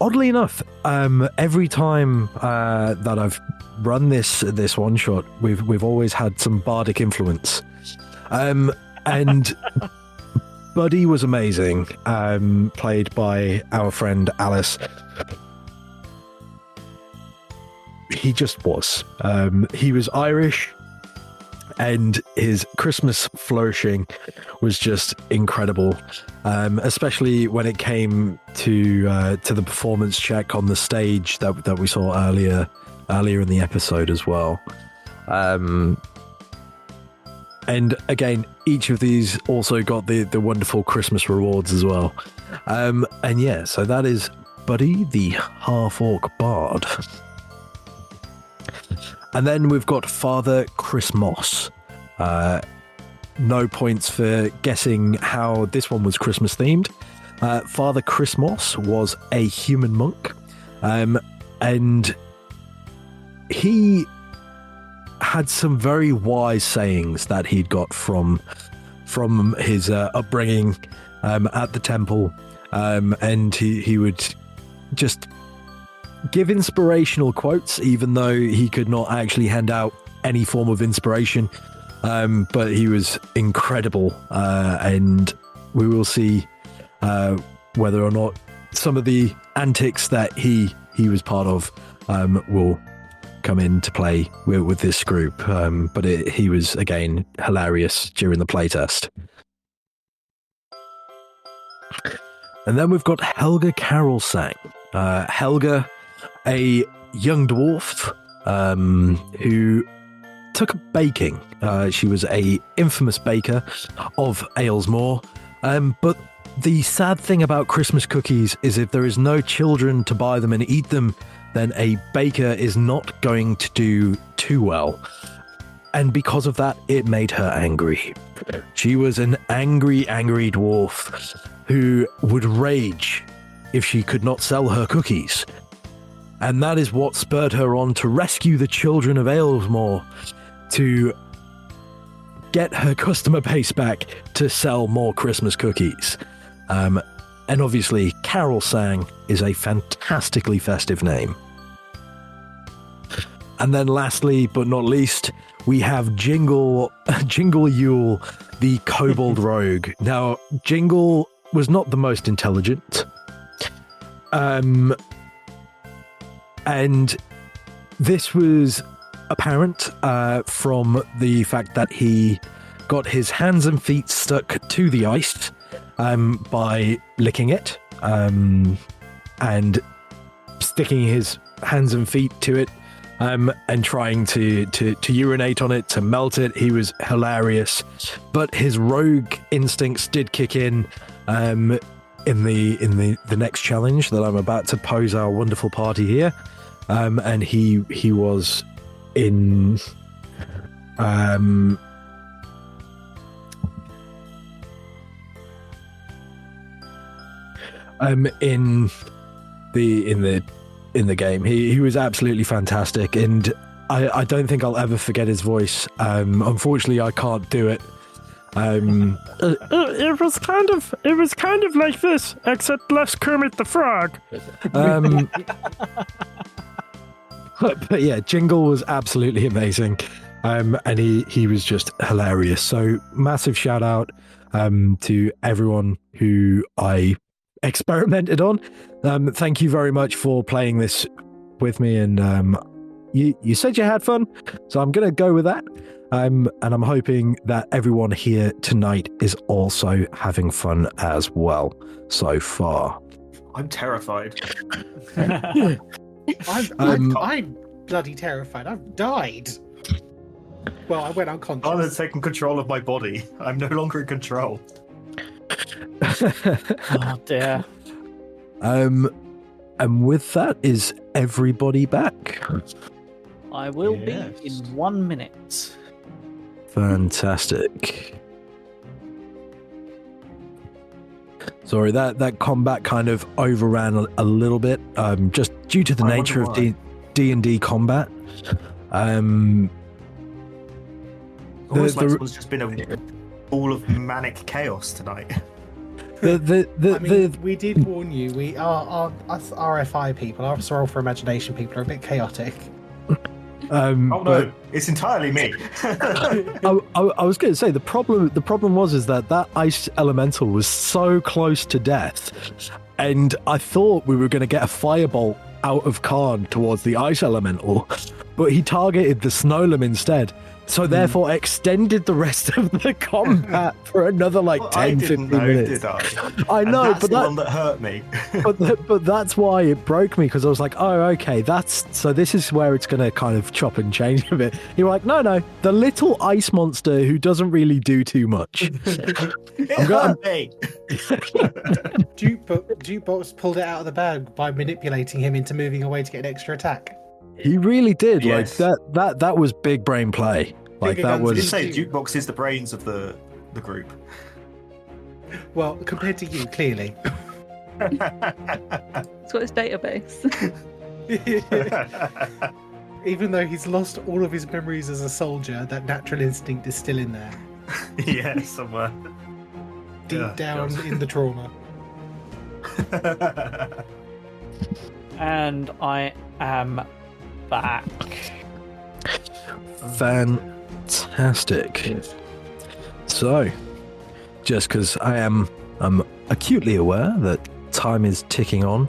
Oddly enough, every time that I've run this one shot, we've always had some bardic influence, and Buddy was amazing, played by our friend Alice. He just was. He was Irish, and his Christmas flourishing was just incredible, especially when it came to the performance check on the stage that we saw earlier in the episode as well. And again, each of these also got the wonderful Christmas rewards as well. And yeah, so that is Buddy, the half-orc bard. And then we've got Father Chris Moss. No points for guessing how this one was Christmas themed. Father Chris Moss was a human monk, and he had some very wise sayings that he'd got from his upbringing at the temple, and he would just give inspirational quotes, even though he could not actually hand out any form of inspiration. But he was incredible, and we will see whether or not some of the antics that he was part of will come into play with this group. But he was, again, hilarious during the playtest. And then we've got Helga Carolsang. Helga, a young dwarf who took up baking. She was a infamous baker of Aylesmore. But the sad thing about Christmas cookies is if there is no children to buy them and eat them, then a baker is not going to do too well. And because of that, it made her angry. She was an angry dwarf who would rage if she could not sell her cookies. And that is what spurred her on to rescue the children of Aylesmore, to get her customer base back to sell more Christmas cookies. And obviously, Carolsang is a fantastically festive name. And then lastly, but not least, we have Jingle Yule, the Kobold Rogue. Now, Jingle was not the most intelligent. And this was apparent from the fact that he got his hands and feet stuck to the ice by licking it and sticking his hands and feet to it and trying to urinate on it, to melt it. He was hilarious, but his rogue instincts did kick in the next challenge that I'm about to pose our wonderful party here, and he was in in the game. He was absolutely fantastic, and I don't think I'll ever forget his voice. Unfortunately, I can't do it. It was kind of like this, except less Kermit the Frog. But yeah, Jingle was absolutely amazing, and he was just hilarious. So massive shout out to everyone who I experimented on. Thank you very much for playing this with me, and you said you had fun, so I'm gonna go with that. And I'm hoping that everyone here tonight is also having fun as well so far. I'm terrified. I'm bloody terrified. I've died. Well, I went unconscious. I'm taking control of my body. I'm no longer in control. Oh dear. And with that, is everybody back? I will Yes. be in 1 minute. Fantastic. Sorry, that combat kind of overran a little bit, just due to the I nature of wonder D&D combat. Almost like the- someone's just been a ball of manic chaos tonight. We did warn you. We are us RFI people, our Roll for Imagination people, are a bit chaotic. Oh but no, it's entirely me. I was going to say the problem was that ice elemental was so close to death, and I thought we were going to get a firebolt out of Khan towards the ice elemental, but he targeted the Snowlim instead. So therefore extended the rest of the combat for another like Well, 10, I 15 didn't know, minutes. did I? I And know, that's but the one that hurt me. but that's why it broke me, because I was like, oh, okay, so this is where it's going to kind of chop and change a bit. You're like, no, the little ice monster who doesn't really do too much. It I'm going- hurt me. Jukebox pulled it out of the bag by manipulating him into moving away to get an extra attack. He really did. Yes. Like that was big brain play. Like Bigger that guns Did you was. say Jukebox is the brains of the group? Well, compared to you, clearly. It's got his database. Even though he's lost all of his memories as a soldier, that natural instinct is still in there, Yeah, somewhere. deep Yeah, down God. in the trauma. And I am back. Fantastic. So, just because I'm acutely aware that time is ticking on,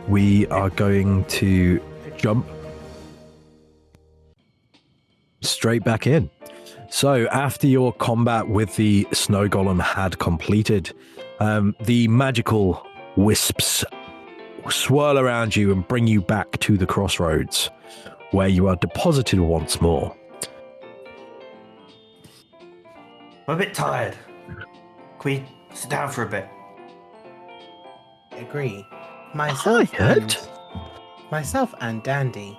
we are going to jump straight back in. So, after your combat with the snow golem had completed, the magical wisps swirl around you and bring you back to the crossroads, where you are deposited once more. I'm a bit tired. Can we sit down for a bit? Agree. Hi, Ed. Myself and Dandy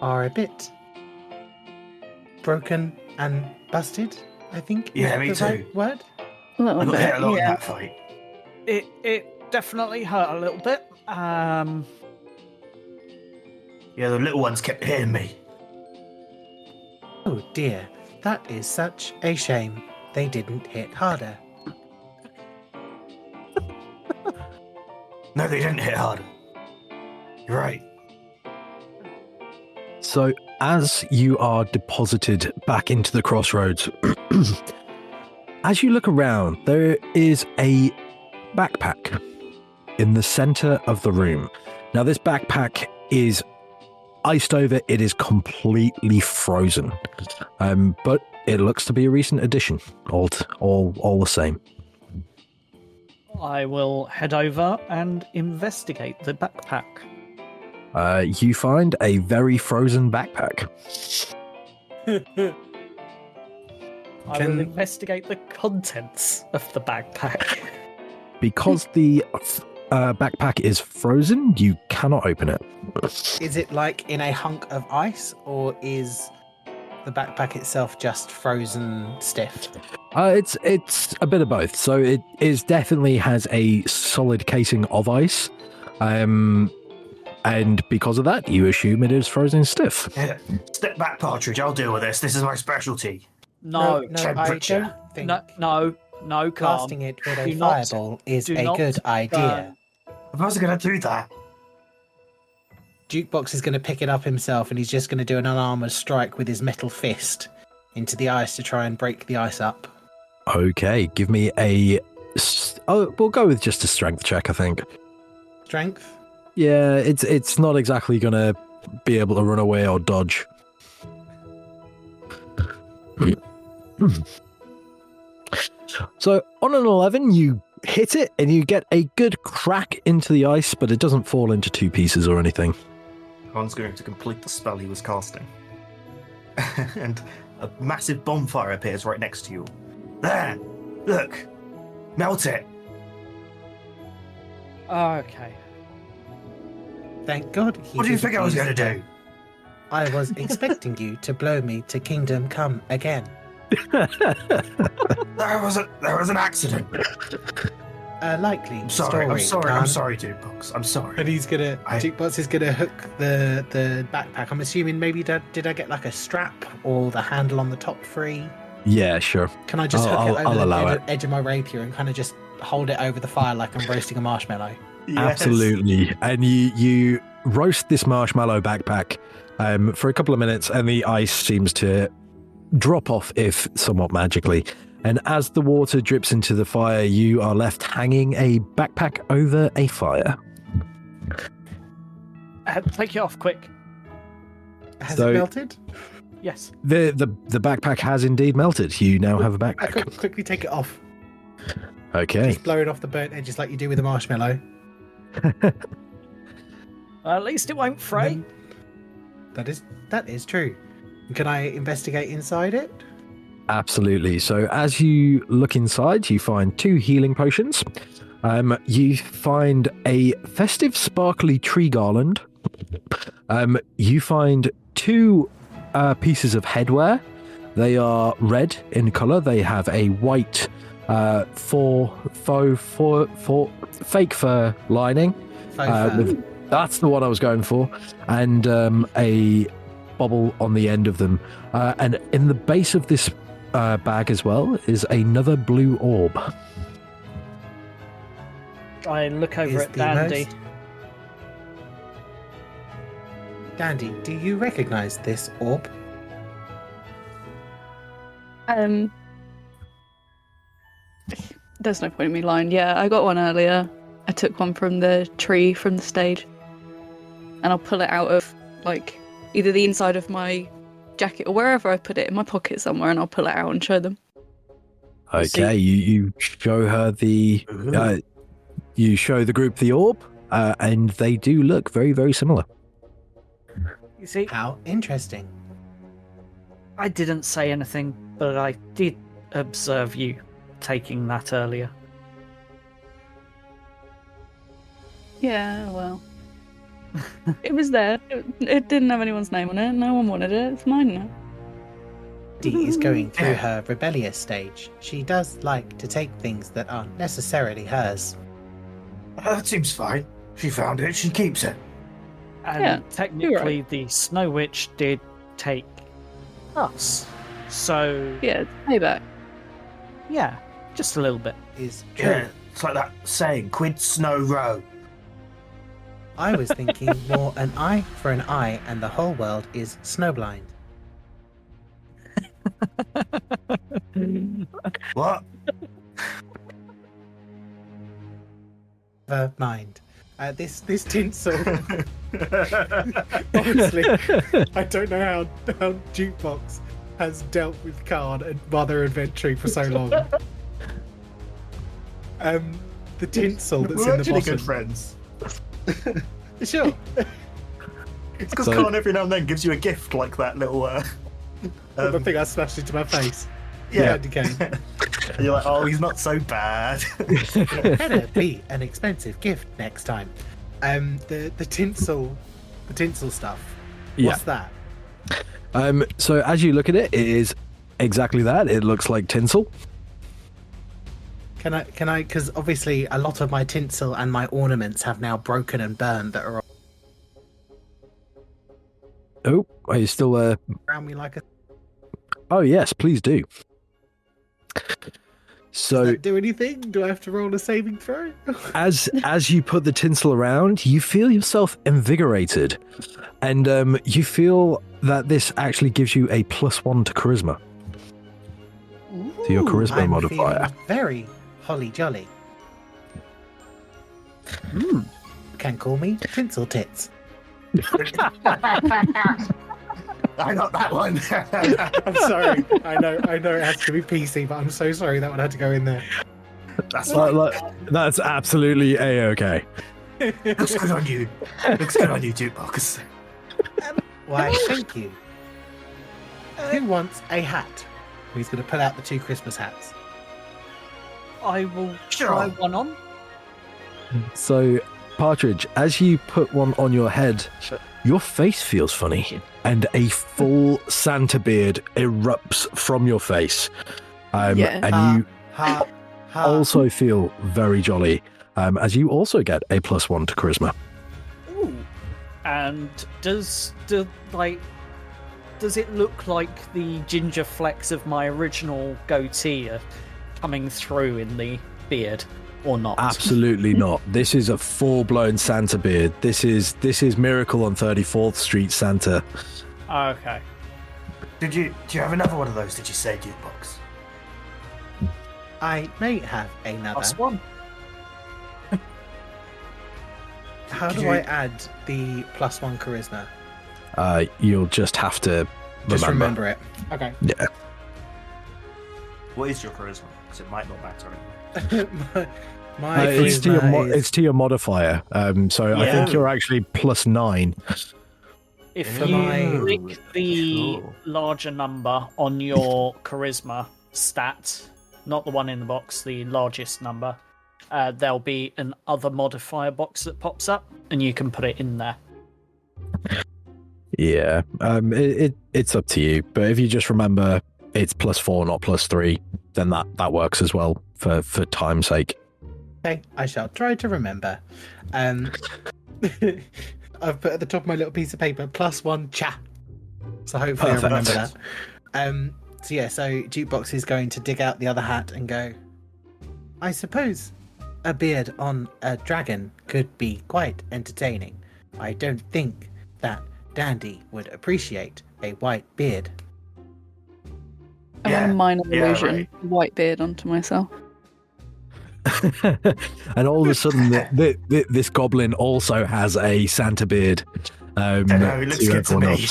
are a bit broken and busted, I think. Yeah, is me the too. right word? A little I got bit, hit a lot in yeah. that fight. It definitely hurt a little bit. Yeah, the little ones kept hitting me. Oh dear, that is such a shame. They didn't hit harder. No, they didn't hit harder. You're right. So, as you are deposited back into the crossroads, as you look around, there is a backpack in the center of the room. Now, this backpack is iced over. It is completely frozen, but it looks to be a recent addition. All the same. I will head over and investigate the backpack. You find a very frozen backpack. I will investigate the contents of the backpack. Because the backpack is frozen, you cannot open it. Is it like in a hunk of ice, or is the backpack itself just frozen stiff? It's a bit of both. So it is definitely has a solid casing of ice, and because of that, you assume it is frozen stiff. Yeah. Step back, Partridge. I'll deal with this. This is my specialty. No, I temperature. don't think no, Calm. blasting it with a Do not- fireball is do a not good idea. If I was going to do that, Jukebox is going to pick it up himself, and he's just going to do an unarmored strike with his metal fist into the ice to try and break the ice up. Okay, give me we'll go with just a strength check, I think. Strength? Yeah, it's not exactly gonna be able to run away or dodge. So on an 11, you hit it and you get a good crack into the ice, but it doesn't fall into two pieces or anything. Ron's going to complete the spell he was casting. And a massive bonfire appears right next to you. There! Look! Melt it! Okay. Thank God. What do you think I was going to do? I was expecting you to blow me to Kingdom Come again. There was an accident. A likely I'm sorry, story. I'm sorry, Jukebox. I'm sorry. And Jukebox is gonna hook the backpack. I'm assuming maybe did I get like a strap or the handle on the top free? Yeah, sure. Can I just hook I'll it over allow the edge of my rapier and kind of just hold it over the fire like I'm roasting a marshmallow? Yes. Absolutely. And you roast this marshmallow backpack for a couple of minutes, and the ice seems to drop off, if somewhat magically. And as the water drips into the fire, you are left hanging a backpack over a fire. Take it off quick. Has So- it melted? Yes. The backpack has indeed melted. You now have a I backpack. quickly take it off. Okay. Just blow it off the burnt edges like you do with a marshmallow. At least it won't fray. That is true. Can I investigate inside it? Absolutely. So as you look inside, you find 2 healing potions. You find a festive sparkly tree garland. You find 2 pieces of headwear. They are red in colour. They have a white fake fur lining. That's the one I was going for. And a bubble on the end of them. And in the base of this bag as well is another blue orb. I look over Is at the Dandy. most- Dandy, do you recognize this orb? There's no point in me lying. Yeah, I got one earlier. I took one from the tree from the stage, and I'll pull it out of like either the inside of my jacket or wherever I put it in my pocket somewhere, and I'll pull it out and show them. Okay, you show her you show the group the orb, and they do look very, very similar. You see, How interesting. I didn't say anything, but I did observe you taking that earlier. Yeah, well, it was there. It didn't have anyone's name on it. No one wanted it. It's mine now. Dee is going through her rebellious stage. She does like to take things that aren't necessarily hers. That seems fine. She found it. She keeps it. And Yeah, technically, the Snow Witch did take us. So, Yeah, it's payback. yeah, just a little bit. Is true. Yeah, it's like that saying, quid snow row. I was thinking more an eye for an eye and the whole world is snowblind. What? Never mind. This tinsel. Honestly, I don't know how Jukebox has dealt with Khan and Mother Adventuring for so long. The tinsel that's We're in the actually bottom. good friends. Sure. It's because So- Khan every now and then gives you a gift like that little. The thing I smashed into my face. Yeah. Candy cane. And you're like, oh, he's not so bad. Better be an expensive gift next time. The tinsel stuff. What's that? So as you look at it, it is exactly that. It looks like tinsel. Can I? Because obviously a lot of my tinsel and my ornaments have now broken and burned that are Oh, are you still around me like a. Oh yes, please do. Does So that do anything? Do I have to roll a saving throw? as you put the tinsel around, you feel yourself invigorated, and you feel that this actually gives you a +1 to charisma. To your charisma I'm modifier. feeling very holly jolly. Can call me Tinsel Tits. I got that one. I'm sorry. I know it has to be PC, but I'm so sorry that one had to go in there. That's right. That's absolutely a-okay. Looks good on you. Looks good on you, Jukebox. Why, thank you. Who wants a hat? Who's going to pull out the 2 Christmas hats? I will Sure. try one on. So, Partridge, as you put one on your head, your face feels funny, and a full Santa beard erupts from your face. And you Ha, ha. also feel very jolly, as you also get a +1 to charisma. Ooh. And does it look like the ginger flecks of my original goatee are coming through in the beard, or not? Absolutely not. This is a full-blown Santa beard. This is Miracle on 34th Street Santa. Okay. Do you have another one of those? Did you say, Jukebox? I may have another. +1. How Could do you- I add the +1 charisma? You'll just have to Just remember it. Okay. Yeah. What is your charisma? Because it might not matter anyway. my It's to your charisma is- it's to your modifier. So I think Yeah. you're actually +9. If For you my- click the Cool. larger number on your charisma stat, not the one in the box, the largest number, there'll be an other modifier box that pops up, and you can put it in there. Yeah. It's up to you. But if you just remember it's +4, not +3, then that works as well for time's sake. Okay, I shall try to remember. I've put at the top of my little piece of paper +1 cha. So hopefully Perfect. I remember that. So Jukebox is going to dig out the other hat and go, I suppose a beard on a dragon could be quite entertaining. I don't think that Dandy would appreciate a white beard. I want a minor yeah, illusion, right. white beard onto myself. And all of a sudden, this goblin also has a Santa beard. I know, it looks to good to everyone me.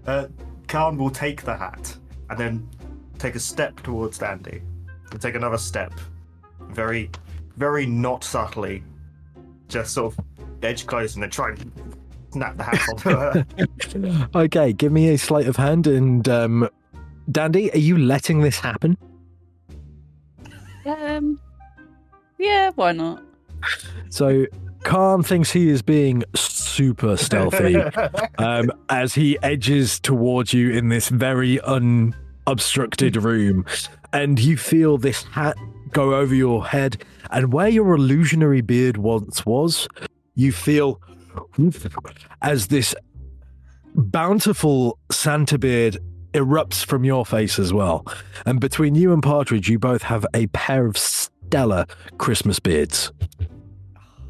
else. Khan will take the hat and then take a step towards Dandy. And take another step. Very, very not subtly. Just sort of edge close and then try and snap the hat onto her. Okay, give me a sleight of hand. And Dandy, are you letting this happen? Yeah, why not? So Khan thinks he is being super stealthy as he edges towards you in this very unobstructed room, and you feel this hat go over your head, and where your illusionary beard once was, you feel as this bountiful Santa beard erupts from your face as well. And between you and Partridge, you both have a pair of stellar Christmas beards.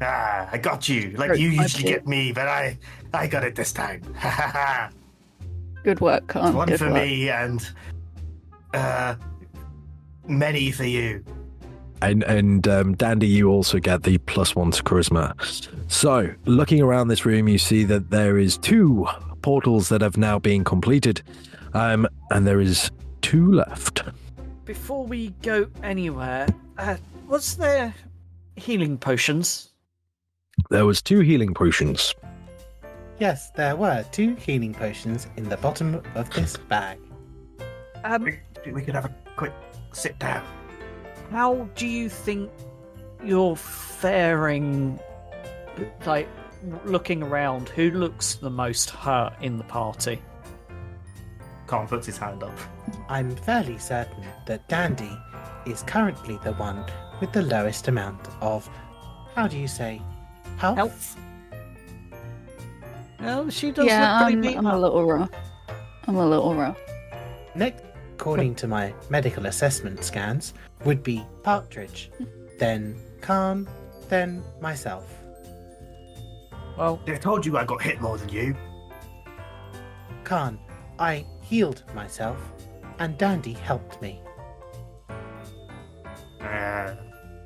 I got you. Like Right, you I usually did. get me, but I got it this time. Ha ha ha. Good work, Khan. One Good for work. me and many for you. And Dandy, you also get the +1 to charisma. So, looking around this room, you see that there is 2 portals that have now been completed, and there is 2 left. Before we go anywhere, was there healing potions? There was 2 healing potions. Yes, there were 2 healing potions in the bottom of this bag. We could have a quick sit down. How do you think you're faring? Like, looking around, who looks the most hurt in the party? Khan puts his hand up. I'm fairly certain that Dandy is currently the one with the lowest amount of, how do you say, health? Health. Well, she does Yeah, look pretty beat I'm a up. little rough. I'm a little rough. Next, according to my medical assessment scans, would be Partridge, then Khan, then myself. Well, They told you I got hit more than you. Khan, I healed myself, and Dandy helped me.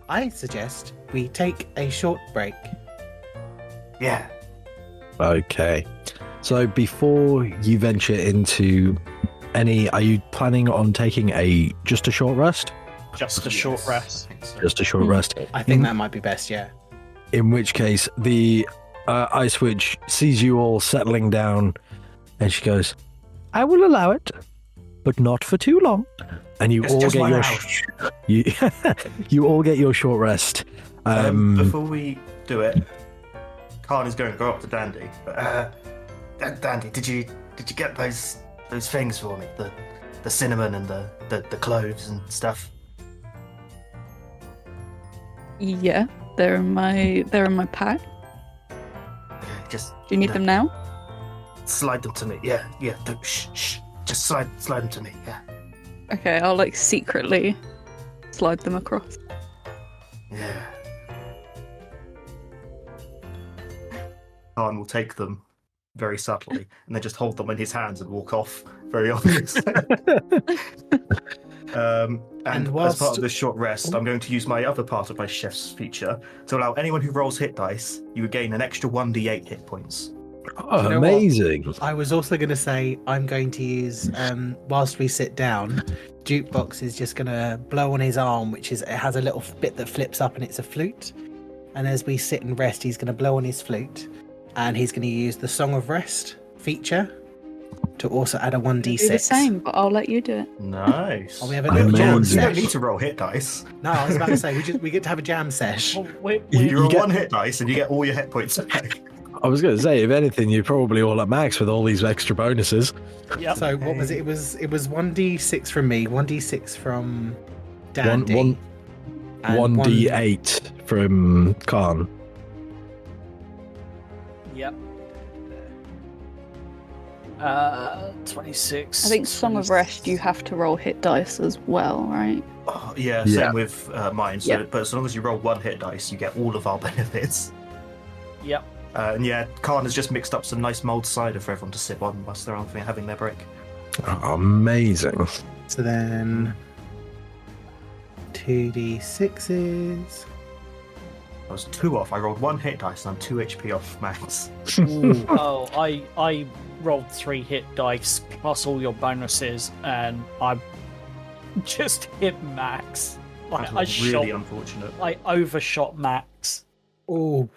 I suggest we take a short break. Yeah. Okay. So, before you venture into any, are you planning on taking just a short rest? just a short Yes, rest. I think so. Just a short rest. I think that might be best, yeah. In which case, the Ice Witch sees you all settling down, and she goes, "I will allow it, but not for too long." And you all Just get 1 your hour. you all get your short rest. Before we do it, Khan is going to go up to Dandy. Dandy, did you get those things for me? The cinnamon and the cloves and stuff. Yeah, they're in my pack. Just Do you need them now? slide them to me. Yeah. Shh. Just slide them to me. Yeah. Okay, I'll like secretly slide them across. Yeah. Khan will take them very subtly and then just hold them in his hands and walk off very obviously. And And as whilst- part of this short rest, I'm going to use my other part of my chef's feature to allow anyone who rolls hit dice, you would gain an extra 1d8 hit points. Oh, you know what? amazing! I was also going to say I'm going to use, whilst we sit down, Jukebox is just going to blow on his arm, it has a little bit that flips up and it's a flute. And as we sit and rest, he's going to blow on his flute. And he's going to use the Song of Rest feature to also add a 1d6. Do the same, but I'll let you do it. Nice. Oh, we have a little You jam don't sesh. need to roll hit dice. No, I was about to say we get to have a jam sesh. Well, You roll get- 1 hit dice and you get all your hit points back. I was going to say, if anything, you're probably all at max with all these extra bonuses. Yep. So what was it? It was 1d6 from me, 1d6 from Dandy, One and 1d8 from Khan. Yep. 26. I think Song of Rest you have to roll hit dice as well, right? Oh, yeah, Yeah. same with mine. So, Yeah. But as long as you roll 1 hit dice, you get all of our benefits. Yep. And yeah, Khan has just mixed up some nice mulled cider for everyone to sip on whilst they're having their break. Oh, amazing. So then 2d6s. I was 2 off. I rolled 1 hit dice and I'm 2 HP off max. Oh, I rolled 3 hit dice plus all your bonuses, and I just hit max. Like, That's I really shot, unfortunate. I overshot max. Oh,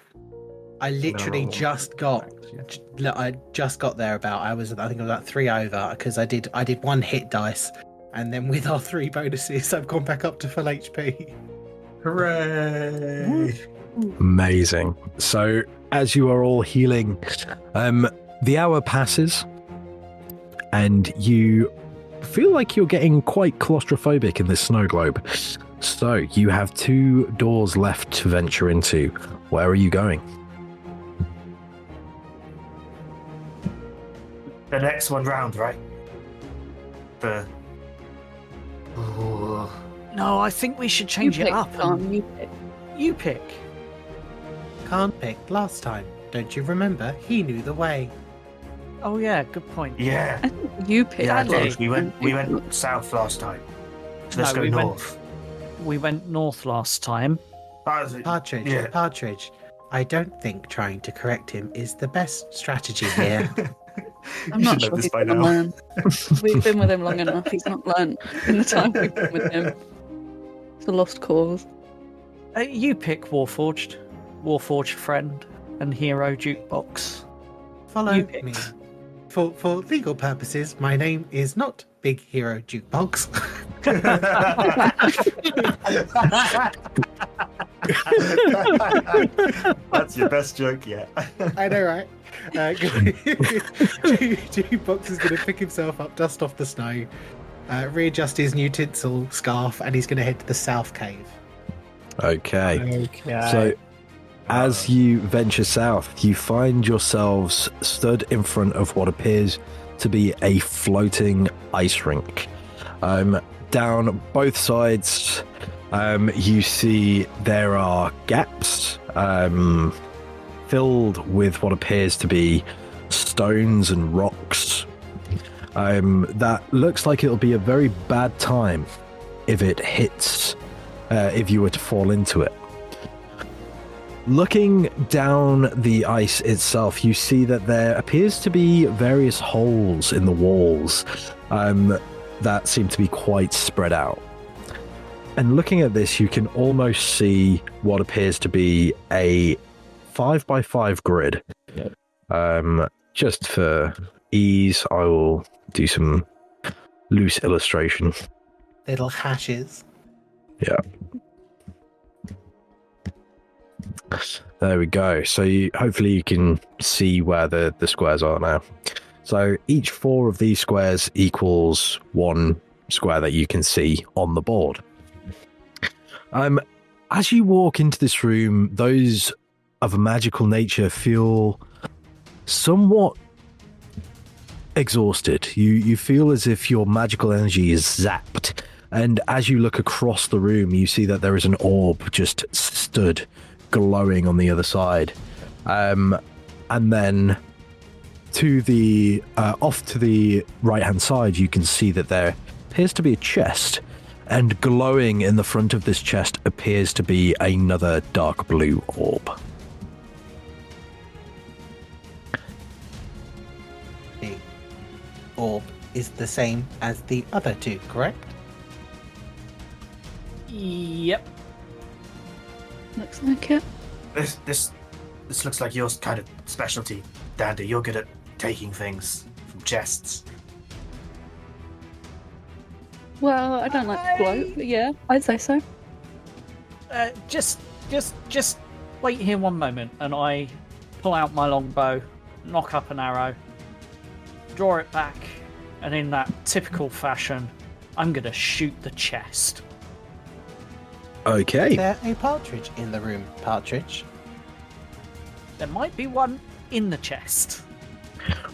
I literally roll just got. max, yeah. I just got there about. I think I was about 3 over because I did 1 hit dice, and then with our 3 bonuses, I've gone back up to full HP. Hooray! Amazing. So, as you are all healing, the hour passes, and you feel like you're getting quite claustrophobic in this snow globe. So, you have 2 doors left to venture into. Where are you going? The next one round, right? Ooh. No, I think we should change you it pick, up. Khan, And you pick. you pick. Can't pick last time. Don't you remember? He knew the way. Oh yeah, good point. Yeah. I think you picked. Yeah, Dandy. we went south last time. So let's No, go we north. We went north last time. Partridge, Yeah. Partridge. I don't think trying to correct him is the best strategy here. I'm You not should know sure this he's by gonna now. learn. We've been with him long enough. He's not learned in the time we've been with him. It's a lost cause. You pick Warforged friend, and hero jukebox. Follow You pick. me. For legal purposes, my name is not Big Hero Jukebox. That's your best joke yet. I know, right? Jukebox is going to pick himself up, dust off the snow, readjust his new tinsel scarf, and he's going to head to the south cave. Okay. So, as you venture south, you find yourselves stood in front of what appears to be a floating ice rink. Down both sides, you see there are gaps filled with what appears to be stones and rocks. That looks like it'll be a very bad time if it hits, if you were to fall into it. Looking down the ice itself, you see that there appears to be various holes in the walls that seem to be quite spread out. And looking at this, you can almost see what appears to be a 5x5 grid. Just for ease, I will do some loose illustration. Little hashes. Yeah. There we go. So hopefully you can see where the squares are now. So each 4 of these squares equals 1 square that you can see on the board. As you walk into this room, those of a magical nature feel somewhat exhausted. You feel as if your magical energy is zapped. And as you look across the room, you see that there is an orb just stood glowing on the other side. And then to the off to the right hand side, you can see that there appears to be a chest, and glowing in the front of this chest appears to be another dark blue orb. The orb is the same as the other 2, correct? Yep. Looks like it. This looks like your kind of specialty, Dandy. You're good at taking things from chests. Well, I don't like to float, but yeah, I'd say so. Just wait here one moment, and I pull out my longbow, knock up an arrow, draw it back, and in that typical fashion, I'm gonna shoot the chest. Okay. Is there a partridge in the room, Partridge? There might be one in the chest.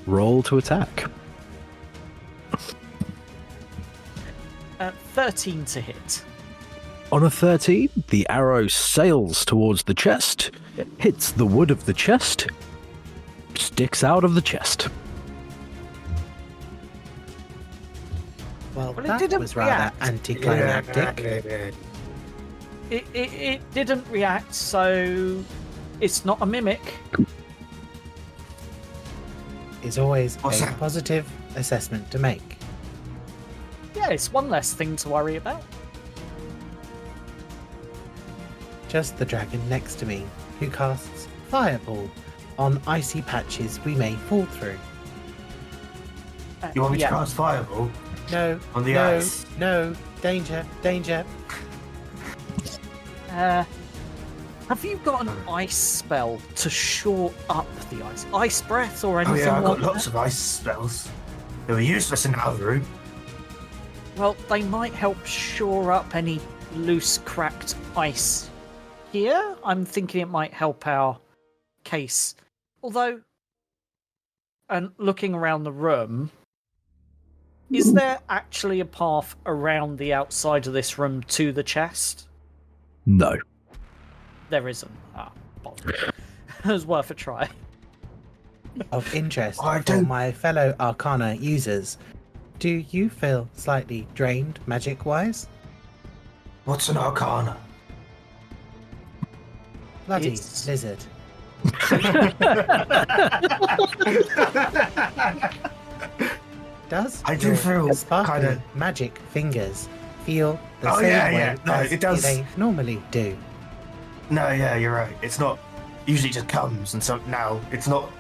Roll to attack. 13 to hit. On a 13, the arrow sails towards the chest, hits the wood of the chest, sticks out of the chest. Well, Well, it that didn't was rather react. anticlimactic. It didn't react, so it's not a mimic. Is always What's a that? positive assessment to make. Yeah, it's one less thing to worry about. Just the dragon next to me, who casts Fireball on icy patches we may fall through. You want me yeah. to cast Fireball? No, On the no, ice. no, danger, danger. Have you got an ice spell to shore up the ice? Ice breath or Oh anything yeah, I've like got lots that? of ice spells. They were useless in our room. Well, they might help shore up any loose, cracked ice here. I'm thinking it might help our case. Although, and looking around the room, is there actually a path around the outside of this room to the chest? No. There isn't. Ah, bother. It was worth a try. of interest I for don't- my fellow Arcana users. Do you feel slightly drained magic-wise? What's an arcana? Bloody It's- lizard. Does I do your feel sparkly kinda- magic fingers feel the Oh, same yeah, way yeah. No, as it does. they normally do? No, yeah, you're right. It's not usually just comes, and so now it's not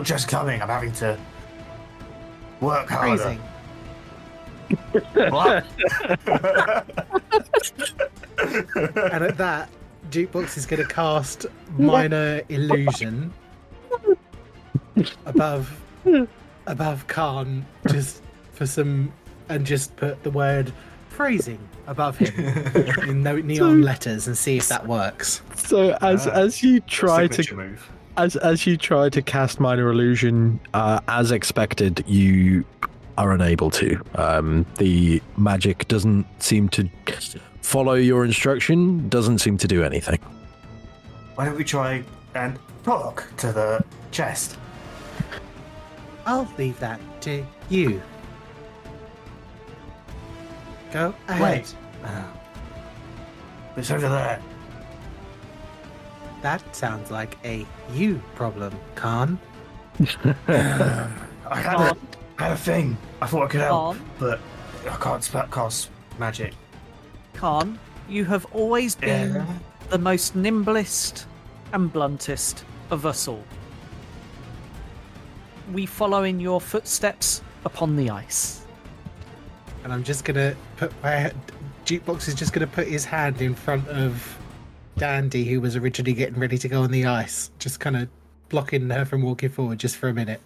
just coming. I'm having to work harder. Phrasing. What? And at that, Jukebox is going to cast Minor Illusion above Khan, just for some, and just put the word phrasing above him in neon letters and see if that works. So as you try Signature to move. as you try to cast minor illusion, as expected, you are unable to. The magic doesn't seem to follow your instruction. Doesn't seem to do anything. Why don't we try and talk to the chest? I'll leave that to you. Go ahead. Wait. It's over there. That sounds like a you problem, Khan. I had a thing. I thought I could help, Khan? but I can't cast magic. Khan, you have always been Yeah. the most nimblest and bluntest of us all. We follow in your footsteps upon the ice. And I'm just gonna put my Jukebox is just gonna put his hand in front of Dandy, who was originally getting ready to go on the ice, just kind of blocking her from walking forward just for a minute.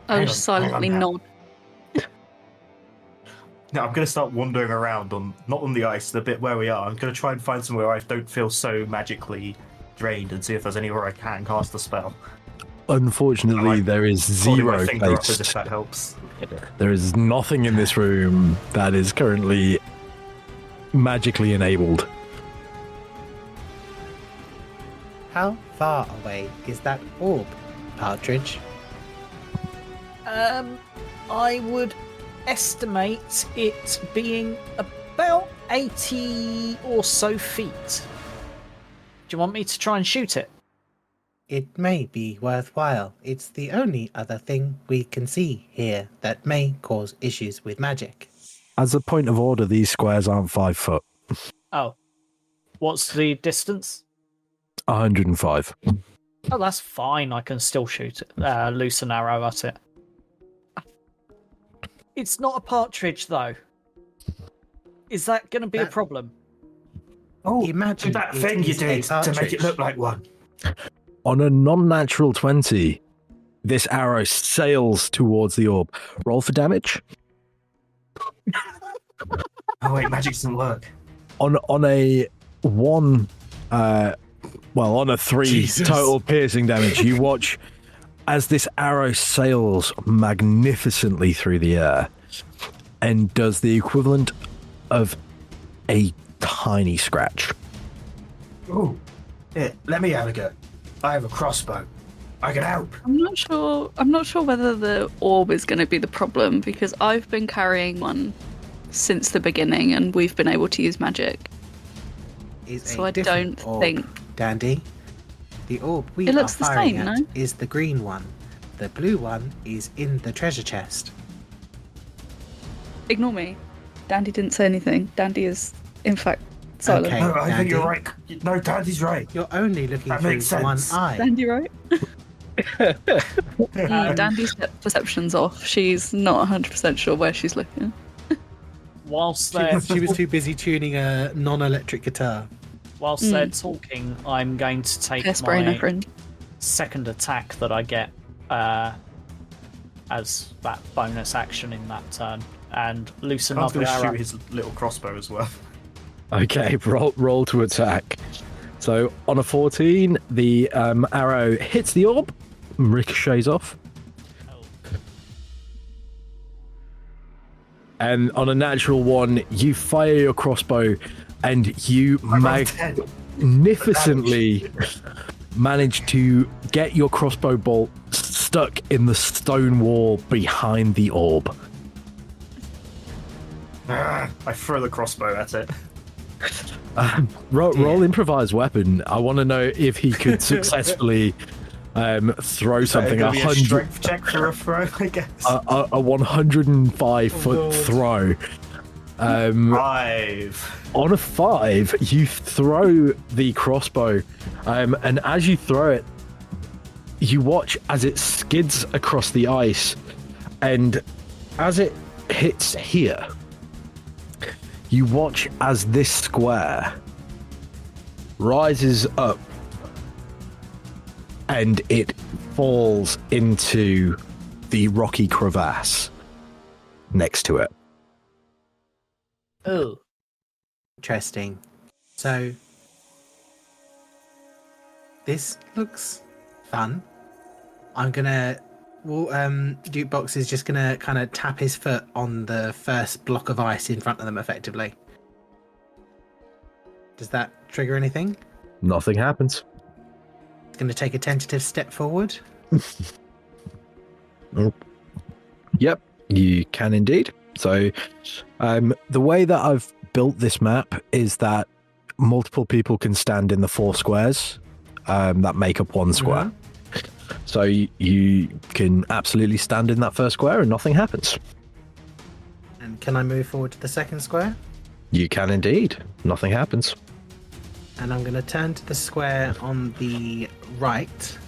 I'll Hang just on, hang silently on now. nod. No, I'm going to start wandering around not on the ice, the bit where we are. I'm going to try and find somewhere I don't feel so magically drained and see if there's anywhere I can cast the spell. Unfortunately, Like, there is Holding my zero finger up as if placed. that helps. There is nothing in this room that is currently magically enabled. How far away is that orb, Partridge? I would estimate it being about 80 or so feet. Do you want me to try and shoot it? It may be worthwhile. It's the only other thing we can see here that may cause issues with magic. As a point of order, these squares aren't 5 foot. Oh. What's the distance? 105. Oh, that's fine. I can still shoot it. Loose an arrow at it. It's not a partridge, though. Is that going to be a That- problem? Oh, Imagine that it thing you is a did to make partridge. it look like one. On a non-natural 20, this arrow sails towards the orb. Roll for damage. Oh wait, magic doesn't work. On a 1, on a 3 Jesus. total piercing damage, you watch as this arrow sails magnificently through the air and does the equivalent of a tiny scratch. Oh, here, let me have a go. I have a crossbow. I can help. I'm not sure whether the orb is going to be the problem because I've been carrying one since the beginning and we've been able to use magic. Is So a I different don't orb, think- Dandy. The orb we It looks are the firing same, at no? is the green one. The blue one is in the treasure chest. Ignore me. Dandy didn't say anything. Dandy is, in fact, silent. Okay. No, I think you're Dandy. right. No, Dandy's right. You're only looking That through makes sense. one eye. Dandy, right? Dandy's perception's off. She's not 100% sure where she's looking. Whilst She they're, was, she was too busy tuning a non-electric guitar. whilst they're talking, I'm going to take Hairspray, my my friend. second attack that I get as that bonus action in that turn and loosen Khan's up going the to arrow. shoot his little crossbow as well. Okay, roll to attack. So on a 14, the arrow hits the orb, ricochets off. And on a natural 1, you fire your crossbow and you I rolled 10. magnificently manage to get your crossbow bolt stuck in the stone wall behind the orb. I throw the crossbow at it. Roll improvised weapon. I want to know if he could successfully throw something. Be a strength check for a throw, I guess. A 105 foot throw. 5. On a 5, you throw the crossbow, and as you throw it, you watch as it skids across the ice, and as it hits here, you watch as this square rises up and it falls into the rocky crevasse next to it. Oh. Interesting. So, this looks fun. I'm gonna... Well, Jukebox is just gonna kind of tap his foot on the first block of ice in front of them, effectively. Does that trigger anything? Nothing happens. It's gonna take a tentative step forward. Yep, you can indeed. So, the way that I've built this map is that multiple people can stand in the 4 squares that make up one square. Mm-hmm. So you can absolutely stand in that first square and nothing happens. And can I move forward to the second square? You can indeed. Nothing happens. And I'm going to turn to the square on the right.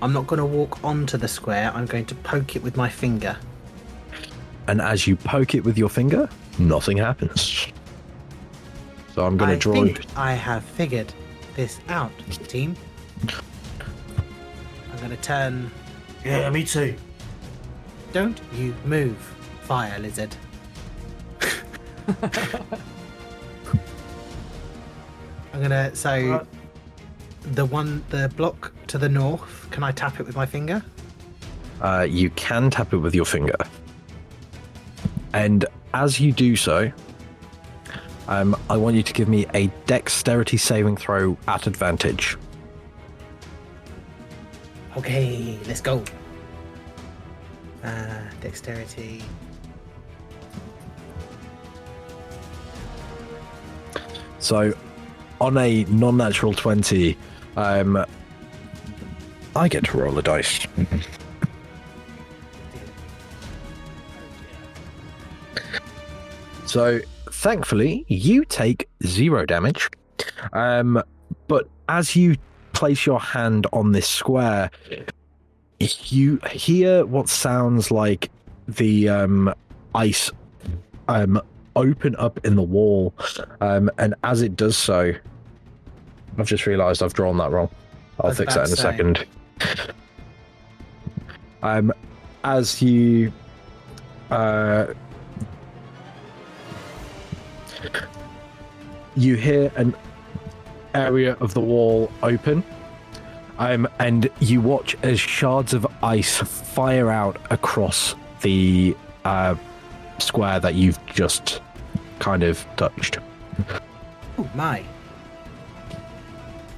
I'm not going to walk onto the square. I'm going to poke it with my finger. And as you poke it with your finger, nothing happens. So I'm going to draw... I have figured this out, team. I'm going to turn... Yeah, me too. Don't you move, fire lizard. I'm going to... So, the block to the north, can I tap it with my finger? You can tap it with your finger. And as you do so, I want you to give me a dexterity saving throw at advantage. Okay, let's go. Dexterity. So, on a non-natural 20, I get to roll a dice. So, thankfully, you take 0 damage. But as you place your hand on this square, you hear what sounds like the ice open up in the wall, and as it does so, I've just realized I've drawn that wrong. I'll fix that in a second. As you you hear an area of the wall open, and you watch as shards of ice fire out across the square that you've just kind of touched. Oh my.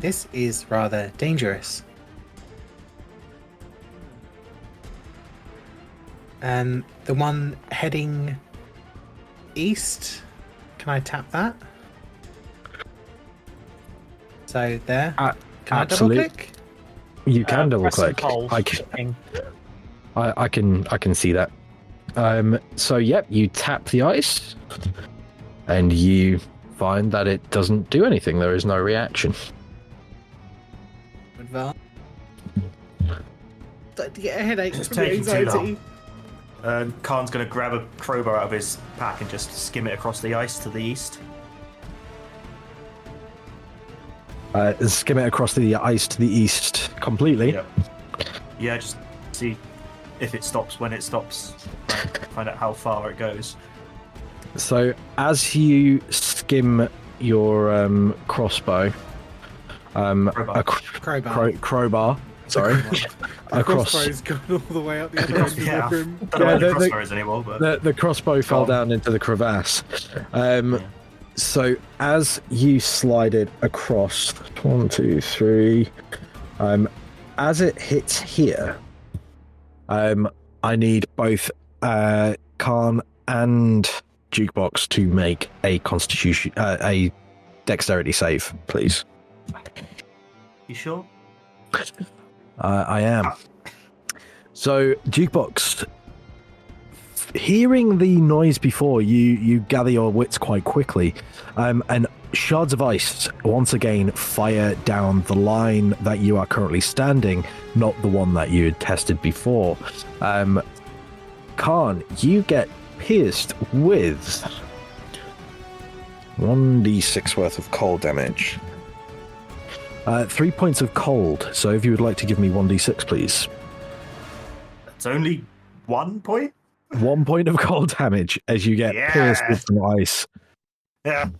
This is rather dangerous. The one heading east, can I tap that? So there. Can absolutely. I double click? You can double click. Hold. I can see that. So yep, you tap the ice, and you find that it doesn't do anything. There is no reaction. Starting to get a headache It's from the taking too anxiety. long. Khan's going to grab a crowbar out of his pack and just skim it across the ice to the east. Skim it across the ice to the east completely. Yep. Yeah, just see if it stops when it stops. Find out how far it goes. So as you skim your crossbow, crowbar. Sorry, across. Crossbow's gone all the way up the other end of Yeah, the room. I don't know where the crossbow is anymore, but The crossbow fell down into the crevasse. So as you slide it across, 1, 2, 3, As it hits here, I need both Khan and Jukebox to make a dexterity save, please. You sure? I am. So, Jukebox, hearing the noise before, you gather your wits quite quickly, and shards of ice once again fire down the line that you are currently standing, not the one that you had tested before. Khan, you get pierced with 1d6 worth of cold damage. 3 points of cold, so if you would like to give me 1d6, please. It's only 1 point? 1 point of cold damage as you get pierced with some ice. Yeah.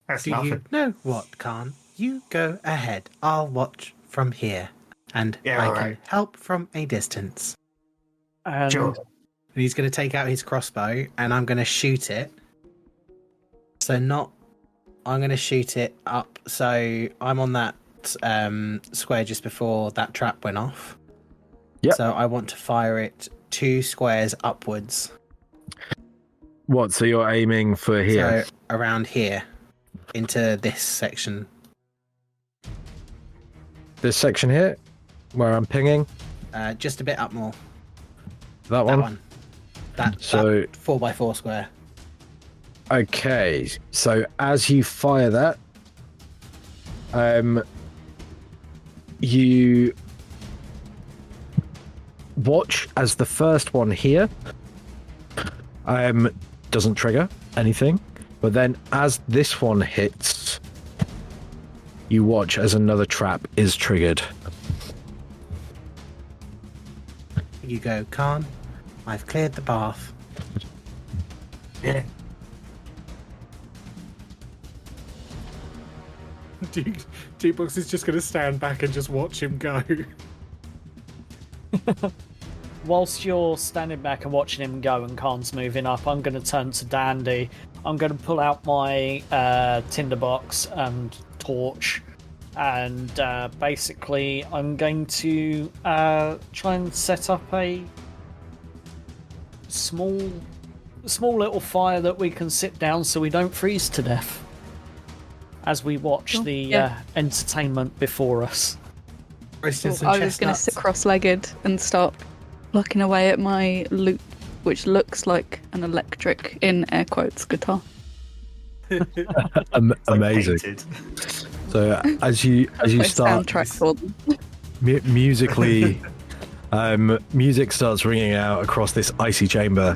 That's Do nothing. you know what, Khan? You go ahead. I'll watch from here. And Yeah, I all can right. help from a distance. And Sure. And he's going to take out his crossbow, and I'm going to shoot it. I'm going to shoot it up. So I'm on that square just before that trap went off. Yep. So I want to fire it 2 squares upwards. What, so you're aiming for here? So around here, into this section. This section here, where I'm pinging? Just a bit up more. That That one? one. That So- 4x4 square. Okay, so as you fire that, you watch as the first one here doesn't trigger anything, but then as this one hits, you watch as another trap is triggered. You go, Khan. I've cleared the path. Yeah. Jukebox is just going to stand back and just watch him go. whilst you're standing back and watching him go and Khan's moving up, I'm going to turn to Dandy. I'm going to pull out my tinderbox and torch, and basically I'm going to try and set up a small little fire that we can sit down so we don't freeze to death as we watch Cool. the Yeah. entertainment before us. Roasting some I was going to chestnuts. sit cross-legged and start plucking away at my lute, which looks like an electric, in air quotes, guitar. Like Amazing. painted. So as you My start soundtrack for them. musically, music starts ringing out across this icy chamber.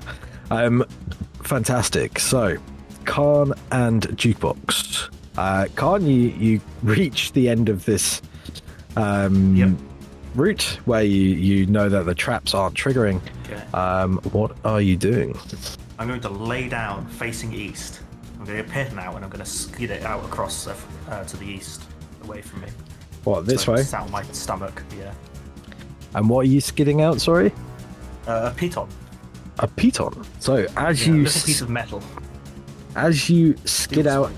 Fantastic. So, Khan and Jukebox. Khan, you reach the end of this route where you know that the traps aren't triggering. Okay. What are you doing? I'm going to lay down facing east. I'm going to appear now, and I'm going to skid it out across to the east, away from me. What, this So way? it's out of my stomach. Yeah. And what are you skidding out? Sorry, A piton. a piton. So as Yeah, a you little piece of metal. as you skid out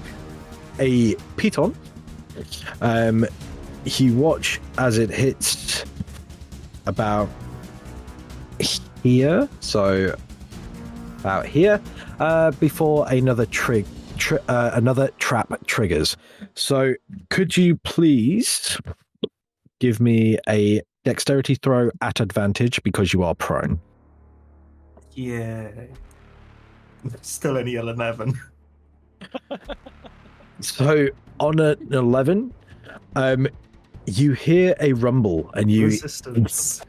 a piton, you watch as it hits about here, so about here, before another another trap triggers. So could you please give me a dexterity throw at advantage because you are prone? Yeah. Still only 11. So on an 11, you hear a rumble and you Resistance.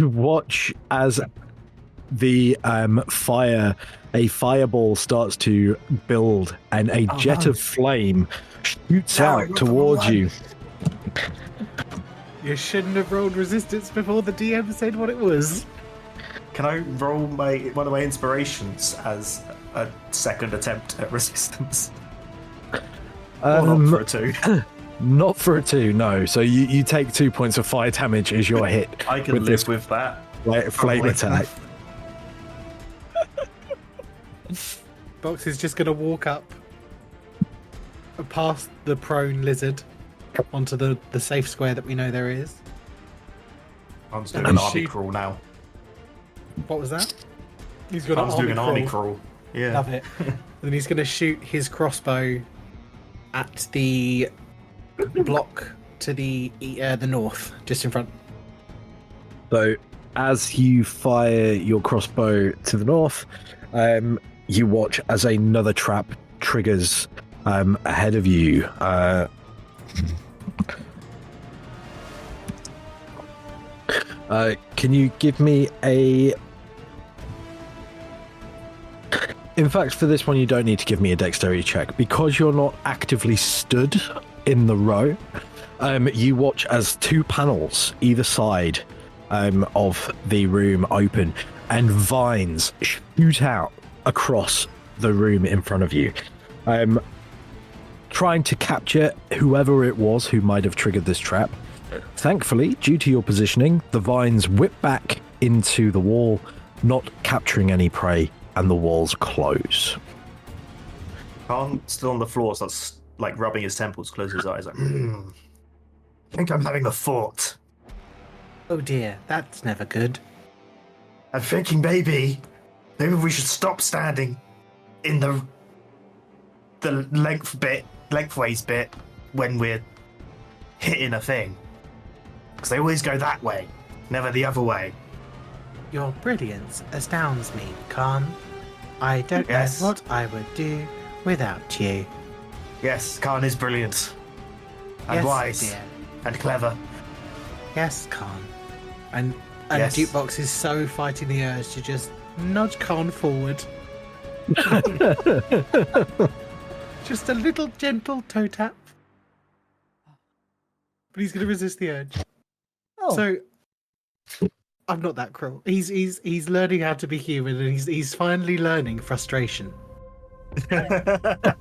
watch as the a fireball starts to build and a jet no. of flame shoots No, out run, towards run. you. You shouldn't have rolled resistance before the DM said what it was. Can I roll one of my inspirations as a second attempt at resistance? Or not for a 2. Not for a 2, no. So you take 2 points of fire damage as you're hit I can with live this with that. flame Probably. attack. Box is just going to walk up past the prone lizard onto the safe square that we know there is. I'm just doing And an army shoot. crawl now. What was that? He's got I'm doing an army crawl. Yeah. Love it. And then he's going to shoot his crossbow at the block to the north, just in front. So, as you fire your crossbow to the north, you watch as another trap triggers ahead of you. Can you give me a... In fact, for this one, you don't need to give me a dexterity check. Because you're not actively stood in the row, you watch as two panels either side of the room open and vines shoot out across the room in front of you, trying to capture whoever it was who might have triggered this trap. Thankfully, due to your positioning, the vines whip back into the wall, not capturing any prey, and the walls close. Khan, still on the floor, starts like rubbing his temples, closes his eyes, like, I think I'm having a thought. Oh dear, that's never good. I'm thinking maybe we should stop standing in the lengthways bit when we're hitting a thing. Because they always go that way, never the other way. Your brilliance astounds me, Khan. I don't Yes. know what I would do without you. Yes, Khan is brilliant. And Yes, wise. dear. And clever. Yes, Khan. And Yes. Jukebox is so fighting the urge to just nudge Khan forward. Just a little gentle toe tap. But he's going to resist the urge. Oh, So I'm not that cruel. He's learning how to be human, and he's finally learning frustration.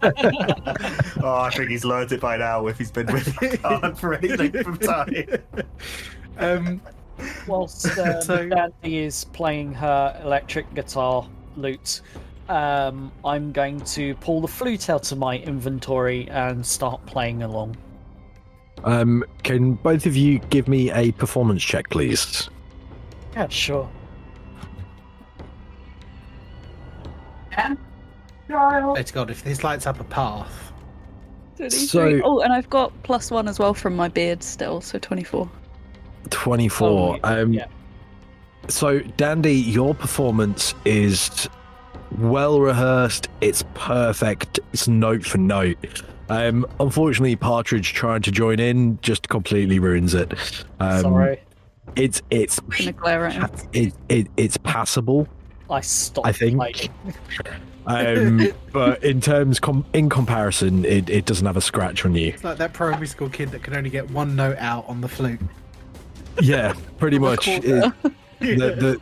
I think he's learned it by now if he's been with Khan for any length of time. whilst So- Dandy is playing her electric guitar lute, I'm going to pull the flute out of my inventory and start playing along. Can both of you give me a performance check, please? Yeah, sure. Let's God, if this lights up a path. 23. So- Oh, and I've got +1 as well from my beard still, so 24. 24. Yeah. So, Dandy, your performance is well rehearsed. It's perfect. It's note for note. Unfortunately, Partridge trying to join in just completely ruins it. Sorry, It's Gonna glare at him. it's passable, I stopped I think. playing. But in comparison, it doesn't have a scratch on you. It's like that primary school kid that can only get one note out on the flute. Yeah, pretty much. corner. The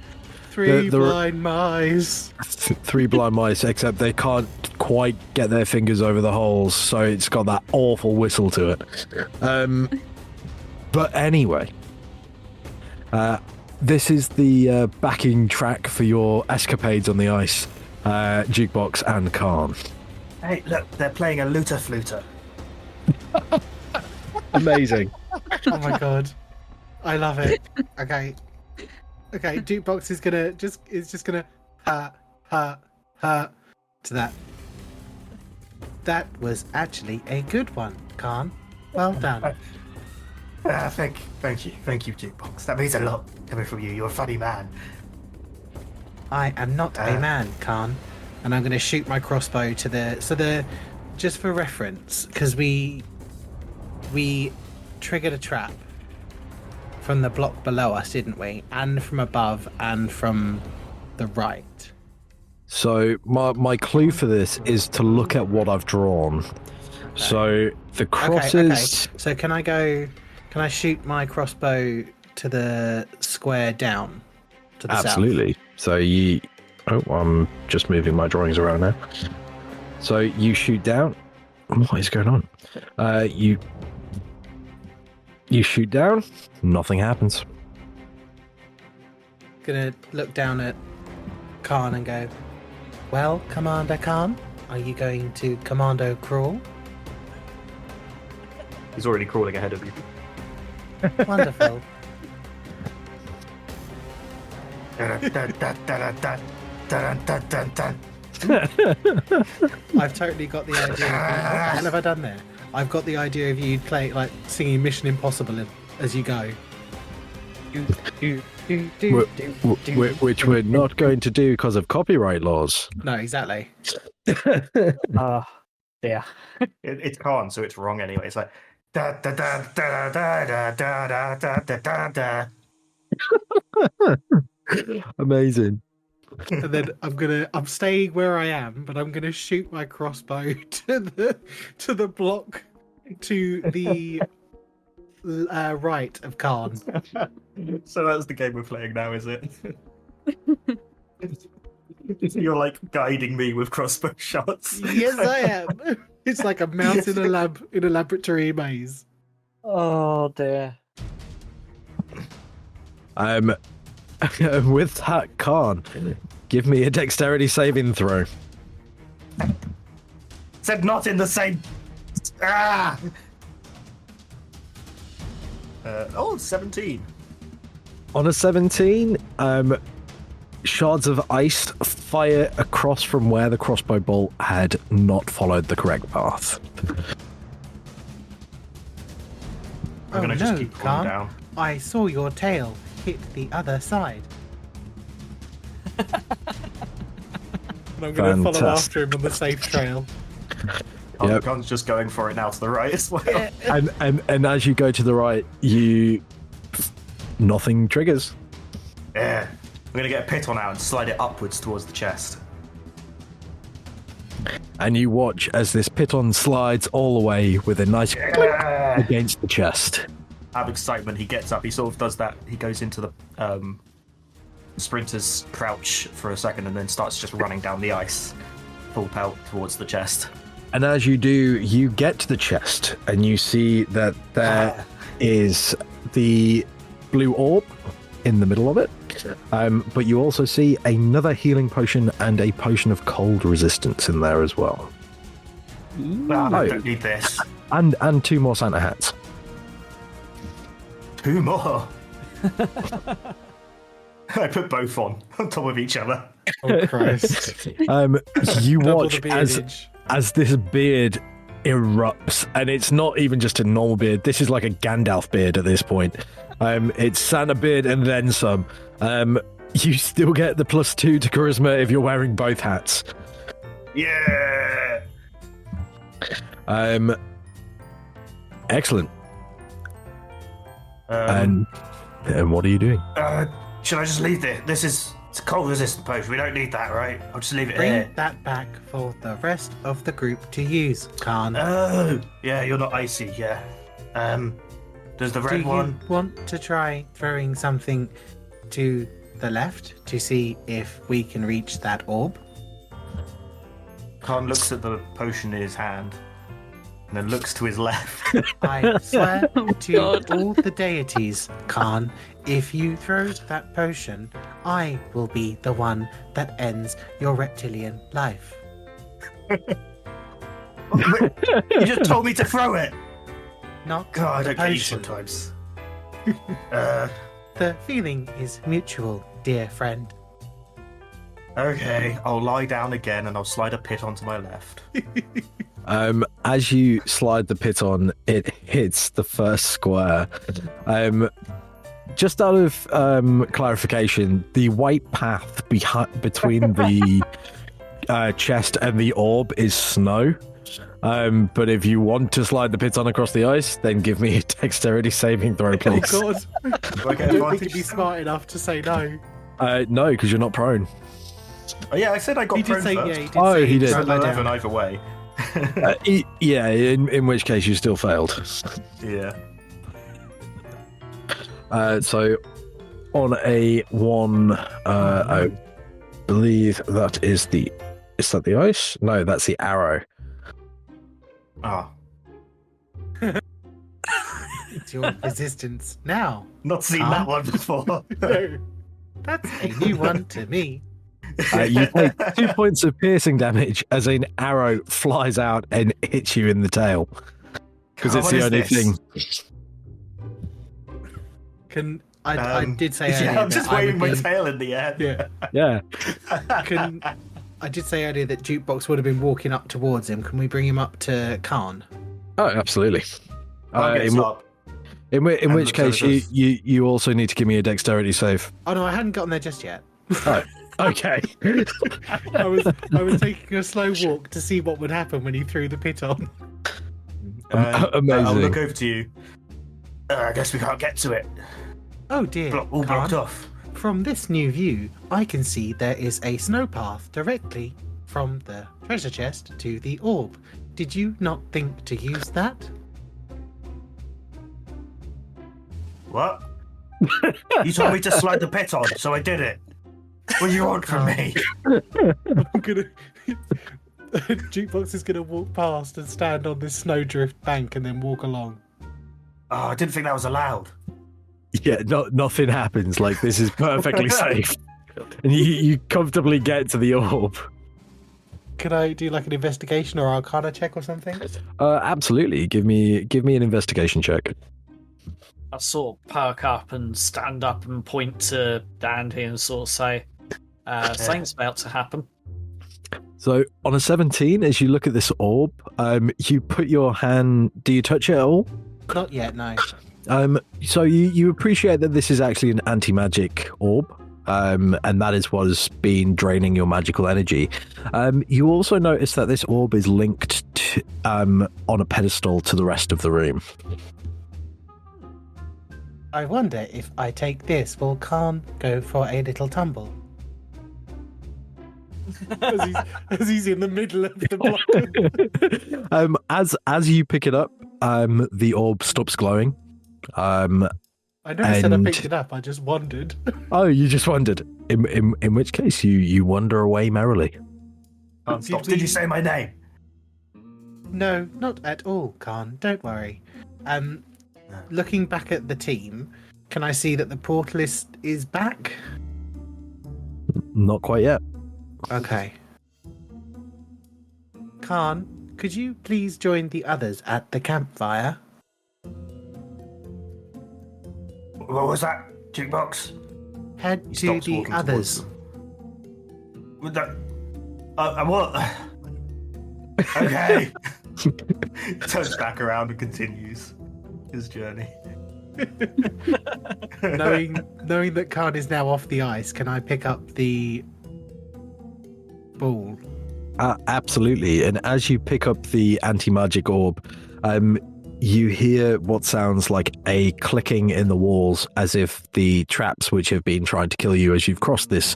Three the- blind mice. three blind mice, except they can't quite get their fingers over the holes, so it's got that awful whistle to it. But anyway, this is the backing track for your escapades on the ice, Jukebox and Khan. Hey, look, they're playing a looter fluter. Amazing. Oh my god, I love it. Okay, Jukebox is just gonna ha to that. That was actually a good one, Khan. Well done. Thank you, Jukebox. That means a lot coming from you. You're a funny man. I am not a man, Khan, and I'm going to shoot my crossbow to the. Just for reference, because we triggered a trap from the block below us, didn't we? And from above, and from the right. So my clue for this is to look at what I've drawn. So the crosses. Okay. So can I shoot my crossbow to the square down? To the Absolutely. So I'm just moving my drawings around now. So you shoot down. What is going on? You shoot down. Nothing happens. south? Gonna look down at Khan and go, well, Commander Khan, are you going to Commando crawl? He's already crawling ahead of you. Wonderful. I've totally got the idea. What the hell have I done there? I've got the idea of you play like singing Mission Impossible as you go. Which we're not going to do because of copyright laws. No, exactly. Yeah. It's Khan, so it's wrong anyway. It's like da da da da da da da da da da da. Amazing. And then I'm staying where I am, but I'm gonna shoot my crossbow to the block to the right of Khan. So that's the game we're playing now, is it? You're like guiding me with crossbow shots. Yes, I am. It's like a mouse in a laboratory maze. Oh dear. With that, Khan, give me a dexterity saving throw. Said not in the same. Ah. 17. On a 17, shards of ice fire across from where the crossbow bolt had not followed the correct path. I'm gonna just keep Khan. going down. I saw your tail hit the other side. And I'm going to follow Fantastic. after him on the safe trail. Yep. Khan's just going for it now to the right as well. And as you go to the right, nothing triggers. Yeah. I'm gonna get a piton out and slide it upwards towards the chest. And you watch as this piton slides all the way with a nice click against the chest. Out of excitement, he gets up. He sort of does that. He goes into the sprinter's crouch for a second and then starts just running down the ice, full pelt towards the chest. And as you do, you get to the chest and you see that there is the blue orb in the middle of it. But you also see another healing potion and a potion of cold resistance in there as well. I don't need this. And 2 more Santa hats. 2 more. I put both on top of each other. Oh, Christ. You Double watch the as this beard erupts, and it's not even just a normal beard. This is like a Gandalf beard at this point. It's Santa beard and then some. You still get the +2 to charisma if you're wearing both hats. Yeah. Excellent. And what are you doing? Should I just leave it? It's a cold resistant potion. We don't need that, right? I'll just leave it Bring here. that back for the rest of the group to use, Khan. Oh, yeah, you're not icy, yeah. Does the Do red you one? want to try throwing something to the left to see if we can reach that orb? Khan looks at the potion in his hand and then looks to his left. I swear to God. all the deities, Khan, if you throw that potion, I will be the one that ends your reptilian life. You just told me to throw it. Not God, I the don't get you potion. sometimes. The feeling is mutual, dear friend. Okay, I'll lie down again and I'll slide a pit onto my left. As you slide the piton, it hits the first square. Just out of clarification, the white path between the chest and the orb is snow. But if you want to slide the piton across the ice, then give me a dexterity saving throw, please. Oh God! Do I I get don't think advantage? you'd be smart enough to say no. No, because you're not prone. Oh, yeah, I said I got He did prone say first. yeah. He did Oh, say he did. So throw lie 11 down. either way. Yeah, in which case you still failed. Yeah. So on a 1, I believe that is the... Is that the ice? No, that's the arrow. Ah, It's your resistance now. not seen Huh? that one before. No, that's a new one to me. You take 2 points of piercing damage as an arrow flies out and hits you in the tail. because it's What the is only this? thing. I did say earlier Yeah, I'm just that I waving would my be, tail in the air. yeah. Yeah. I did say earlier that Jukebox would have been walking up towards him. Can we bring him up to Khan? Oh, absolutely. I'll get in up. in which and look case, over this. you also need to give me a dexterity save. Oh no, I hadn't gotten there just yet. Oh, okay. I was taking a slow walk to see what would happen when he threw the pit on. Amazing. I'll look over to you. I guess we can't get to it. Oh dear, All blocked Khan. off. From this new view, I can see there is a snow path directly from the treasure chest to the orb. Did you not think to use that? What? You told me to slide the pit on, so I did it. What do you want from me? I'm gonna. Jukebox is gonna walk past and stand on this snowdrift bank and then walk along. Oh, I didn't think that was allowed. Yeah, nothing happens. Like, this is perfectly safe. And you comfortably get to the orb. Can I do like an investigation or arcana check or something? Absolutely. Give me an investigation check. I sort of perk up and stand up and point to Dandy and sort of say, something's about to happen. So on a 17, as you look at this orb, you put your hand. Do you touch it at all? Not yet, no. So you appreciate that this is actually an anti-magic orb, and that is what has been draining your magical energy. You also notice that this orb is linked to, on a pedestal to the rest of the room. I wonder if I take this, will Khan go for a little tumble? as he's in the middle of the block. As you pick it up, the orb stops glowing. I know I said I and- picked it up, I just wondered. Oh, you just wondered. In which case, you wander away merrily. Stop. Did you say my name? No, not at all, Khan. Don't worry. Looking back at the team, can I see that the portal is back? Not quite yet. Okay. Khan, could you please join the others at the campfire? What was that? Jukebox? Head He to stops the walking others. towards them. With that? What? Okay. Turns back around and continues his journey. Knowing that Khan is now off the ice, can I pick up the ball? Absolutely. And as you pick up the anti-magic orb, you hear what sounds like a clicking in the walls, as if the traps which have been trying to kill you as you've crossed this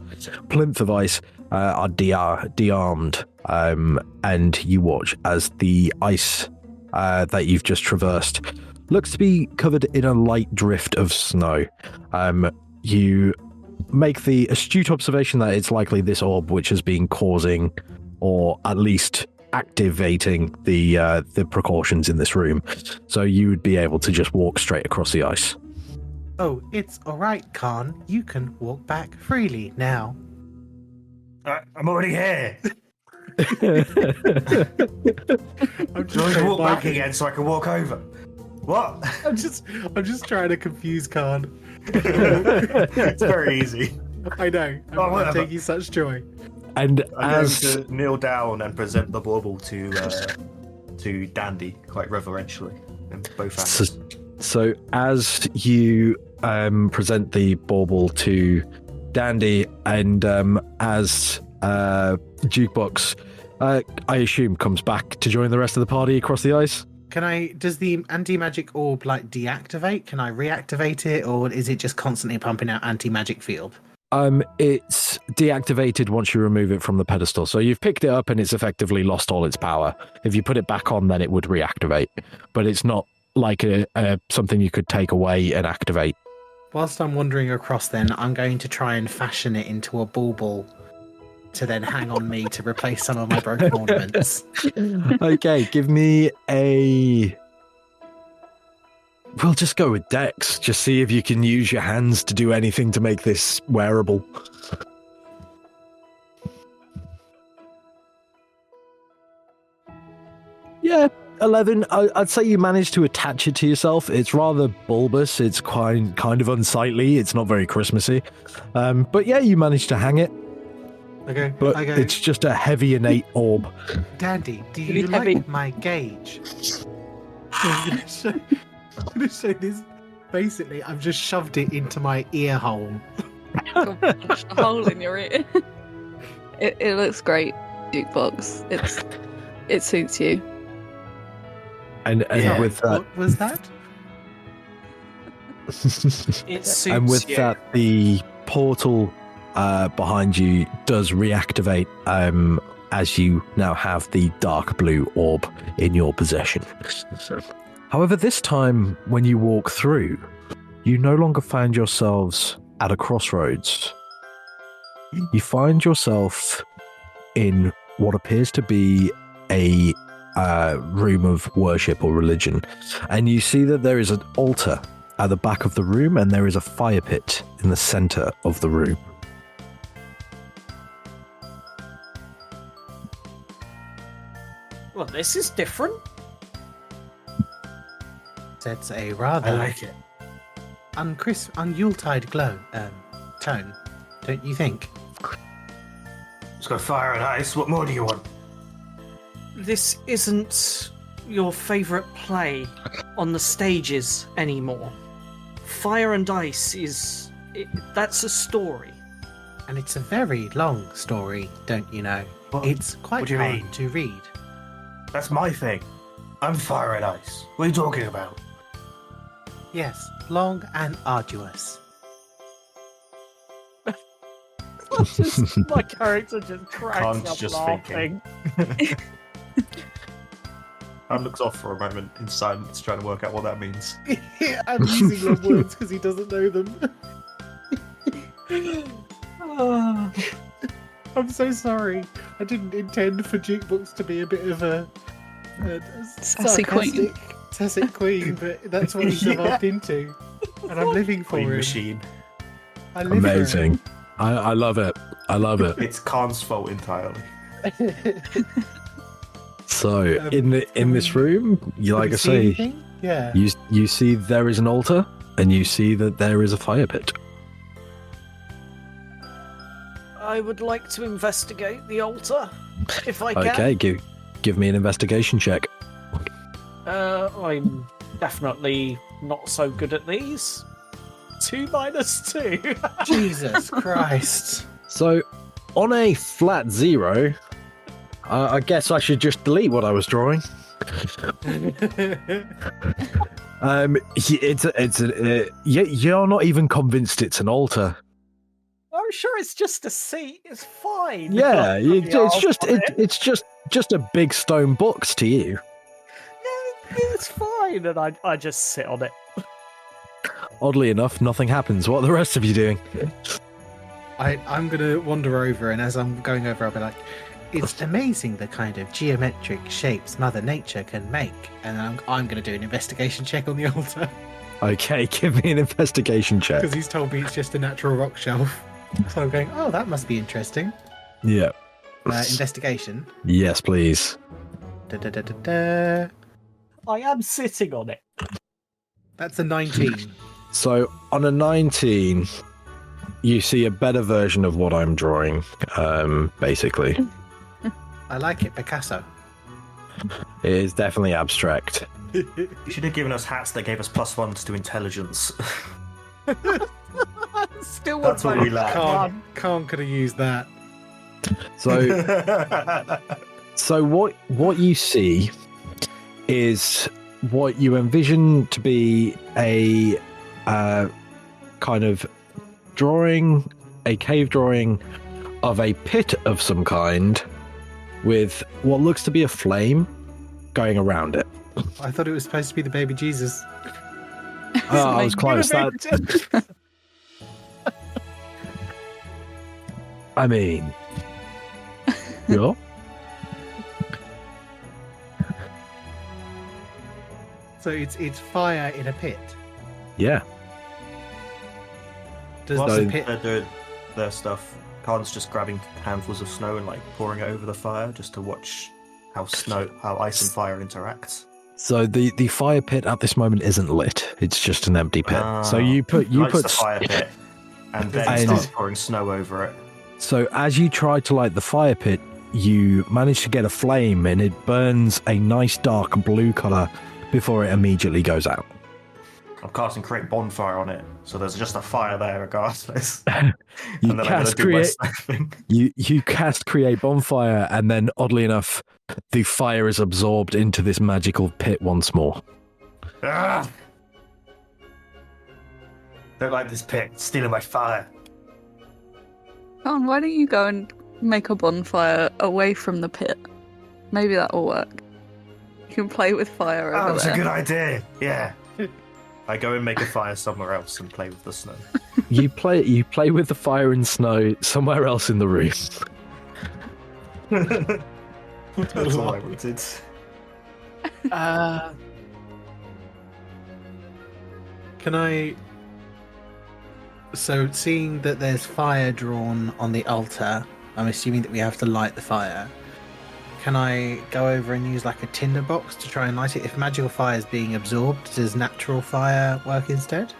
plinth of ice are de-armed. And you watch as the ice that you've just traversed looks to be covered in a light drift of snow. You make the astute observation that it's likely this orb which has been causing, or at least activating, the precautions in this room. So you would be able to just walk straight across the ice. Oh, it's alright, Khan. You can walk back freely now. I'm already here. I'm Do I walk back again so I can walk over? What? I'm just trying to confuse Khan. It's very easy. I know. I'm whatever. taking such joy. And I'm as going to kneel down and present the bauble to Dandy quite reverentially in both hands. so as you present the bauble to Dandy, and as Jukebox, I assume, comes back to join the rest of the party across the ice. Does the anti-magic orb deactivate? Can I reactivate it, or is it just constantly pumping out anti-magic field? It's deactivated once you remove it from the pedestal. So you've picked it up and it's effectively lost all its power. If you put it back on, then it would reactivate. But it's not like something you could take away and activate. Whilst I'm wandering across, then I'm going to try and fashion it into a bauble to then hang on me to replace some of my broken ornaments. Okay, give me a... We'll just go with Dex. Just see if you can use your hands to do anything to make this wearable. Yeah, 11, I'd say you managed to attach it to yourself. It's rather bulbous. It's kind of unsightly. It's not very Christmassy. But yeah, you managed to hang it. Okay. But Okay. it's just a heavy innate orb. Dandy, do Really you heavy. like my gauge? I'm gonna show this. Basically, I've just shoved it into my ear hole. Got a hole in your ear. It looks great, jukebox. It suits you. And Yeah. with that, What was that? It suits and with you. that, the portal behind you does reactivate as you now have the dark blue orb in your possession. However, this time when you walk through, you no longer find yourselves at a crossroads. You find yourself in what appears to be a room of worship or religion, and you see that there is an altar at the back of the room, and there is a fire pit in the center of the room. Well, this is different. That's a rather I like it. Yuletide glow tone, don't you think? It's got fire and ice. What more do you want? This isn't your favourite play on the stages anymore. Fire and Ice that's a story. And it's a very long story, don't you know? What? It's quite What do you hard mean? to read. That's my thing. I'm fire and ice. What are you talking about? Yes, long and arduous. My character just cracks Khan's up just laughing. Han looks off for a moment in silence, trying to work out what that means. I'm using your words because he doesn't know them. I'm so sorry. I didn't intend for Jukebox to be a bit of a Sassy queen. Sassy queen, but that's what he's evolved into. And I'm living for Queen him. machine. I live for him. Amazing. I love it. I love it. It's Khan's fault entirely. So Can in this room, you Can like we I see say, anything? Yeah. you see there is an altar, and you see that there is a fire pit. I would like to investigate the altar, if I can. Okay, give me an investigation check. I'm definitely not so good at these. 2 minus 2. Jesus Christ. So, on a flat 0, I guess I should just delete what I was drawing. You're not even convinced it's an altar. I'm sure it's just a seat. It's fine. Yeah, It's it's just a big stone box to you. it's fine, and I just sit on it. Oddly enough, nothing happens. What are the rest of you doing? I'm going to wander over, and as I'm going over, I'll be like, it's amazing the kind of geometric shapes Mother Nature can make. And I'm going to do an investigation check on the altar. Okay, give me an investigation check. Because he's told me it's just a natural rock shelf. So I'm going, oh, that must be interesting. Yeah. Investigation. Yes, please. Da-da-da-da-da. I am sitting on it. That's a 19. So on a 19, you see a better version of what I'm drawing, basically. I like it, Picasso. It is definitely abstract. You should have given us hats that gave us +1s to intelligence. Still That's what we lack. Khan could have used that. So what you see is what you envision to be a kind of drawing, a cave drawing of a pit of some kind with what looks to be a flame going around it. I thought it was supposed to be the baby Jesus. Oh, I was close. I mean, yeah. So it's fire in a pit. Yeah. Does Whilst the they're pit? doing their stuff, Khan's just grabbing handfuls of snow and like pouring it over the fire just to watch how ice and fire interact? So the fire pit at this moment isn't lit. It's just an empty pit. So you put the fire pit, and then start pouring snow over it. So as you try to light the fire pit, you manage to get a flame, and it burns a nice dark blue color before it immediately goes out. I'm casting create bonfire on it, so there's just a fire there regardless. You and then cast I'm gonna do my thing. You cast create bonfire, and then oddly enough, the fire is absorbed into this magical pit once more. Ah! Don't like this pit. It's stealing my fire. Con, why don't you go and make a bonfire away from the pit? Maybe that'll work. You can play with fire over That's there. a good idea. Yeah. I go and make a fire somewhere else and play with the snow. You play with the fire and snow somewhere else in the room. That's all I wanted. Can I... So, seeing that there's fire drawn on the altar, I'm assuming that we have to light the fire. Can I go over and use like a tinder box to try and light it? If magical fire is being absorbed, does natural fire work instead?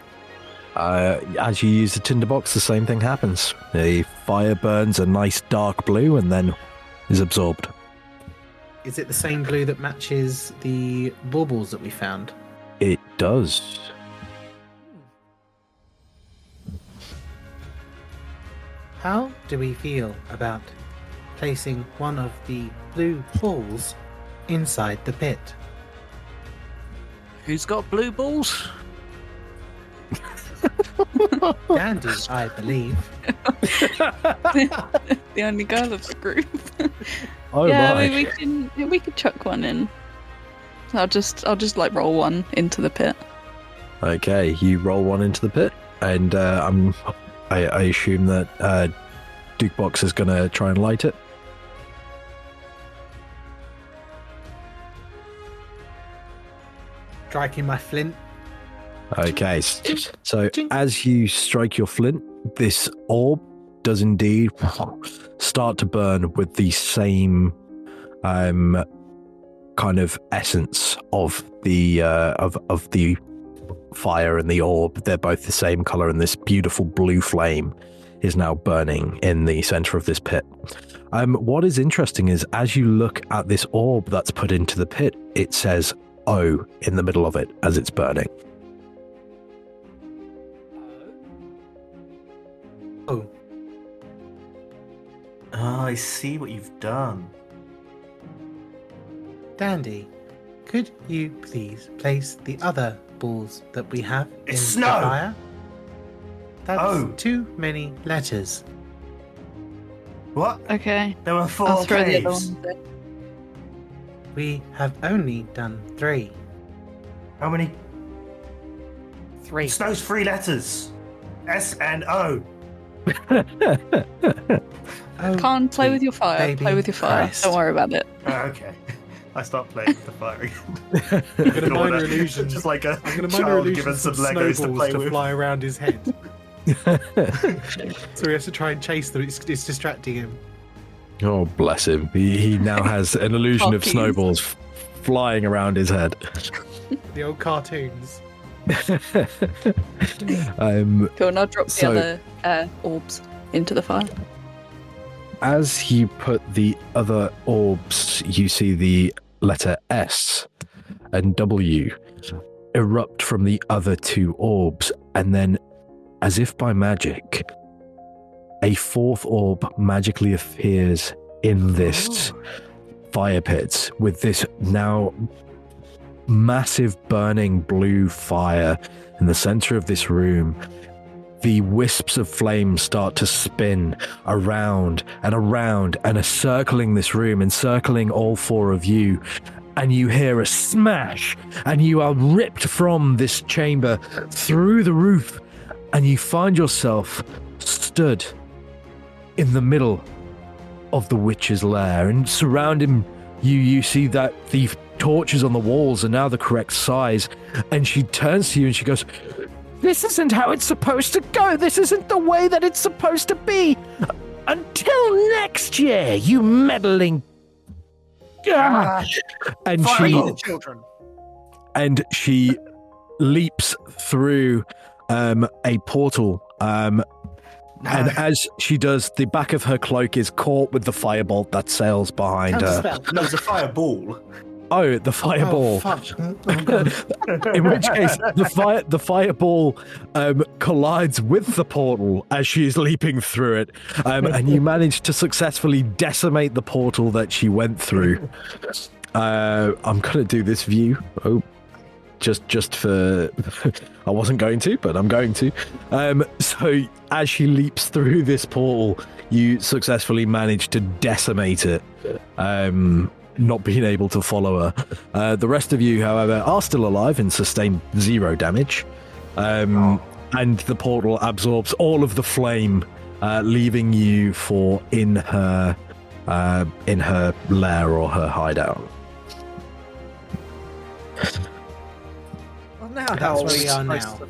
As you use the tinderbox, the same thing happens. The fire burns a nice dark blue and then is absorbed. Is it the same blue that matches the baubles that we found? It does. How do we feel about placing one of the blue balls inside the pit? Who's got blue balls? Dandy, I believe. The only girl of the group. Oh yeah, my. we could chuck one in. I'll just like roll one into the pit. Okay, you roll one into the pit, and I assume that Dukebox is going to try and light it. Striking my flint. Okay, so as you strike your flint, this orb does indeed start to burn with the same kind of essence of the of the fire and the orb. They're both the same color, and this beautiful blue flame is now burning in the center of this pit. What is interesting is as you look at this orb that's put into the pit, it says O in the middle of it as it's burning. Oh, I see what you've done. Dandy, could you please place the other balls that we have in It's the snow! fire? That's Oh. too many letters. What? Okay. There were I'll 4 throw the other caves. ones in. We have only done 3. How many? 3. Snow's 3 letters. S and O. Oh, Can't play sweet with your fire. baby Play with your fire. Christ. Don't worry about it. Oh, okay. I start playing with the fire again. I'm going to In order. minor illusion. Just like a I'm going to minor child illusion given some Legos to snowballs play to with. fly around his head. So he has to try and chase them. It's distracting him. Oh, bless him. He now has an illusion of Puppies. snowballs flying around his head. The old cartoons. Cool, and I'll drop So- the other orbs into the fire. As you put the other orbs, you see the letter S and W erupt from the other 2 orbs, and then, as if by magic, a 4th orb magically appears in this fire pit with this now massive burning blue fire in the center of this room. The wisps of flame start to spin around and around and are circling this room, encircling all 4 of you. And you hear a smash, and you are ripped from this chamber through the roof, and you find yourself stood in the middle of the witch's lair. And surrounding you, you see that the torches on the walls are now the correct size. And she turns to you and she goes, "This isn't how it's supposed to go. This isn't the way that it's supposed to be. Until next year, you meddling And Fireball. Children. and she leaps through a portal. And as she does, the back of her cloak is caught with the firebolt that sails behind her. Counterspell. No, it's a fireball. Oh, the fireball. Oh, fuck. Oh, God. In which case, the fireball collides with the portal as she is leaping through it, and you manage to successfully decimate the portal that she went through. I'm gonna do this view. Oh, just for I wasn't going to, but I'm going to. So as she leaps through this portal, you successfully manage to decimate it. Not being able to follow her. The rest of you, however, are still alive and sustain 0 damage. And the portal absorbs all of the flame, leaving you in her lair or her hideout. Well, now that's where we are now.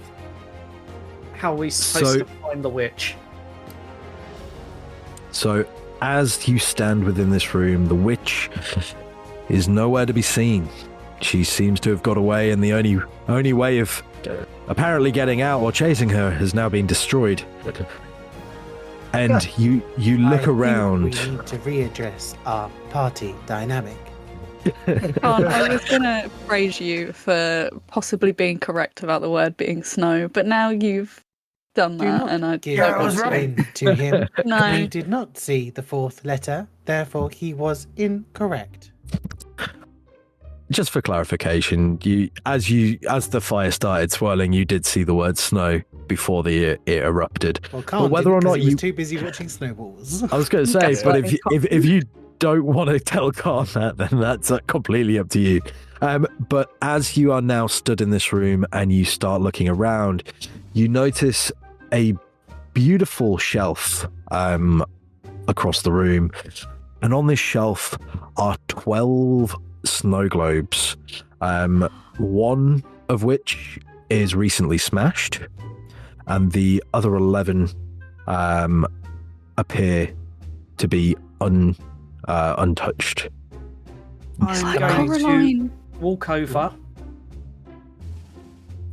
How are we supposed to find the witch? So, as you stand within this room, the witch is nowhere to be seen. She seems to have got away, and the only way of apparently getting out or chasing her has now been destroyed. And you look around. We need to readdress our party dynamic. I was going to praise you for possibly being correct about the word being snow, but now you've done that, and I Give I was right. in to him. No. He did not see the 4th letter, therefore he was incorrect. Just for clarification, as the fire started swirling, you did see the word snow before it erupted. Well, But whether or not he was you, too busy watching snowballs. I was going to say, That's but right. if you don't want to tell Khan that, then that's completely up to you. But as you are now stood in this room and you start looking around, you notice a beautiful shelf across the room, and on this shelf are 12 snow globes, one of which is recently smashed, and the other 11 appear to be untouched. It's like I'm going to Coraline. walk over,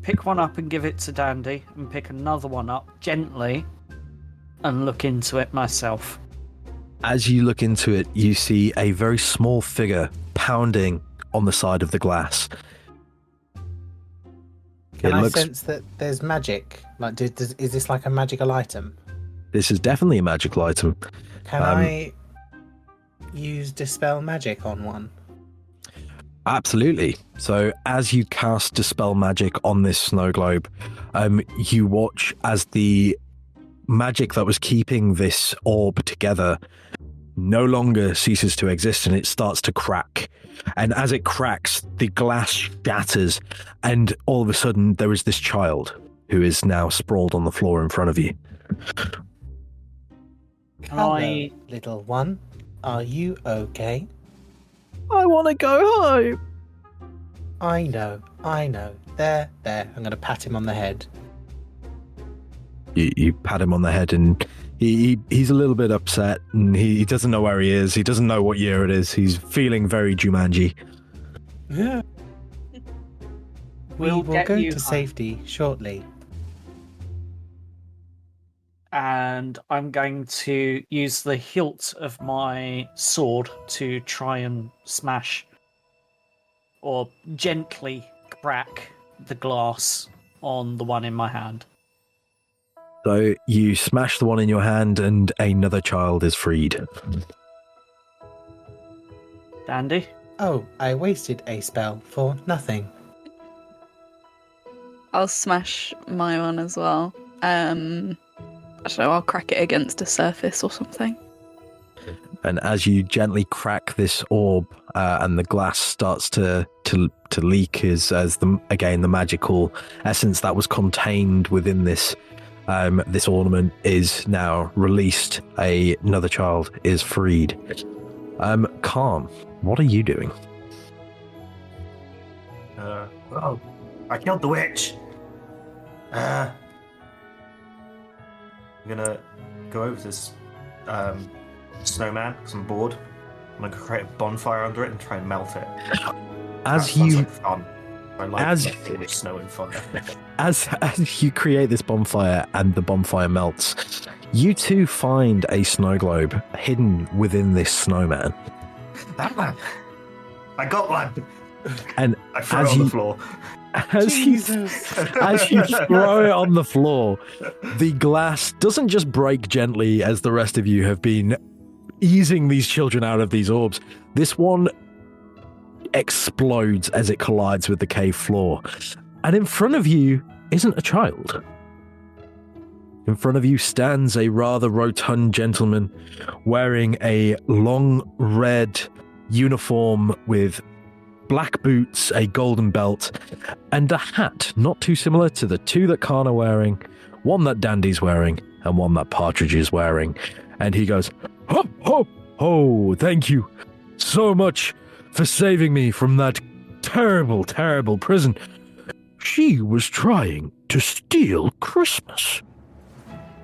pick one up and give it to Dandy, and pick another one up gently and look into it myself. As you look into it, you see a very small figure pounding on the side of the glass. Can I sense that there's magic? Like, is this like a magical item? This is definitely a magical item. Can I use Dispel Magic on one? Absolutely. So as you cast Dispel Magic on this snow globe, you watch as the magic that was keeping this orb together no longer ceases to exist, and it starts to crack. And as it cracks, the glass shatters, and all of a sudden there is this child who is now sprawled on the floor in front of you. Hello, little one. Are you okay? I want to go home. I know. There. I'm going to pat him on the head. You pat him on the head, and he's a little bit upset, and he doesn't know where he is. He doesn't know what year it is. He's feeling very Jumanji. Yeah. We We'll will get go you to home. safety shortly. And I'm going to use the hilt of my sword to try and smash or gently crack the glass on the one in my hand. So you smash the one in your hand, and another child is freed. Dandy? Oh, I wasted a spell for nothing. I'll smash my one as well. I don't know, I'll crack it against a surface or something. And as you gently crack this orb, and the glass starts to leak, as the magical essence that was contained within this ornament is now released. Another child is freed. Calm, what are you doing? Oh, I killed the witch. I'm gonna go over to this snowman because I'm bored. I'm going to create a bonfire under it and try and melt it. As That sounds you like fun. I like as- melting with snow and fire. as you create this bonfire and the bonfire melts, you two find a snow globe hidden within this snowman. Batman! I got one! And I throw as it on you- the floor. As you throw it on the floor, the glass doesn't just break gently as the rest of you have been easing these children out of these orbs. This one explodes as it collides with the cave floor. And in front of you isn't a child. In front of you stands a rather rotund gentleman wearing a long red uniform with black boots, a golden belt, and a hat not too similar to the two that Khan are wearing, one that Dandy's wearing, and one that Partridge is wearing. And he goes, "Ho, ho, ho, thank you so much for saving me from that terrible, terrible prison. She was trying to steal Christmas.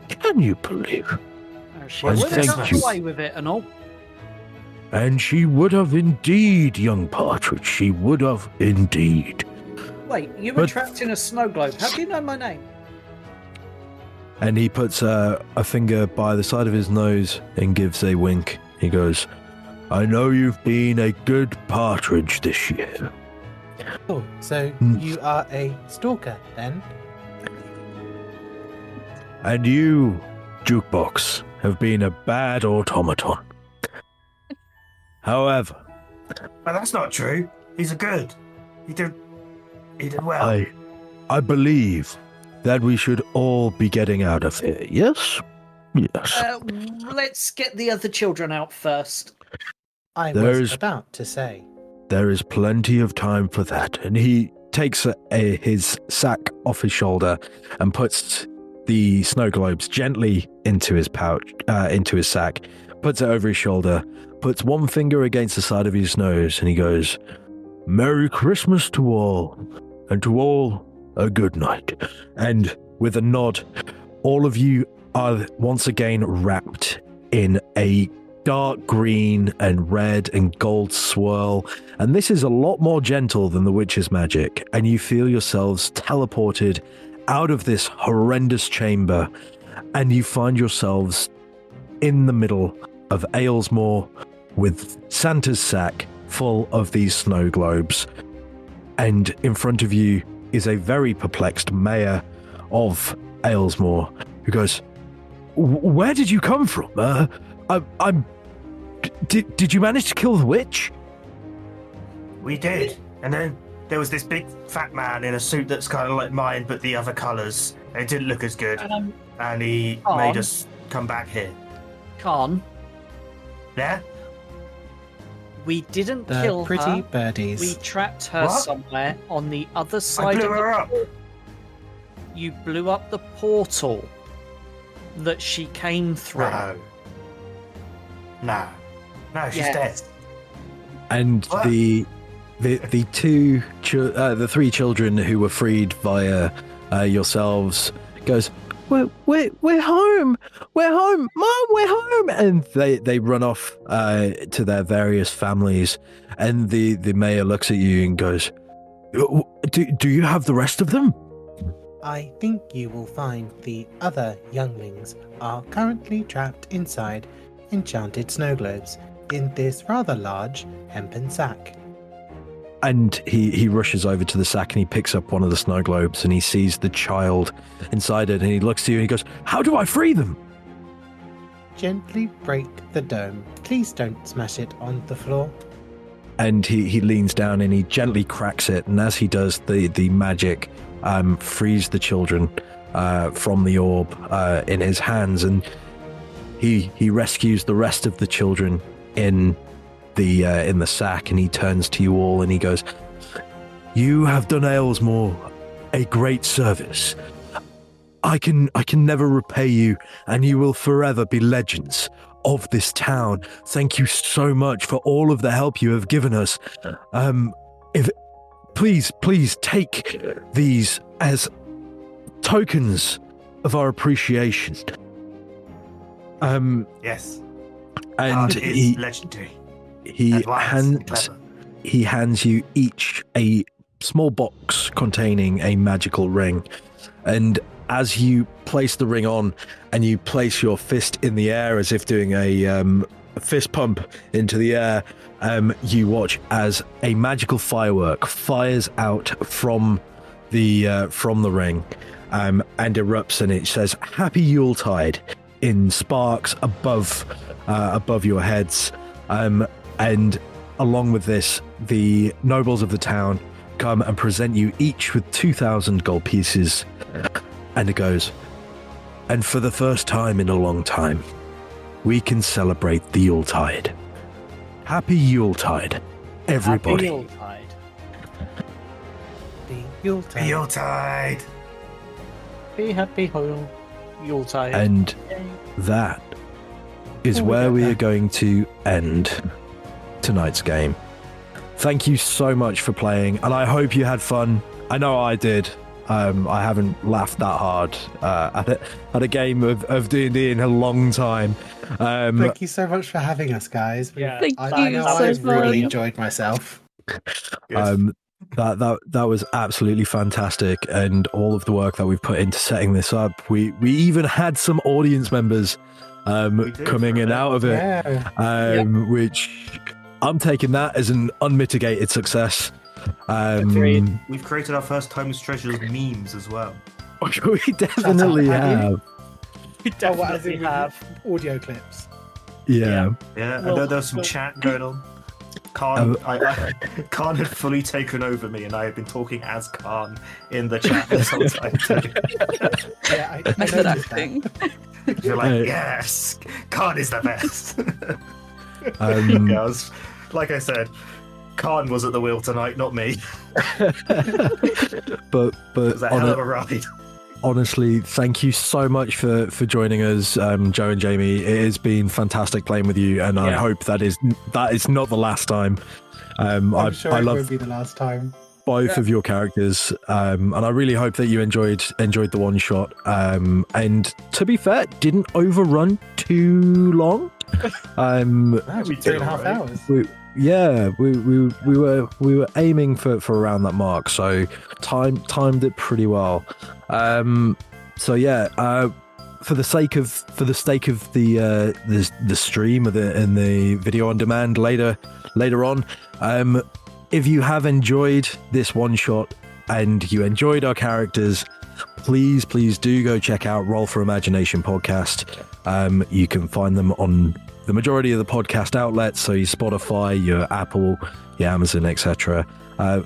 Can you believe? She Well, would have thank got you. away with it and all. And she would have indeed, young Partridge. She would have indeed." Wait, you were But- trapped in a snow globe. How do you know my name? And he puts a finger by the side of his nose and gives a wink. He goes, "I know you've been a good partridge this year." Oh, so you are a stalker then? And you, Jukebox, have been a bad automaton. However, But that's not true. He's a good. He did well. I believe that we should all be getting out of here, yes? Yes. Let's get the other children out first. I There's- was about to say. There is plenty of time for that. And he takes his sack off his shoulder and puts the snow globes gently into his pouch, into his sack, puts it over his shoulder, puts one finger against the side of his nose, and he goes, "Merry Christmas to all, and to all a good night." And with a nod, all of you are once again wrapped in a dark green and red and gold swirl, and this is a lot more gentle than the witch's magic, and you feel yourselves teleported out of this horrendous chamber, and you find yourselves in the middle of Aylesmore with Santa's sack full of these snow globes, and in front of you is a very perplexed mayor of Aylesmore who goes, "Where did you come from? Did you manage to kill the witch?" We did. And then there was this big fat man in a suit that's kind of like mine, but the other colours. It didn't look as good. And he made us come back here. Khan, Yeah? we didn't The kill pretty her. birdies. We trapped her What? somewhere on the other I side blew of her the up. You blew up the portal that she came through. No. No, she's Yes. dead. And What? the three children who were freed via yourselves goes, we're home, Mom, we're home, and they run off to their various families, and the mayor looks at you and goes, do you have the rest of them? I think you will find the other younglings are currently trapped inside enchanted snow globes in this rather large hempen sack. And he rushes over to the sack and he picks up one of the snow globes and he sees the child inside it and he looks to you and he goes, "How do I free them?" Gently break the dome. Please don't smash it on the floor. And he leans down and he gently cracks it, and as he does, the magic frees the children from the orb in his hands, and he rescues the rest of the children in the sack, and he turns to you all and he goes, "You have done Aylesmore a great service. I can never repay you, and you will forever be legends of this town. Thank you so much for all of the help you have given us. Please take these as tokens of our appreciation." Yes. And It is he legendary. he Advanced and clever. hands you each a small box containing a magical ring, and as you place the ring on and you place your fist in the air as if doing a fist pump into the air, you watch as a magical firework fires out from the ring and erupts, and it says "Happy Yuletide" in sparks above your heads, and along with this, the nobles of the town come and present you each with 2,000 gold pieces, and it goes, and for the first time in a long time, we can celebrate the Yuletide. Happy Yuletide, everybody. Happy Yuletide. The Yuletide. Yuletide. Be happy Yuletide. And that is where we are going to end tonight's game. Thank you so much for playing, and I hope you had fun. I know I did. I haven't laughed that hard at a game of D&D in a long time. Thank you so much for having us, guys. Yeah, Thank I you know so I've really much. enjoyed myself. That was absolutely fantastic, and all of the work that we've put into setting this up. We even had some audience members coming in and out of it, Yeah. which I'm taking that as an unmitigated success. Agreed. We've created our first Timeless Treasures memes as well. We definitely have. We Oh, what, as definitely in have. audio clips. Yeah. Yeah, Well, and there was some well- chat going on. Khan, Khan had fully taken over me, and I had been talking as Khan in the chat this whole time too. Yeah, I Method noticed that. acting. You're like, Hey. yes, Khan is the best. Um, Yeah, like I said, Khan was at the wheel tonight, not me. but It was a hell of a ride. honestly, thank you so much for joining us, Joe and Jamie. It has been fantastic playing with you, and I Yeah. hope that is not the last time. I'm I sure it love won't be the last time. both of your characters, and I really hope that you enjoyed the one shot. And to be fair, didn't overrun too long. We did 2.5 alright. hours. We were aiming for around that mark, so timed it pretty well. So yeah, for the sake of the stream and the video on demand later on, if you have enjoyed this one shot and you enjoyed our characters, please do go check out Roll for Imagination podcast. You can find them on the majority of the podcast outlets, so your Spotify, your Apple, your Amazon, etc.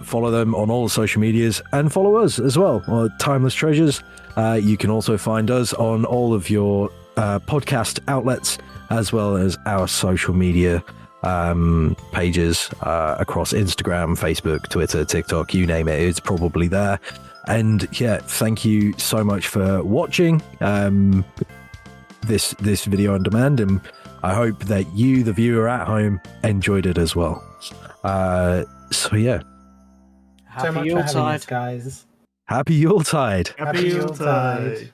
Follow them on all the social medias, and follow us as well on Timeless Treasures. You can also find us on all of your podcast outlets, as well as our social media pages across Instagram, Facebook, Twitter, TikTok, you name it, it's probably there. And yeah, thank you so much for watching this video on demand, and I hope that you, the viewer at home, enjoyed it as well. So yeah, So Happy much for having us, Yuletide. guys. happy Yuletide. Happy Yuletide.